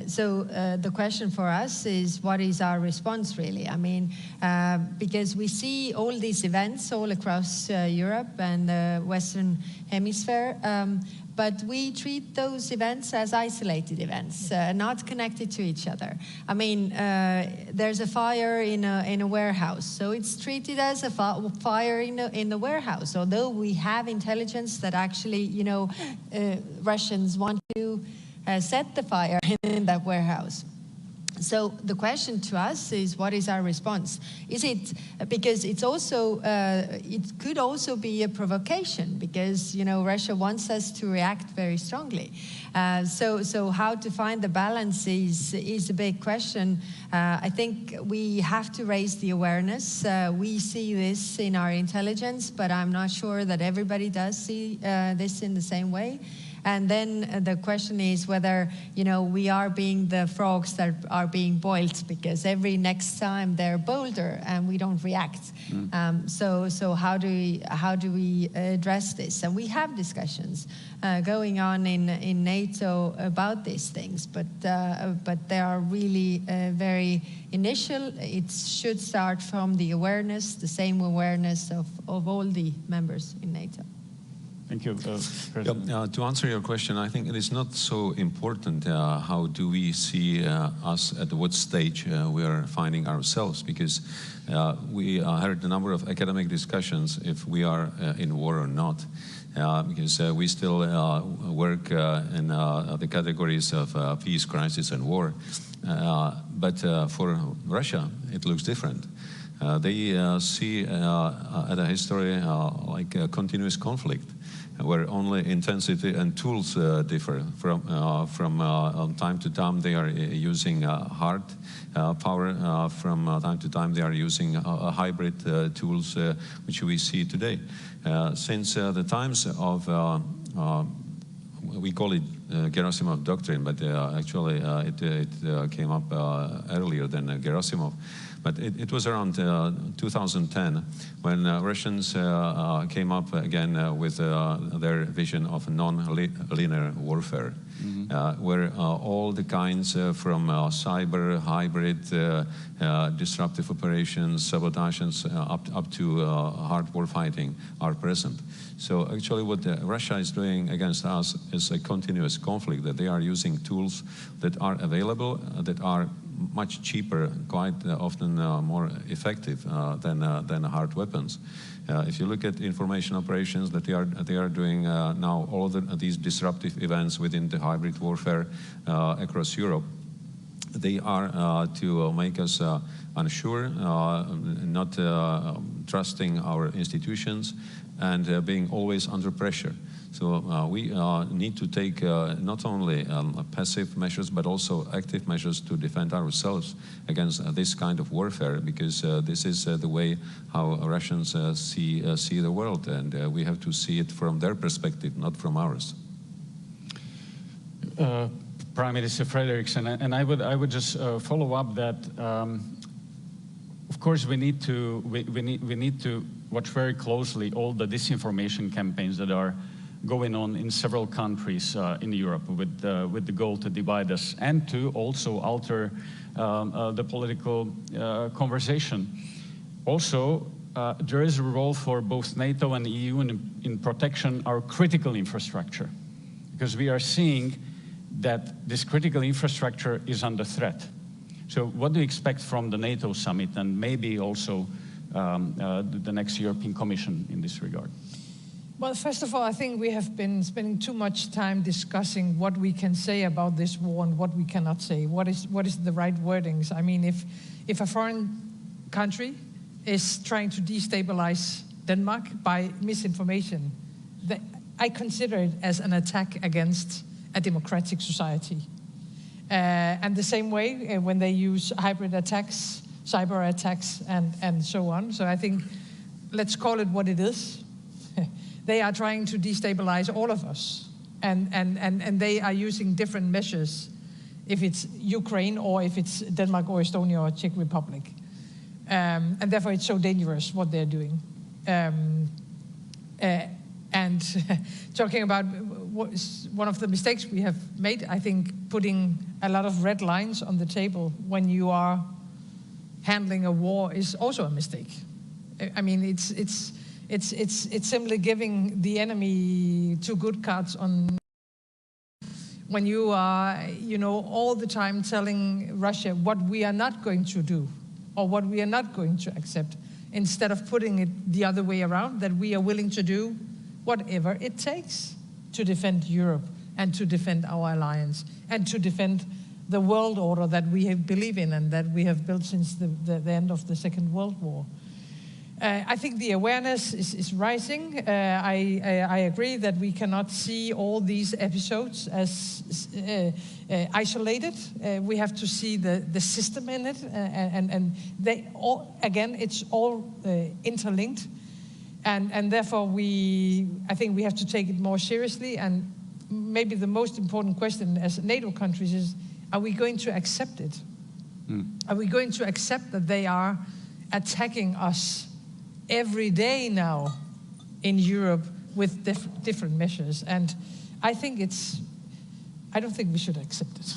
So the question for us is, what is our response really? I mean, because we see all these events all across Europe and the Western Hemisphere, but we treat those events as isolated events, not connected to each other. I mean, there's a fire in a warehouse, so it's treated as a fire in the warehouse, although we have intelligence that actually, you know, Russians want to set the fire in that warehouse. So the question to us is, what is our response? Is it, because it's also, it could also be a provocation, because, you know, Russia wants us to react very strongly. So how to find the balance is a big question. I think we have to raise the awareness. We see this in our intelligence, but I'm not sure that everybody does see this in the same way. And then the question is whether, you know, we are being the frogs that are being boiled, because every next time they're bolder and we don't react. So how do we address this? And we have discussions going on in NATO about these things, but they are really very initial. It should start from the awareness, the same awareness of all the members in NATO. Thank you, President. To answer your question, I think it is not so important how do we see us at what stage we are finding ourselves, because we heard a number of academic discussions if we are in war or not, because we still work in the categories of peace, crisis, and war. But for Russia, it looks different. They see at a history like a continuous conflict, where only intensity and tools differ. From time to time, they are using hard power. From time to time, they are using hybrid tools, which we see today. Since the times of, we call it Gerasimov doctrine, but actually it came up earlier than Gerasimov. But it was around 2010 when Russians came up again with their vision of non-linear warfare, where all the kinds from cyber, hybrid, disruptive operations, sabotages, up to hard war fighting are present. So actually what Russia is doing against us is a continuous conflict, that they are using tools that are available, that are much cheaper, quite often more effective than hard weapons. If you look at information operations that they are doing now, all of these disruptive events within the hybrid warfare across Europe, they are to make us unsure, not trusting our institutions, and being always under pressure. So we need to take not only passive measures, but also active measures to defend ourselves against this kind of warfare, because this is the way how Russians see the world, and we have to see it from their perspective, not from ours. Prime Minister Frederiksen, and I would just follow up that. Of course, we need to watch very closely all the disinformation campaigns that are going on in several countries in Europe with the goal to divide us and to also alter the political conversation. Also, there is a role for both NATO and the EU in protecting our critical infrastructure, because we are seeing that this critical infrastructure is under threat. So what do you expect from the NATO summit and maybe also the next European Commission in this regard? Well, first of all, I think we have been spending too much time discussing what we can say about this war and what we cannot say. What is the right wordings? I mean, if a foreign country is trying to destabilize Denmark by misinformation, I consider it as an attack against a democratic society. And the same way when they use hybrid attacks, cyber attacks, and so on. So I think let's call it what it is. They are trying to destabilize all of us, and they are using different measures, if it's Ukraine or if it's Denmark or Estonia or Czech Republic. And therefore it's so dangerous what they're doing. And talking about one of the mistakes we have made, I think putting a lot of red lines on the table when you are handling a war is also a mistake. I mean, it's simply giving the enemy two good cards on when you are, all the time telling Russia what we are not going to do or what we are not going to accept, instead of putting it the other way around, that we are willing to do whatever it takes to defend Europe and to defend our alliance and to defend the world order that we believe in and that we have built since the end of the Second World War. I think the awareness is rising. I agree that we cannot see all these episodes as isolated. We have to see the system in it, and they all, again, it's all interlinked. And therefore, I think we have to take it more seriously. And maybe the most important question as NATO countries is, are we going to accept it? Are we going to accept that they are attacking us every day now in Europe with different measures? And I don't think we should accept it.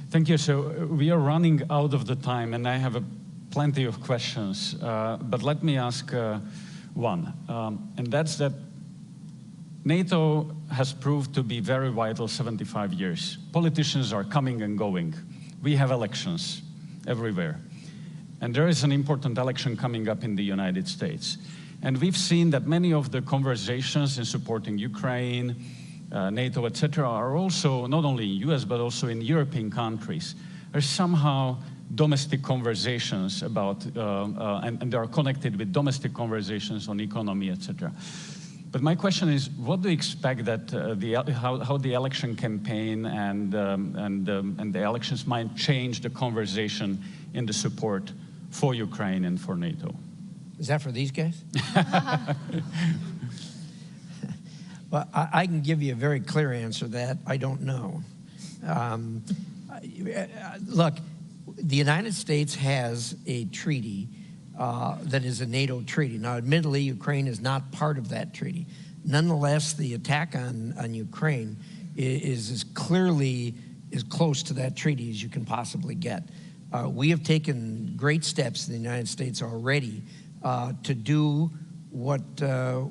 Thank you. So we are running out of the time, and I have plenty of questions. But let me ask one, and that's that NATO has proved to be very vital 75 years. Politicians are coming and going. We have elections everywhere. And there is an important election coming up in the United States. And we've seen that many of the conversations in supporting Ukraine, NATO, etc., are also not only in US, but also in European countries, are somehow domestic conversations about, and they are connected with domestic conversations on economy, etc. But my question is, what do you expect that how the election campaign and the elections might change the conversation in the support for Ukraine and for NATO? Is that for these guys? Well, I can give you a very clear answer to that. I don't know. Look, the United States has a treaty that is a NATO treaty. Now, admittedly, Ukraine is not part of that treaty. Nonetheless, the attack on Ukraine is as clearly as close to that treaty as you can possibly get. We have taken great steps in the United States already to do what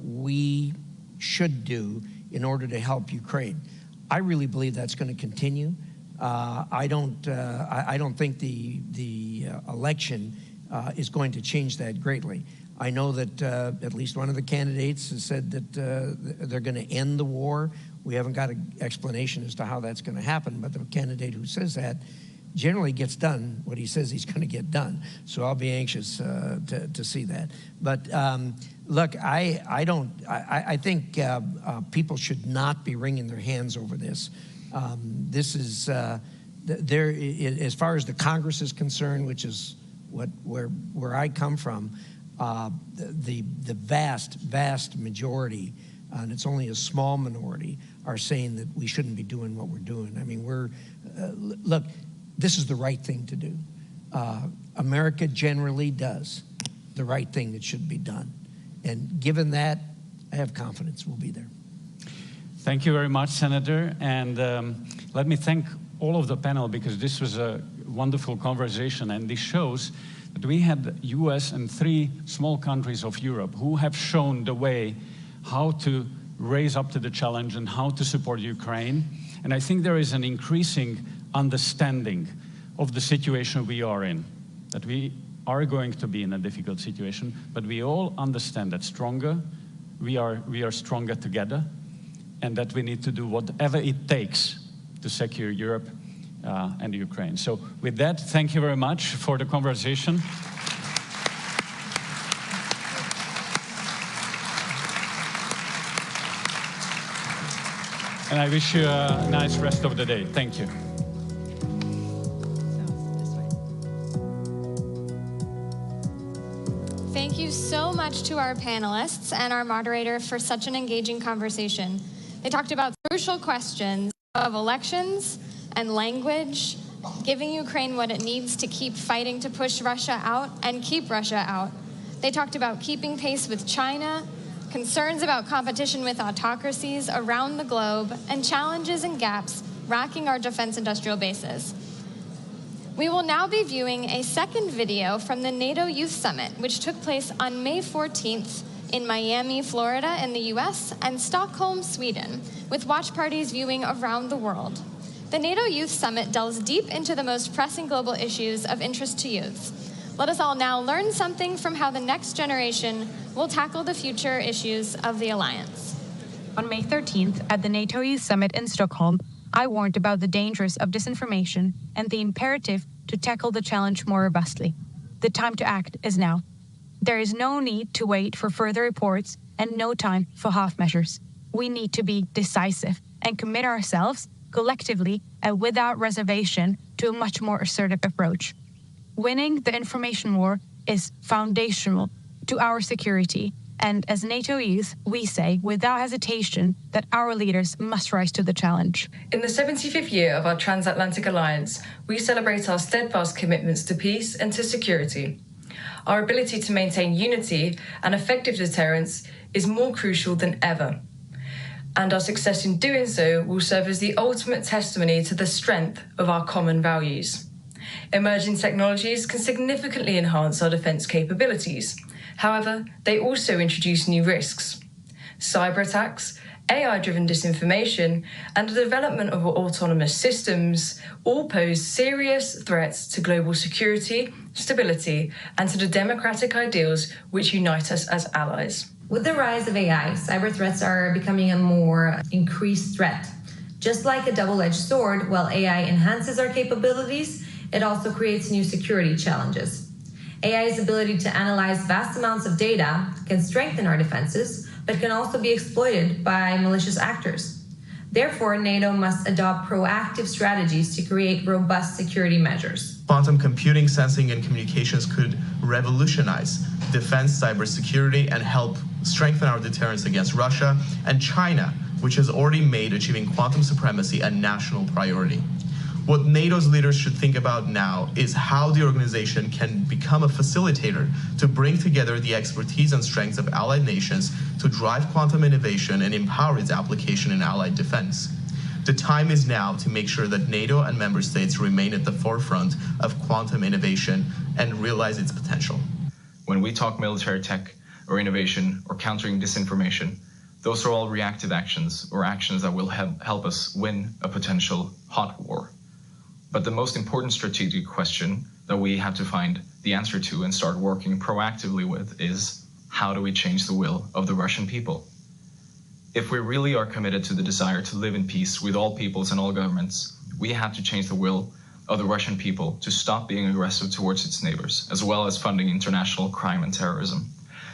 we should do in order to help Ukraine. I really believe that's going to continue. I don't think the election is going to change that greatly. I know that at least one of the candidates has said that they're going to end the war. We haven't got an explanation as to how that's going to happen, but the candidate who says that generally gets done what he says he's going to get done. So I'll be anxious to see that. But look, I think people should not be wringing their hands over this. This is as far as the Congress is concerned, which is where I come from. The vast majority, and it's only a small minority, are saying that we shouldn't be doing what we're doing. I mean, look, this is the right thing to do. America generally does the right thing that should be done. And given that, I have confidence we'll be there. Thank you very much, Senator. And let me thank all of the panel, because this was a wonderful conversation, and this shows that we had the US and 3 small countries of Europe who have shown the way how to raise up to the challenge and how to support Ukraine. And I think there is an increasing understanding of the situation we are in, that we are going to be in a difficult situation, but we all understand that we are stronger together, and that we need to do whatever it takes to secure Europe and Ukraine. So with that, thank you very much for the conversation. And I wish you a nice rest of the day. Thank you. Thank you so much to our panelists and our moderator for such an engaging conversation. They talked about crucial questions of elections and language, giving Ukraine what it needs to keep fighting to push Russia out and keep Russia out. They talked about keeping pace with China, concerns about competition with autocracies around the globe, and challenges and gaps racking our defense industrial bases. We will now be viewing a second video from the NATO Youth Summit, which took place on May 14th in Miami, Florida in the US, and Stockholm, Sweden, with watch parties viewing around the world. The NATO Youth Summit delves deep into the most pressing global issues of interest to youths. Let us all now learn something from how the next generation will tackle the future issues of the alliance. On May 13th, at the NATO Youth Summit in Stockholm, I warned about the dangers of disinformation and the imperative to tackle the challenge more robustly. The time to act is now. There is no need to wait for further reports and no time for half measures. We need to be decisive and commit ourselves collectively and without reservation to a much more assertive approach. Winning the information war is foundational to our security, and as NATO youth, we say without hesitation that our leaders must rise to the challenge. In the 75th year of our transatlantic alliance, we celebrate our steadfast commitments to peace and to security. Our ability to maintain unity and effective deterrence is more crucial than ever. And our success in doing so will serve as the ultimate testimony to the strength of our common values. Emerging technologies can significantly enhance our defence capabilities. However, they also introduce new risks. Cyber attacks, AI-driven disinformation, and the development of autonomous systems all pose serious threats to global security, stability, and to the democratic ideals which unite us as allies. With the rise of AI, cyber threats are becoming a more increased threat. Just like a double-edged sword, while AI enhances our capabilities, it also creates new security challenges. AI's ability to analyze vast amounts of data can strengthen our defenses, but can also be exploited by malicious actors. Therefore, NATO must adopt proactive strategies to create robust security measures. Quantum computing, sensing, and communications could revolutionize defense cybersecurity and help strengthen our deterrence against Russia and China which has already made achieving quantum supremacy a national priority. What NATO's leaders should think about now is how the organization can become a facilitator to bring together the expertise and strengths of allied nations to drive quantum innovation and empower its application in allied defense. The time is now to make sure that NATO and member states remain at the forefront of quantum innovation and realize its potential. When we talk military tech or innovation or countering disinformation, those are all reactive actions or actions that will help us win a potential hot war. But the most important strategic question that we have to find the answer to and start working proactively with is, how do we change the will of the Russian people? If we really are committed to the desire to live in peace with all peoples and all governments, we have to change the will of the Russian people to stop being aggressive towards its neighbors, as well as funding international crime and terrorism,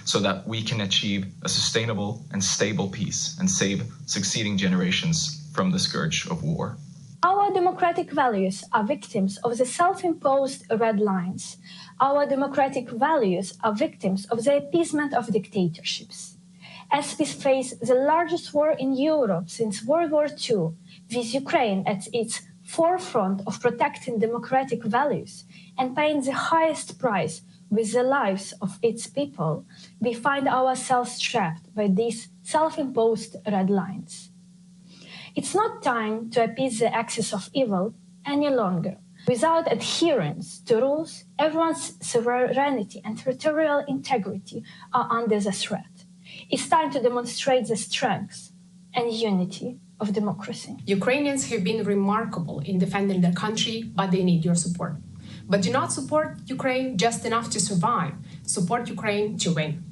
so that we can achieve a sustainable and stable peace and save succeeding generations from the scourge of war. Our democratic values are victims of the self-imposed red lines. Our democratic values are victims of the appeasement of dictatorships. As we face the largest war in Europe since World War II, with Ukraine at its forefront of protecting democratic values and paying the highest price with the lives of its people, we find ourselves trapped by these self-imposed red lines. It's not time to appease the axis of evil any longer. Without adherence to rules, everyone's sovereignty and territorial integrity are under the threat. It's time to demonstrate the strength and unity of democracy. Ukrainians have been remarkable in defending their country, but they need your support. But do not support Ukraine just enough to survive. Support Ukraine to win.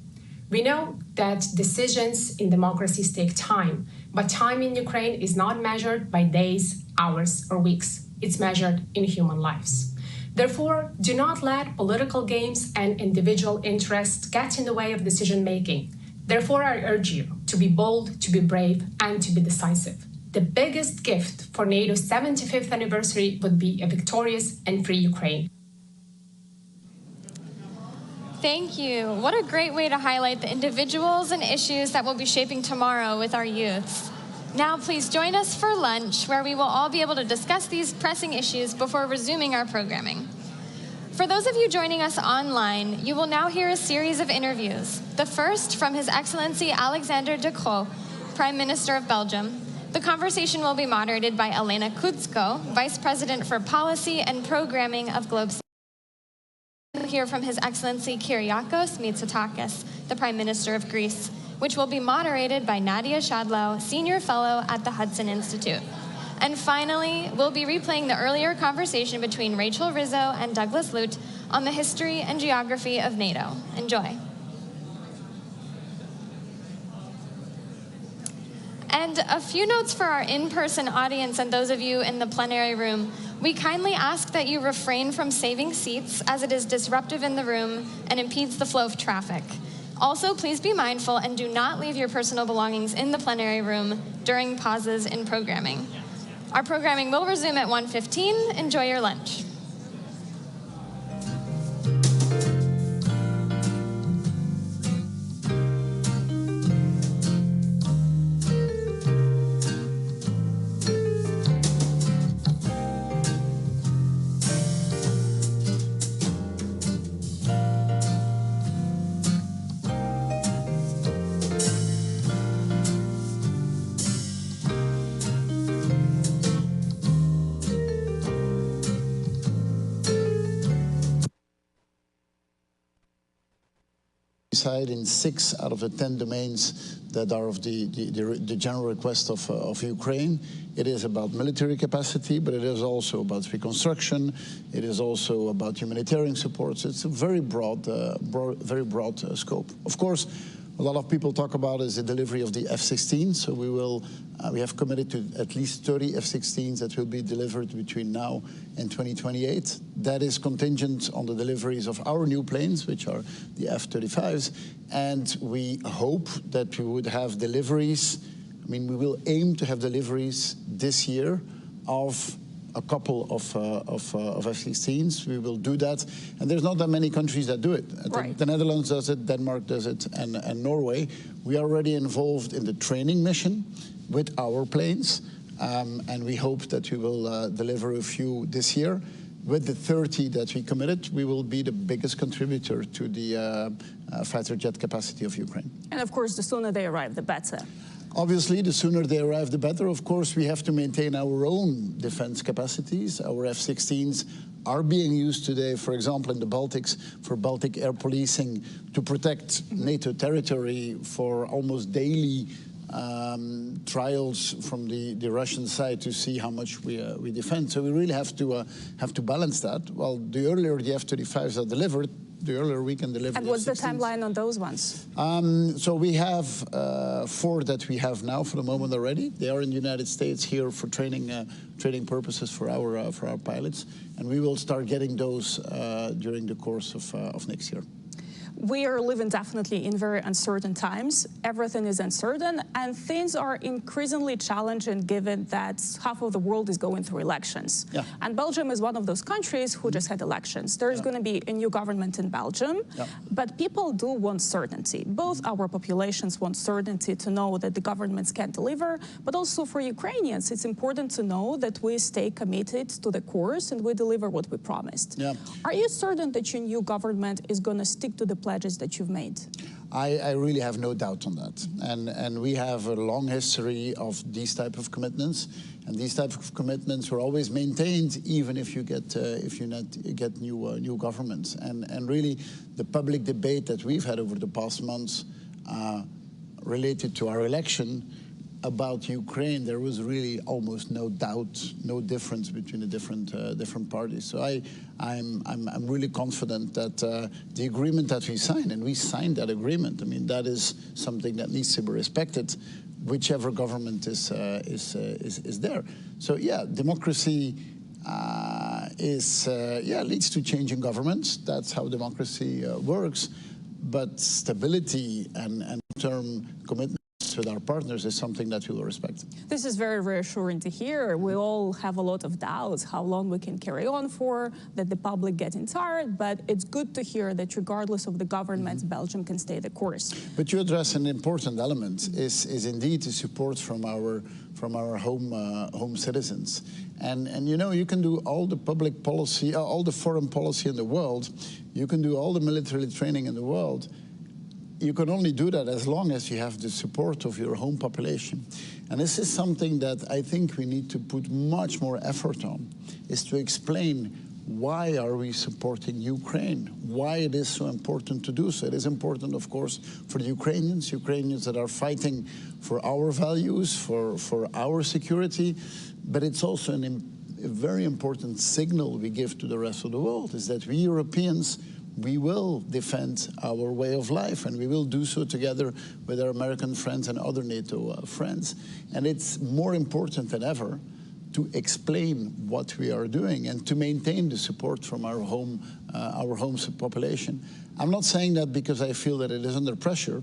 We know that decisions in democracies take time, but time in Ukraine is not measured by days, hours, or weeks. It's measured in human lives. Therefore, do not let political games and individual interests get in the way of decision-making. Therefore, I urge you to be bold, to be brave, and to be decisive. The biggest gift for NATO's 75th anniversary would be a victorious and free Ukraine. Thank you. What a great way to highlight the individuals and issues that will be shaping tomorrow with our youths. Now, please join us for lunch, where we will all be able to discuss these pressing issues before resuming our programming. For those of you joining us online, you will now hear a series of interviews. The first from His Excellency Alexander De Croo, Prime Minister of Belgium. The conversation will be moderated by Elena Kudsko, Vice President for Policy and Programming of Globe. We'll hear from His Excellency Kyriakos Mitsotakis, the Prime Minister of Greece, which will be moderated by Nadia Shadlow, Senior Fellow at the Hudson Institute. And finally, we'll be replaying the earlier conversation between Rachel Rizzo and Douglas Lute on the history and geography of NATO. Enjoy. And a few notes for our in-person audience and those of you in the plenary room. We kindly ask that you refrain from saving seats, as it is disruptive in the room and impedes the flow of traffic. Also, please be mindful and do not leave your personal belongings in the plenary room during pauses in programming. Our programming will resume at 1:15. Enjoy your lunch. In 6 out of the 10 domains that are of the general request of Ukraine. It is about military capacity, but it is also about reconstruction. It is also about humanitarian supports. It's a very broad scope. Of course, a lot of people talk about is the delivery of the F-16. So we have committed to at least 30 F-16s that will be delivered between now and 2028. That is contingent on the deliveries of our new planes, which are the F-35s. And we hope that we would have deliveries. I mean, we will aim to have deliveries this year of a couple of F-16s. We will do that. And there's not that many countries that do it. Right. The Netherlands does it, Denmark does it, and Norway. We are already involved in the training mission. with our planes, and we hope that we will deliver a few this year. With the 30 that we committed, we will be the biggest contributor to the fighter jet capacity of Ukraine. And of course, the sooner they arrive, the better. Obviously, the sooner they arrive, the better. Of course, we have to maintain our own defense capacities. Our F-16s are being used today, for example, in the Baltics, for Baltic air policing, to protect NATO territory, for almost daily trials from the Russian side to see how much we defend. So we really have to balance that. Well, the earlier the F-35s are delivered, the earlier we can deliver. And what's the timeline on those ones? So we have 4 that we have now for the moment already. They are in the United States here for training purposes for our pilots, and we will start getting those during the course of next year. We are living definitely in very uncertain times. Everything is uncertain, and things are increasingly challenging given that half of the world is going through elections. Yeah. And Belgium is one of those countries who just had elections. There's going to be a new government in Belgium, but people do want certainty. Both our populations want certainty to know that the governments can deliver, but also for Ukrainians, it's important to know that we stay committed to the course and we deliver what we promised. Yeah. Are you certain that your new government is going to stick to the pledges that you've made? I really have no doubt on that. And we have a long history of these type of commitments. And these type of commitments were always maintained, even if you get new governments. And really, the public debate that we've had over the past months related to our election about Ukraine, there was really almost no doubt, no difference between the different parties. So I'm really confident that the agreement that we signed, and we signed that agreement, I mean, that is something that needs to be respected, whichever government is there. So yeah, democracy leads to changing governments. That's how democracy works. But stability and long-term commitment with our partners is something that we will respect. This is very reassuring to hear. We all have a lot of doubts how long we can carry on for, that the public getting tired, but it's good to hear that regardless of the government, Belgium can stay the course. But you address an important element, is indeed the support from our home citizens. And you know, you can do all the public policy, all the foreign policy in the world, you can do all the military training in the world. You can only do that as long as you have the support of your home population. And this is something that I think we need to put much more effort on, is to explain why are we supporting Ukraine, why it is so important to do so. It is important, of course, for the Ukrainians that are fighting for our values, for our security, but it's also a very important signal we give to the rest of the world, is that we Europeans, we will defend our way of life, and we will do so together with our American friends and other NATO friends. And it's more important than ever to explain what we are doing and to maintain the support from our home population. I'm not saying that because I feel that it is under pressure,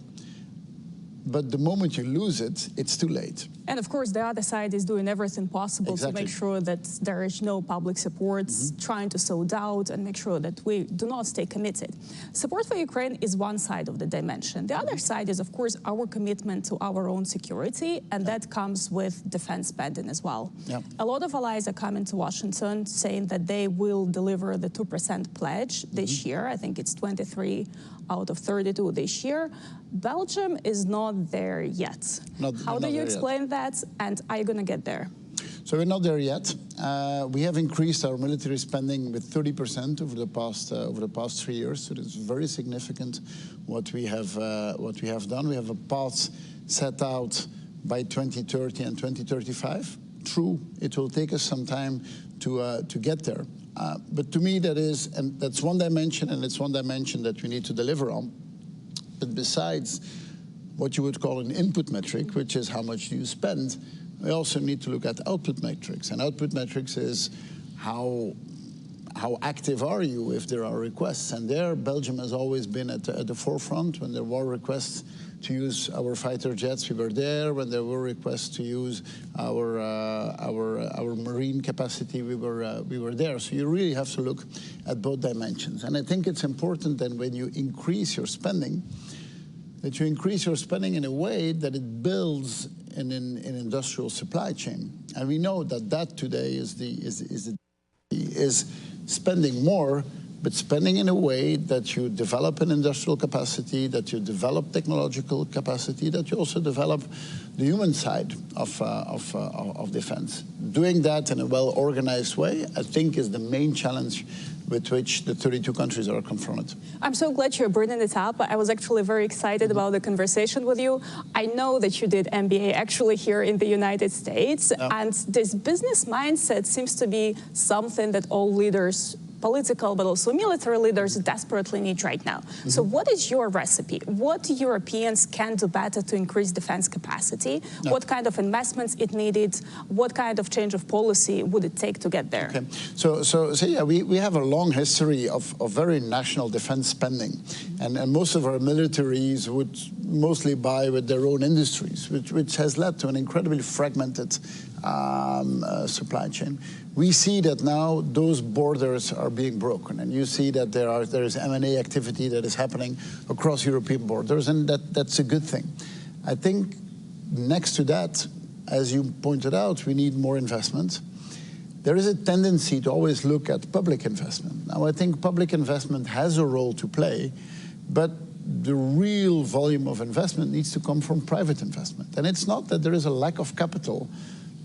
but the moment you lose it, it's too late. And of course, the other side is doing everything possible to make sure that there is no public support, trying to sow doubt and make sure that we do not stay committed. Support for Ukraine is one side of the dimension. The other side is, of course, our commitment to our own security, and that comes with defense spending as well. A lot of allies are coming to Washington saying that they will deliver the 2% pledge this year. I think it's 23 out of 32 this year. Belgium is not there yet. How do you explain that, and are you going to get there? So we're not there yet. We have increased our military spending with 30% over the past 3 years. So it's very significant what we have done. We have a path set out by 2030 and 2035. True, it will take us some time to get there. But to me, that's one dimension, and it's one dimension that we need to deliver on. But besides what you would call an input metric, which is how much do you spend, we also need to look at output metrics. And output metrics is how active are you if there are requests. And there, Belgium has always been at the forefront. When there were requests to use our fighter jets, we were there. When there were requests to use our marine capacity, we were there. So you really have to look at both dimensions. And I think it's important that when you increase your spending, that you increase your spending in a way that it builds in industrial supply chain. And we know that today is spending more, but spending in a way that you develop an industrial capacity, that you develop technological capacity, that you also develop the human side of defense. Doing that in a well-organized way, I think, is the main challenge with which the 32 countries are confronted. I'm so glad you're bringing it up. I was actually very excited about the conversation with you. I know that you did MBA actually here in the United States, and this business mindset seems to be something that all leaders, political but also military leaders, desperately need right now. So what is your recipe? What Europeans can do better to increase defense capacity? What kind of investments it needed? What kind of change of policy would it take to get there? Okay. So yeah, we have a long history of very national defense spending, and most of our militaries would mostly buy with their own industries, which has led to an incredibly fragmented supply chain. We see that now those borders are being broken, and you see that there is M&A activity that is happening across European borders, and that's a good thing. I think next to that, as you pointed out, we need more investment. There is a tendency to always look at public investment. Now, I think public investment has a role to play, but the real volume of investment needs to come from private investment. And it's not that there is a lack of capital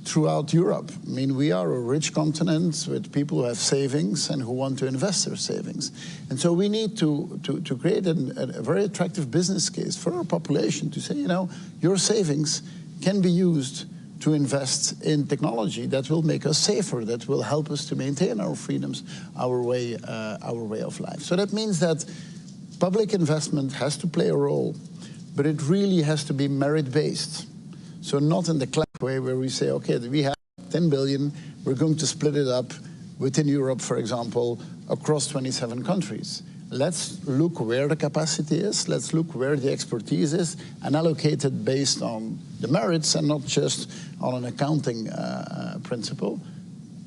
throughout Europe. I mean, we are a rich continent with people who have savings and who want to invest their savings. And so we need to create a very attractive business case for our population to say, you know, your savings can be used to invest in technology that will make us safer, that will help us to maintain our freedoms, our way of life. So that means that public investment has to play a role, but it really has to be merit-based. So not in the classic way where we say, okay, we have 10 billion, we're going to split it up within Europe, for example, across 27 countries. Let's look where the capacity is, let's look where the expertise is, and allocate it based on the merits and not just on an accounting principle.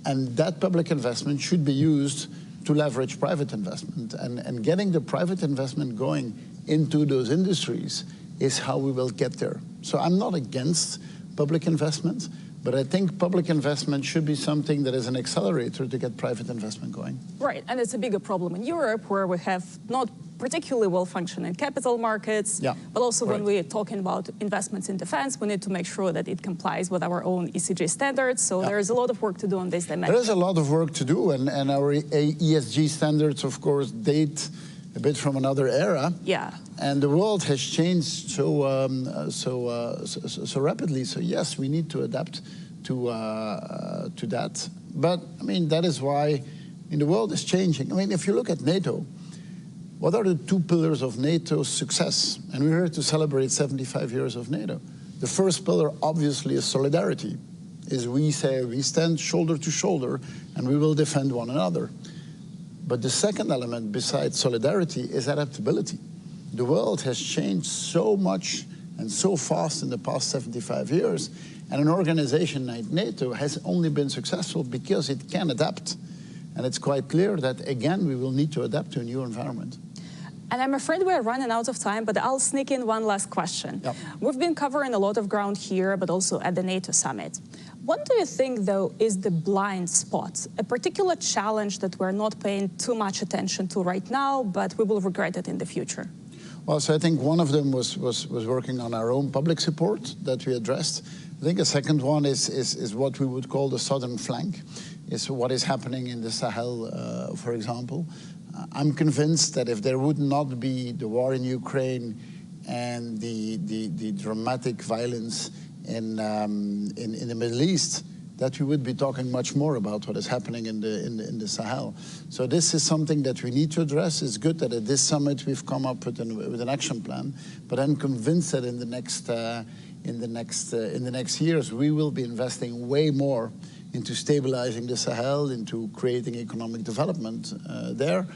And that public investment should be used to leverage private investment. And getting the private investment going into those industries is how we will get there. So I'm not against public investment, but I think public investment should be something that is an accelerator to get private investment going. Right, and it's a bigger problem in Europe where we have not particularly well-functioning capital markets, but also when we're talking about investments in defense, we need to make sure that it complies with our own ECG standards. So there is a lot of work to do on this dimension. There is a lot of work to do, and our ESG standards, of course, date a bit from another era. Yeah. And the world has changed so rapidly. So yes, we need to adapt to that. But I mean, that is why the world is changing. I mean, if you look at NATO, what are the two pillars of NATO's success? And we're here to celebrate 75 years of NATO. The first pillar, obviously, is solidarity. Is we say we stand shoulder to shoulder and we will defend one another. But the second element, besides solidarity, is adaptability. The world has changed so much and so fast in the past 75 years, and an organization like NATO has only been successful because it can adapt. And it's quite clear that, again, we will need to adapt to a new environment. And I'm afraid we're running out of time, but I'll sneak in one last question. We've been covering a lot of ground here, but also at the NATO summit. What do you think, though, is the blind spot, a particular challenge that we're not paying too much attention to right now, but we will regret it in the future? Well, so I think one of them was working on our own public support that we addressed. I think a second one is what we would call the southern flank, is what is happening in the Sahel, for example. I'm convinced that if there would not be the war in Ukraine and the dramatic violence in the Middle East, that we would be talking much more about what is happening in the Sahel. So this is something that we need to address. It's good that at this summit we've come up with an action plan, but I'm convinced that in the next years we will be investing way more into stabilizing the Sahel, into creating economic development there.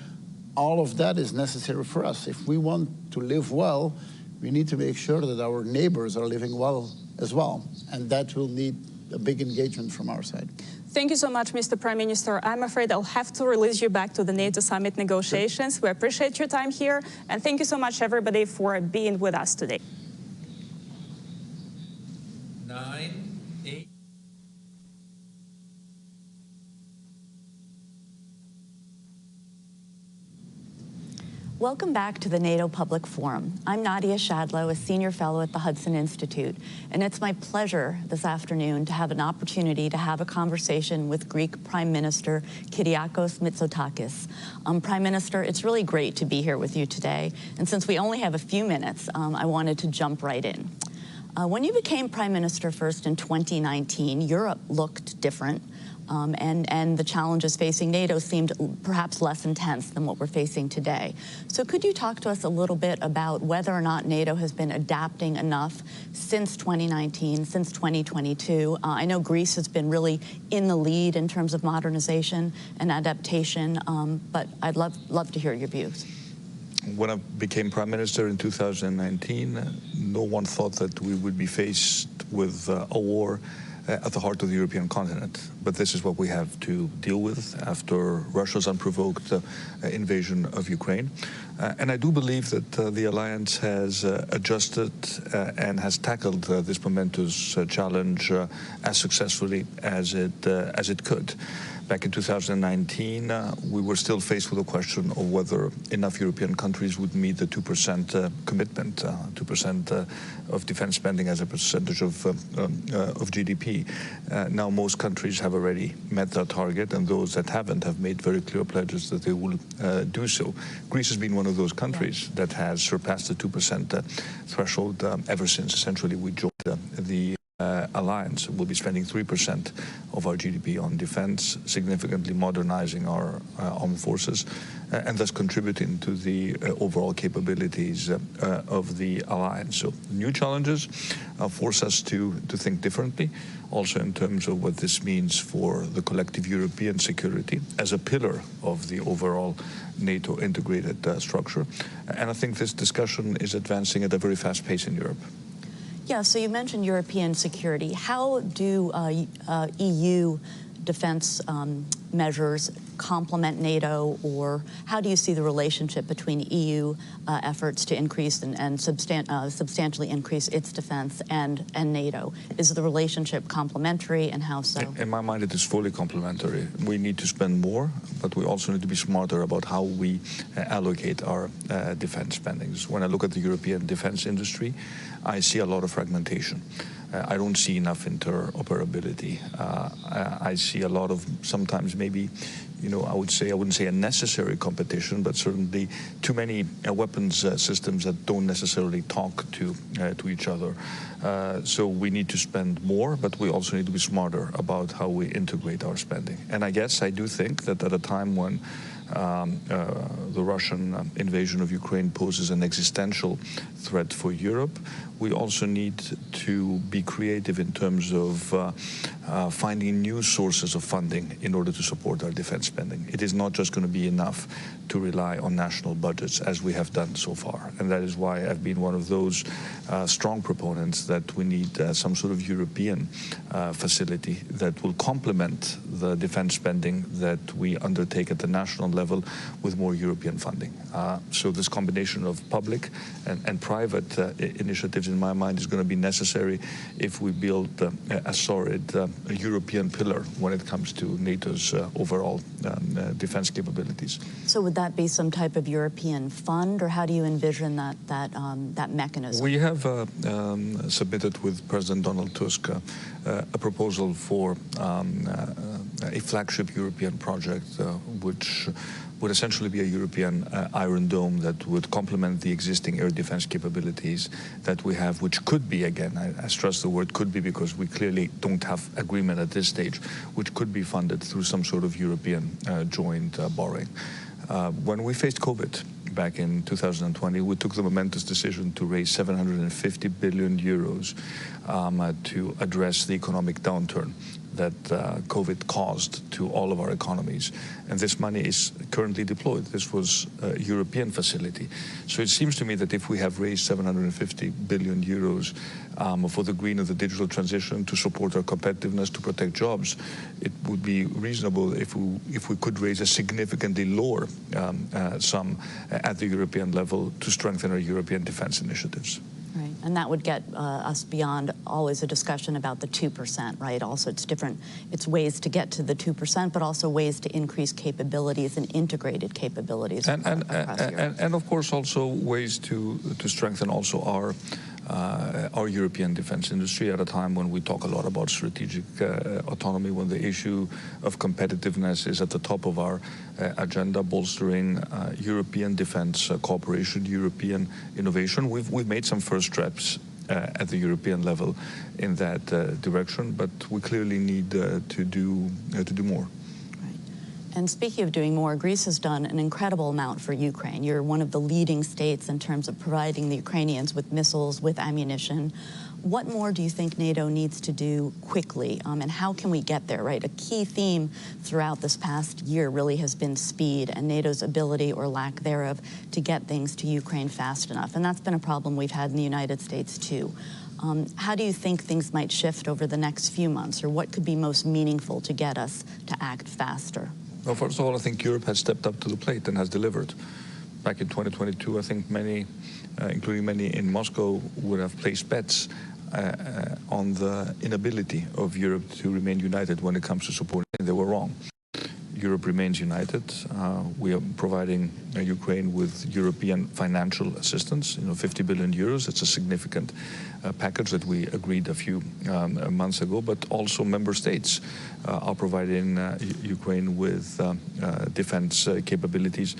All of that is necessary for us. If we want to live well, we need to make sure that our neighbors are living well as well, and that will need a big engagement from our side. Thank you so much, Mr. Prime Minister. I'm afraid I'll have to release you back to the NATO summit negotiations. We appreciate your time here, and thank you so much, everybody, for being with us today. Welcome back to the NATO Public Forum. I'm Nadia Shadlow, a senior fellow at the Hudson Institute, and it's my pleasure this afternoon to have an opportunity to have a conversation with Greek Prime Minister Kyriakos Mitsotakis. Prime Minister, it's really great to be here with you today, and since we only have a few minutes, I wanted to jump right in. When you became Prime Minister first in 2019, Europe looked different. And the challenges facing NATO seemed perhaps less intense than what we're facing today. So could you talk to us a little bit about whether or not NATO has been adapting enough since 2019, since 2022? I know Greece has been really in the lead in terms of modernization and adaptation, but I'd love to hear your views. When I became Prime Minister in 2019, no one thought that we would be faced with a war at the heart of the European continent. But this is what we have to deal with after Russia's unprovoked invasion of Ukraine. And I do believe that the alliance has adjusted and has tackled this momentous challenge as successfully as it could. Back in 2019, we were still faced with the question of whether enough European countries would meet the 2% commitment, 2% of defense spending as a percentage of GDP. Now most countries have already met that target, and those that haven't have made very clear pledges that they will do so. Greece has been one of those countries that has surpassed the 2% threshold ever since essentially we joined the alliance. We'll be spending 3% of our GDP on defense, significantly modernizing our armed forces, and thus contributing to the overall capabilities of the alliance. So new challenges force us to think differently, also in terms of what this means for the collective European security as a pillar of the overall NATO integrated structure. And I think this discussion is advancing at a very fast pace in Europe. Yeah, so you mentioned European security. How do EU defense measures complement NATO, or how do you see the relationship between EU efforts to increase and substantially increase its defense and NATO? Is the relationship complementary, and how so? In my mind, it is fully complementary. We need to spend more, but we also need to be smarter about how we allocate our defense spendings. When I look at the European defense industry, I see a lot of fragmentation. I don't see enough interoperability. I see a lot of, sometimes maybe, I wouldn't say a necessary competition, but certainly too many weapons systems that don't necessarily talk to each other. So we need to spend more, but we also need to be smarter about how we integrate our spending. And I do think that at a time when the Russian invasion of Ukraine poses an existential threat for Europe, we also need to be creative in terms of finding new sources of funding in order to support our defense spending. It is not just going to be enough to rely on national budgets as we have done so far. And that is why I've been one of those strong proponents that we need some sort of European facility that will complement the defense spending that we undertake at the national level with more European funding. So this combination of public and private initiatives, in my mind, is going to be necessary if we build a solid European pillar when it comes to NATO's overall defense capabilities. So would that be some type of European fund, or how do you envision that mechanism? We have submitted with President Donald Tusk a proposal for a flagship European project which would essentially be a European Iron Dome that would complement the existing air defense capabilities that we have, which could be, again, I stress the word could be because we clearly don't have agreement at this stage, which could be funded through some sort of European joint borrowing. When we faced COVID back in 2020, we took the momentous decision to raise 750 billion euros to address the economic downturn that COVID caused to all of our economies. And this money is currently deployed. This was a European facility. So it seems to me that if we have raised 750 billion euros for the green and the digital transition to support our competitiveness, to protect jobs, it would be reasonable if we could raise a significantly lower sum at the European level to strengthen our European defense initiatives. Right, and that would get us beyond always a discussion about the 2%, right? Also, it's ways to get to the 2%, but also ways to increase capabilities and integrated capabilities across Europe. And of course, also ways to strengthen also our European defense industry at a time when we talk a lot about strategic autonomy, when the issue of competitiveness is at the top of our agenda, bolstering European defense cooperation, European innovation. We've made some first steps at the European level in that direction, but we clearly need to do more. And speaking of doing more, Greece has done an incredible amount for Ukraine. You're one of the leading states in terms of providing the Ukrainians with missiles, with ammunition. What more do you think NATO needs to do quickly, and how can we get there, right? A key theme throughout this past year really has been speed and NATO's ability or lack thereof to get things to Ukraine fast enough. And that's been a problem we've had in the United States too. How do you think things might shift over the next few months, or what could be most meaningful to get us to act faster? Well, first of all, I think Europe has stepped up to the plate and has delivered. Back in 2022, I think many, including many in Moscow, would have placed bets on the inability of Europe to remain united when it comes to supporting. They were wrong. Europe remains united. We are providing Ukraine with European financial assistance, 50 billion euros. It's a significant package that we agreed a few months ago, but also member states are providing Ukraine with defense capabilities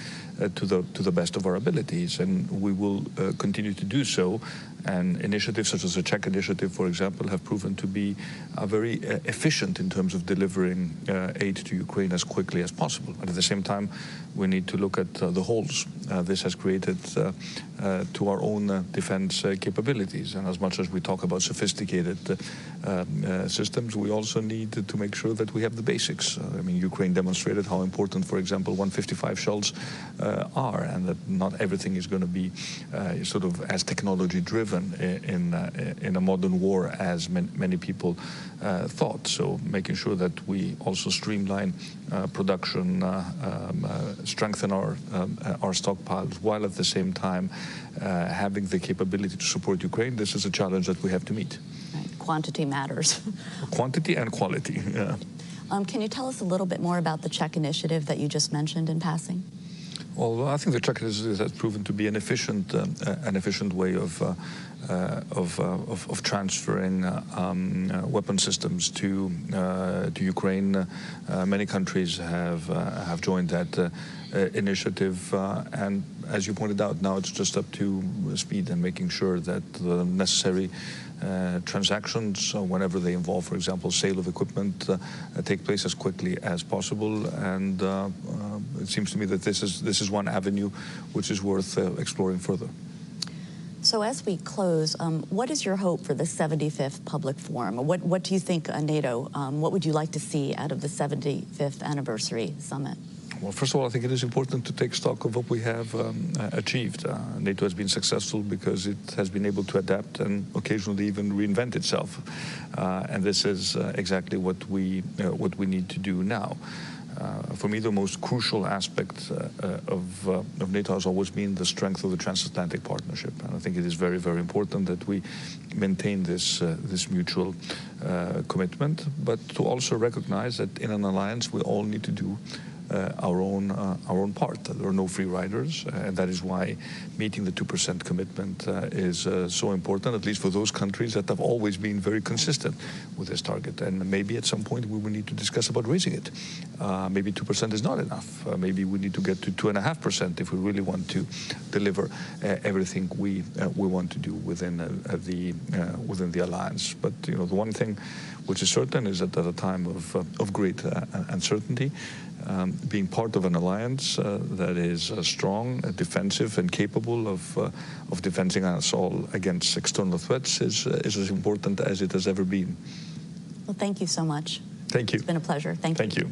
to the best of our abilities, and we will continue to do so. And initiatives such as the Czech initiative, for example, have proven to be very efficient in terms of delivering aid to Ukraine as quickly as possible. But at the same time, we need to look at the holes this has created to our own defense capabilities. And as much as we talk about sophisticated systems, we also need to make sure that we have the basics. I mean, Ukraine demonstrated how important, for example, 155 shells are, and that not everything is going to be sort of as technology-driven in a modern war as many people thought. So making sure that we also streamline production, strengthen our stockpiles, while at the same time having the capability to support Ukraine. This is a challenge that we have to meet. Right. Quantity matters. Quantity and quality, yeah. Can you tell us a little bit more about the Czech initiative that you just mentioned in passing? Well, I think the Czech initiative has proven to be an efficient way of transferring weapon systems to Ukraine. Many countries have joined that initiative, and as you pointed out, now it's just up to speed and making sure that the necessary transactions, whenever they involve, for example, sale of equipment, take place as quickly as possible. And it seems to me that this is one avenue which is worth exploring further. So as we close, what is your hope for the 75th Public Forum? What do you think, NATO, what would you like to see out of the 75th Anniversary Summit? Well, first of all, I think it is important to take stock of what we have achieved. NATO has been successful because it has been able to adapt and occasionally even reinvent itself. And this is exactly what we need to do now. For me, the most crucial aspect of NATO has always been the strength of the transatlantic partnership. And I think it is very, very important that we maintain this mutual commitment, but to also recognize that in an alliance, we all need to do our own part. There are no free riders, and that is why meeting the 2% commitment is so important, at least for those countries that have always been very consistent with this target. And maybe at some point we will need to discuss about raising it. Maybe 2% is not enough. Maybe we need to get to 2.5% if we really want to deliver everything we want to do within the alliance. But the one thing which is certain is that at a time of great uncertainty, being part of an alliance that is strong, defensive, and capable of defending us all against external threats is as important as it has ever been. Well, thank you so much. Thank you. It's been a pleasure. Thank you. Thank you.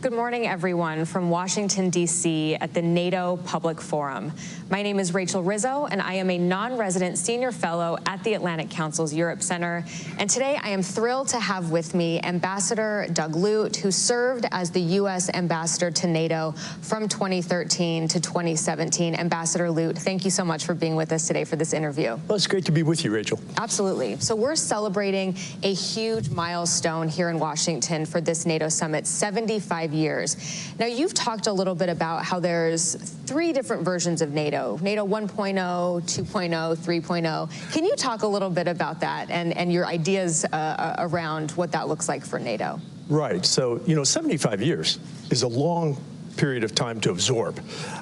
Good morning, everyone, from Washington, D.C. at the NATO Public Forum. My name is Rachel Rizzo, and I am a non-resident senior fellow at the Atlantic Council's Europe Center. And today I am thrilled to have with me Ambassador Doug Lute, who served as the U.S. ambassador to NATO from 2013 to 2017. Ambassador Lute, thank you so much for being with us today for this interview. Well, it's great to be with you, Rachel. Absolutely. So we're celebrating a huge milestone here in Washington for this NATO summit, 75 years. Now, you've talked a little bit about how there's 3 different versions of NATO. NATO 1.0, 2.0, 3.0. Can you talk a little bit about that and your ideas around what that looks like for NATO? Right. So, 75 years is a long period of time to absorb.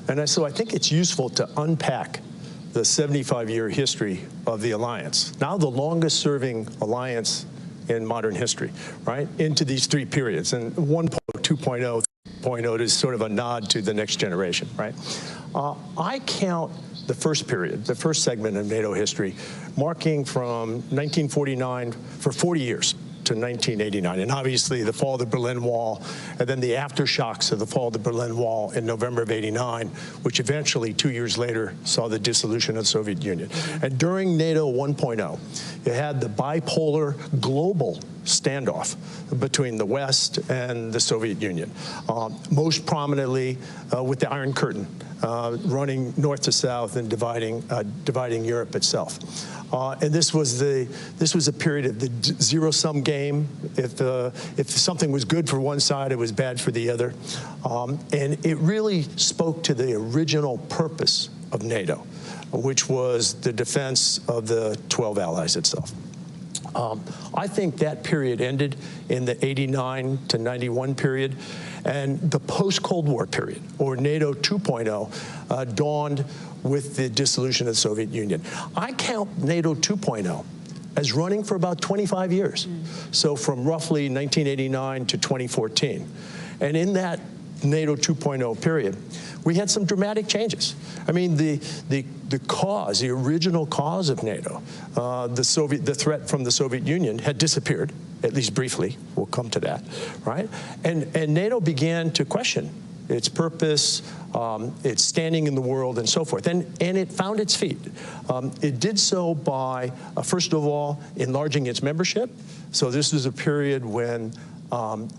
And so I think it's useful to unpack the 75-year history of the alliance, now the longest-serving alliance in modern history, right, into these 3 periods. And 1.0, 2.0, 3.0 is sort of a nod to the next generation, right? I count the first period, the first segment of NATO history, marking from 1949 for 40 years to 1989. And obviously the fall of the Berlin Wall, and then the aftershocks of the fall of the Berlin Wall in November of '89, which eventually 2 years later saw the dissolution of the Soviet Union. And during NATO 1.0, you had the bipolar global standoff between the West and the Soviet Union, most prominently with the Iron Curtain running north to south and dividing Europe itself. And this was a period of the zero-sum game. If something was good for one side, it was bad for the other. And it really spoke to the original purpose of NATO, which was the defense of the 12 allies itself. I think that period ended in the '89 to '91 period, and the post-Cold War period, or NATO 2.0, dawned with the dissolution of the Soviet Union. I count NATO 2.0 as running for about 25 years, so from roughly 1989 to 2014. And in that NATO 2.0 period, we had some dramatic changes. I mean, the original cause of NATO, the threat from the Soviet Union had disappeared, at least briefly. We'll come to that, right? And NATO began to question its purpose, its standing in the world, and so forth. And it found its feet. It did so by, first of all, enlarging its membership. So this is a period when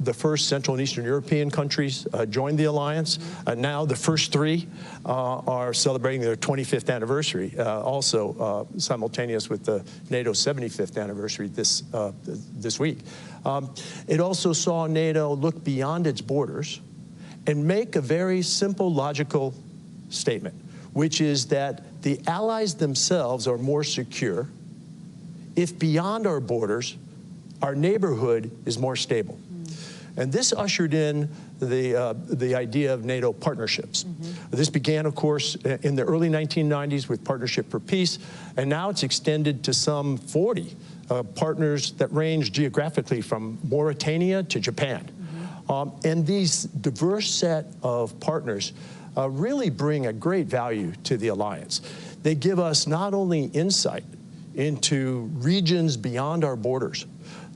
the first Central and Eastern European countries joined the alliance. Now the first 3 are celebrating their 25th anniversary, also simultaneous with the NATO 75th anniversary this week. It also saw NATO look beyond its borders and make a very simple, logical statement, which is that the allies themselves are more secure if beyond our borders, our neighborhood is more stable. And this ushered in the idea of NATO partnerships. This began, of course, in the early 1990s with Partnership for Peace, and now it's extended to some 40 partners that range geographically from Mauritania to Japan. And these diverse set of partners really bring a great value to the alliance. They give us not only insight into regions beyond our borders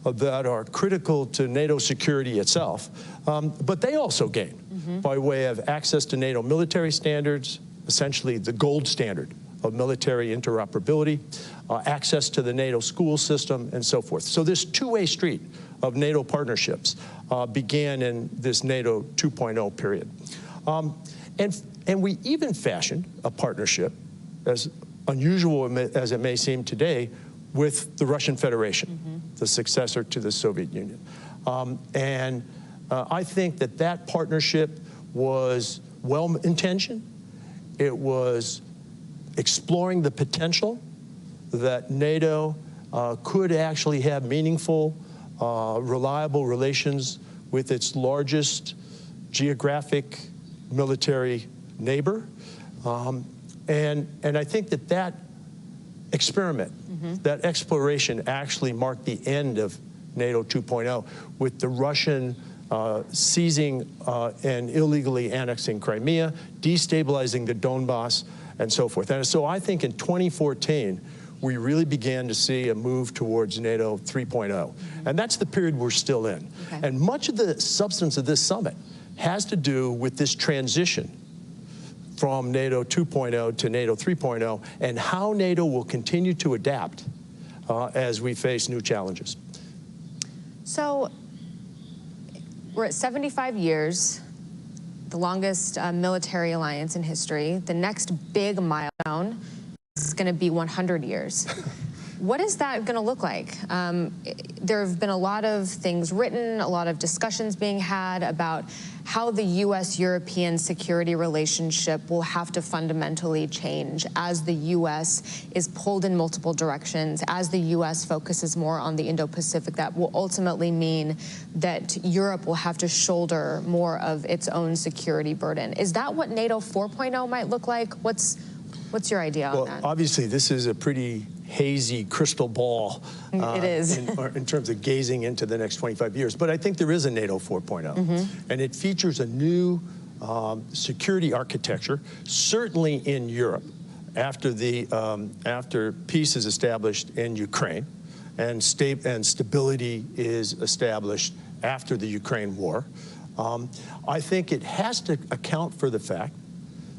that are critical to NATO security itself, but they also gain by way of access to NATO military standards, essentially the gold standard of military interoperability, access to the NATO school system, and so forth. So this two-way street of NATO partnerships began in this NATO 2.0 period. And we even fashioned a partnership, as unusual as it may seem today, with the Russian Federation, the successor to the Soviet Union. I think that that partnership was well-intentioned. It was exploring the potential that NATO could actually have meaningful, reliable relations with its largest geographic military neighbor. And I think that that experiment, that exploration actually marked the end of NATO 2.0 with the Russian seizing and illegally annexing Crimea, destabilizing the Donbass, and so forth. And so I think in 2014, we really began to see a move towards NATO 3.0. And that's the period we're still in. And much of the substance of this summit has to do with this transition from NATO 2.0 to NATO 3.0 and how NATO will continue to adapt as we face new challenges. So we're at 75 years, the longest military alliance in history. The next big milestone is going to be 100 years. What is that going to look like? There have been a lot of things written, a lot of discussions being had about how the U.S.-European security relationship will have to fundamentally change as the U.S. is pulled in multiple directions, as the U.S. focuses more on the Indo-Pacific. That will ultimately mean that Europe will have to shoulder more of its own security burden. Is that what NATO 4.0 might look like? What's your idea on that? Well, obviously, this is a pretty hazy crystal ball it is. in terms of gazing into the next 25 years. But I think there is a NATO 4.0, and it features a new security architecture, certainly in Europe, after peace is established in Ukraine and stability is established after the Ukraine war. I think it has to account for the fact,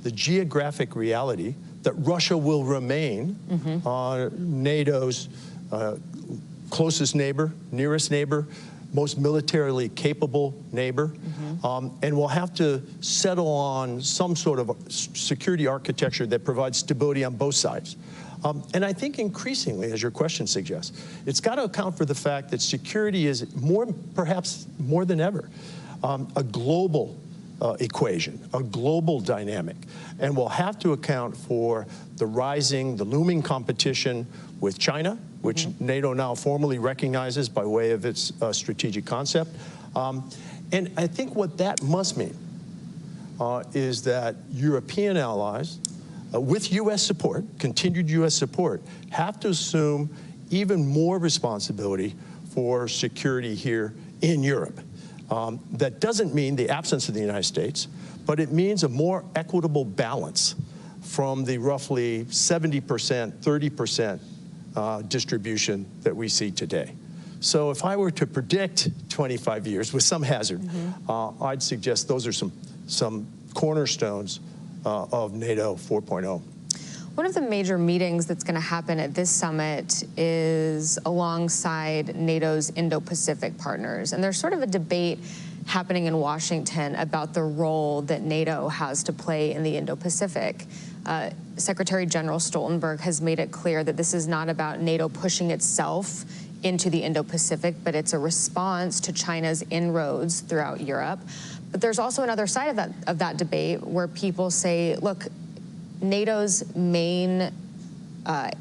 the geographic reality, that Russia will remain NATO's closest neighbor, nearest neighbor, most militarily capable neighbor, and will have to settle on some sort of security architecture that provides stability on both sides. And I think increasingly, as your question suggests, it's got to account for the fact that security is perhaps more than ever, a global equation, a global dynamic, and will have to account for the looming competition with China, which NATO now formally recognizes by way of its strategic concept. And I think what that must mean is that European allies, with U.S. support, continued U.S. support, have to assume even more responsibility for security here in Europe. That doesn't mean the absence of the United States, but it means a more equitable balance from the roughly 70%, 30% distribution that we see today. So if I were to predict 25 years with some hazard, I'd suggest those are some cornerstones of NATO 4.0. One of the major meetings that's going to happen at this summit is alongside NATO's Indo-Pacific partners. And there's sort of a debate happening in Washington about the role that NATO has to play in the Indo-Pacific. Secretary General Stoltenberg has made it clear that this is not about NATO pushing itself into the Indo-Pacific, but it's a response to China's inroads throughout Europe. But there's also another side of that debate where people say, look, NATO's main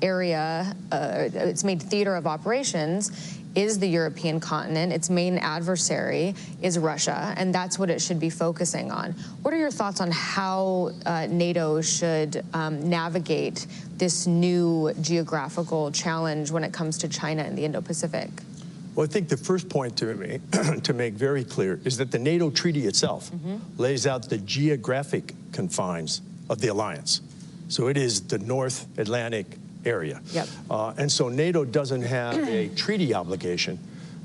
area, its main theater of operations is the European continent. Its main adversary is Russia, and that's what it should be focusing on. What are your thoughts on how NATO should navigate this new geographical challenge when it comes to China and the Indo-Pacific? Well, I think the first point to make very clear is that the NATO treaty itself lays out the geographic confines of the alliance. So it is the North Atlantic area. And so NATO doesn't have a treaty obligation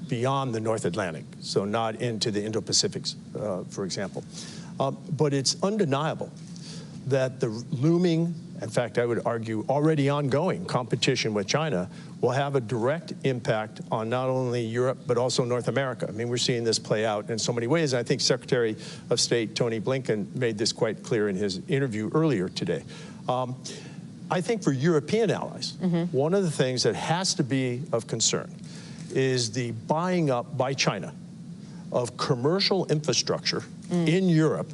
beyond the North Atlantic, so not into the Indo-Pacific, for example. But it's undeniable that the looming, in fact, I would argue already ongoing competition with China will have a direct impact on not only Europe, but also North America. I mean, we're seeing this play out in so many ways. I think Secretary of State Tony Blinken made this quite clear in his interview earlier today. I think for European allies, one of the things that has to be of concern is the buying up by China of commercial infrastructure in Europe,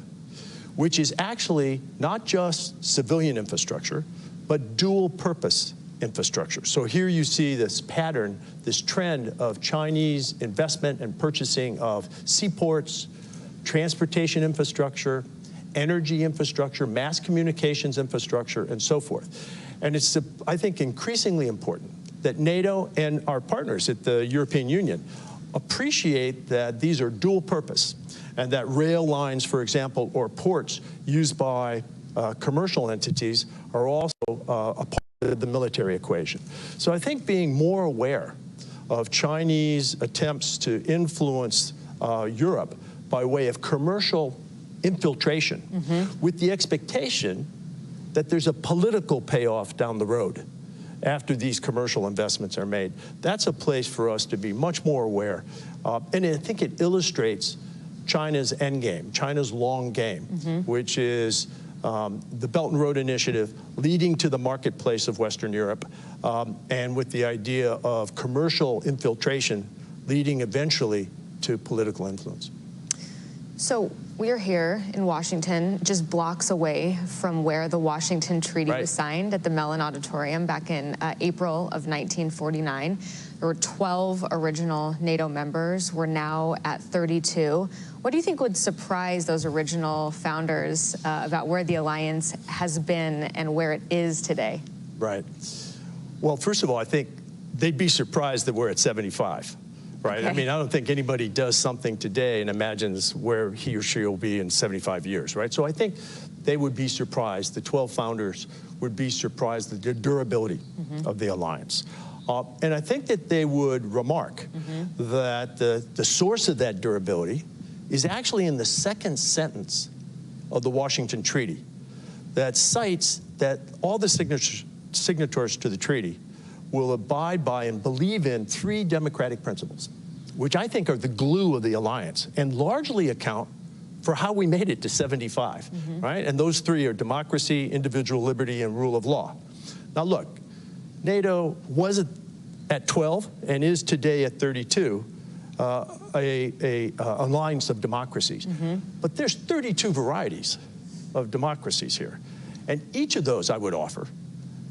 which is actually not just civilian infrastructure, but dual purpose infrastructure. So here you see this pattern, this trend of Chinese investment and purchasing of seaports, transportation infrastructure, energy infrastructure, mass communications infrastructure, and so forth. And it's, I think, increasingly important that NATO and our partners at the European Union appreciate that these are dual purpose, and that rail lines, for example, or ports used by commercial entities are also a part of the military equation. So I think being more aware of Chinese attempts to influence Europe by way of commercial infiltration with the expectation that there's a political payoff down the road after these commercial investments are made. That's a place for us to be much more aware. And I think it illustrates China's end game, China's long game, which is the Belt and Road Initiative leading to the marketplace of Western Europe, and with the idea of commercial infiltration leading eventually to political influence. So we're here in Washington, just blocks away from where the Washington Treaty was signed at the Mellon Auditorium back in April of 1949. There were 12 original NATO members. We're now at 32. What do you think would surprise those original founders about where the alliance has been and where it is today? Right. Well, first of all, I think they'd be surprised that we're at 75. Right. Okay. I mean, I don't think anybody does something today and imagines where he or she will be in 75 years. Right. So I think they would be surprised. The 12 founders would be surprised at the durability of the alliance. And I think that they would remark that the source of that durability is actually in the second sentence of the Washington Treaty that cites that all the signatories to the treaty will abide by and believe in 3 democratic principles, which I think are the glue of the alliance and largely account for how we made it to 75, right? And those 3 are democracy, individual liberty, and rule of law. Now look, NATO was at 12 and is today at 32, a alliance of democracies. But there's 32 varieties of democracies here. And each of those I would offer,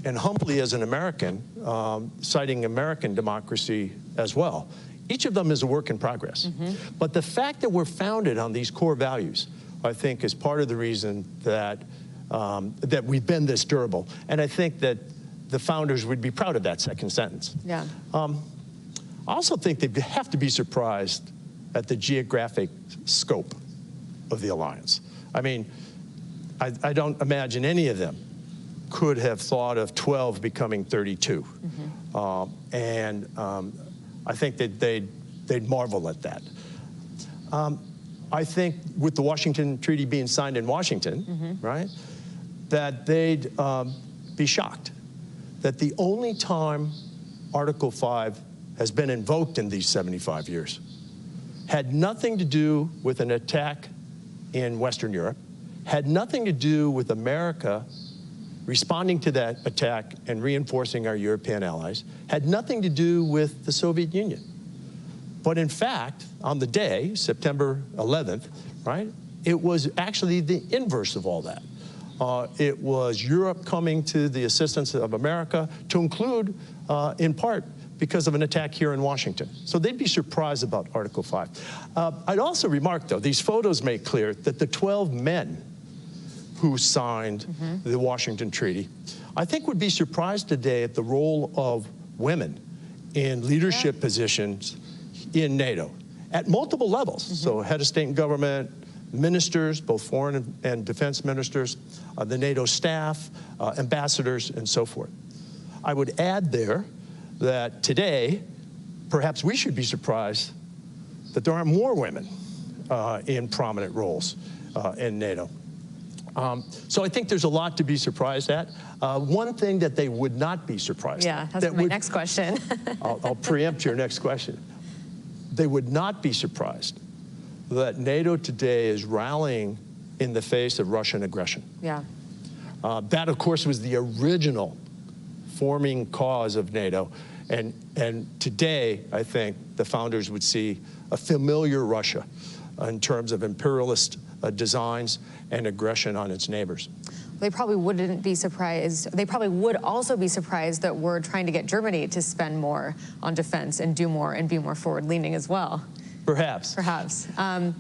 and humbly as an American, citing American democracy as well, each of them is a work in progress. But the fact that we're founded on these core values, I think, is part of the reason that, that we've been this durable. And I think that the founders would be proud of that second sentence. Yeah. I also think they have to be surprised at the geographic scope of the alliance. I mean, I don't imagine any of them could have thought of 12 becoming 32. I think that they'd marvel at that. I think with the Washington Treaty being signed in Washington, right, that they'd be shocked that the only time Article 5 has been invoked in these 75 years had nothing to do with an attack in Western Europe, had nothing to do with America responding to that attack and reinforcing our European allies, had nothing to do with the Soviet Union. But in fact, on the day, September 11th, right, it was actually the inverse of all that. It was Europe coming to the assistance of America, to include, in part, because of an attack here in Washington. So they'd be surprised about Article 5. I'd also remark, though, these photos make clear that the 12 men who signed the Washington Treaty, I think would be surprised today at the role of women in leadership positions in NATO at multiple levels. So head of state and government, ministers, both foreign and defense ministers, the NATO staff, ambassadors, and so forth. I would add there that today, perhaps we should be surprised that there aren't more women in prominent roles in NATO. So I think there's a lot to be surprised at. One thing that they would not be surprised at. That's my next question. I'll preempt your next question. They would not be surprised that NATO today is rallying in the face of Russian aggression. Yeah. That, of course, was the original forming cause of NATO. And today, I think, the founders would see a familiar Russia in terms of imperialist designs and aggression on its neighbors. They probably wouldn't be surprised. They probably would also be surprised that we're trying to get Germany to spend more on defense and do more and be more forward-leaning as well. Perhaps. Perhaps.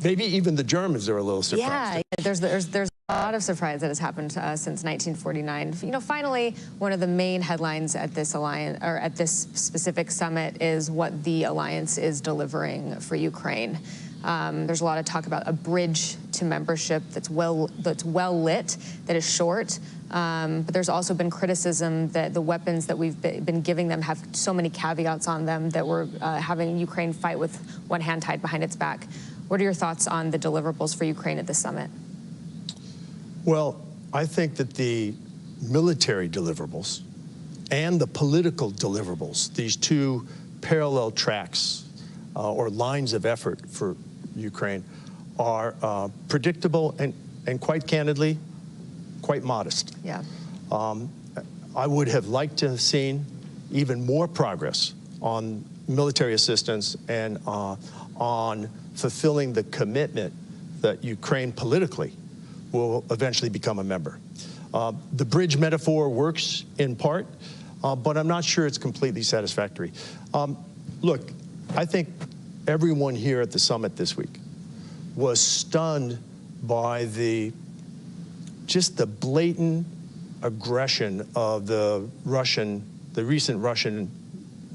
Maybe even the Germans are a little surprised. Yeah, there's a lot of surprise that has happened since 1949. You know, finally, one of the main headlines at this alliance, or at this specific summit, is what the alliance is delivering for Ukraine. There's a lot of talk about a bridge to membership that's well lit, that is short. But there's also been criticism that the weapons that we've been giving them have so many caveats on them that we're having Ukraine fight with one hand tied behind its back. What are your thoughts on the deliverables for Ukraine at this summit? Well, I think that the military deliverables and the political deliverables, these two parallel tracks or lines of effort for Ukraine, are predictable and quite candidly, quite modest. Yeah. I would have liked to have seen even more progress on military assistance and on fulfilling the commitment that Ukraine politically will eventually become a member. The bridge metaphor works in part, but I'm not sure it's completely satisfactory. Look, I think everyone here at the summit this week was stunned by just the blatant aggression of the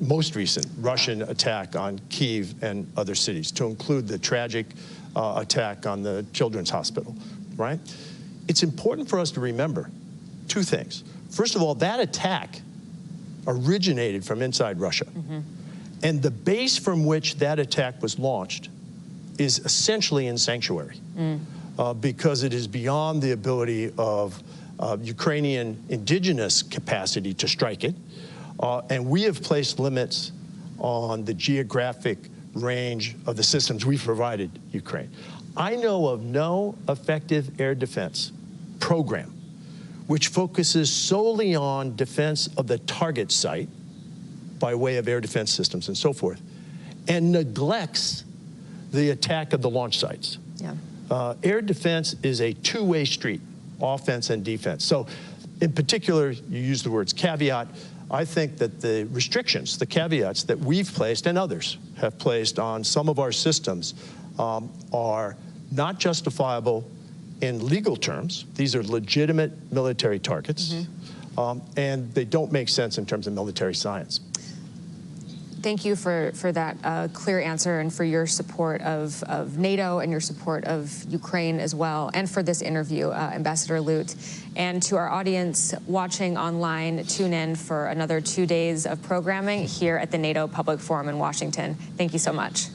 most recent Russian attack on Kyiv and other cities, to include the tragic attack on the Children's Hospital, right? It's important for us to remember two things. First of all, that attack originated from inside Russia. Mm-hmm. And the base from which that attack was launched is essentially in sanctuary because it is beyond the ability of Ukrainian indigenous capacity to strike it. And we have placed limits on the geographic range of the systems we've provided Ukraine. I know of no effective air defense program which focuses solely on defense of the target site by way of air defense systems and so forth, and neglects the attack of the launch sites. Yeah. Air defense is a two-way street, offense and defense. So in particular, you use the words caveat. I think that the restrictions, the caveats that we've placed and others have placed on some of our systems are not justifiable in legal terms. These are legitimate military targets, and they don't make sense in terms of military science. Thank you for that clear answer and for your support of NATO and your support of Ukraine as well, and for this interview, Ambassador Lute. And to our audience watching online, tune in for another 2 days of programming here at the NATO Public Forum in Washington. Thank you so much.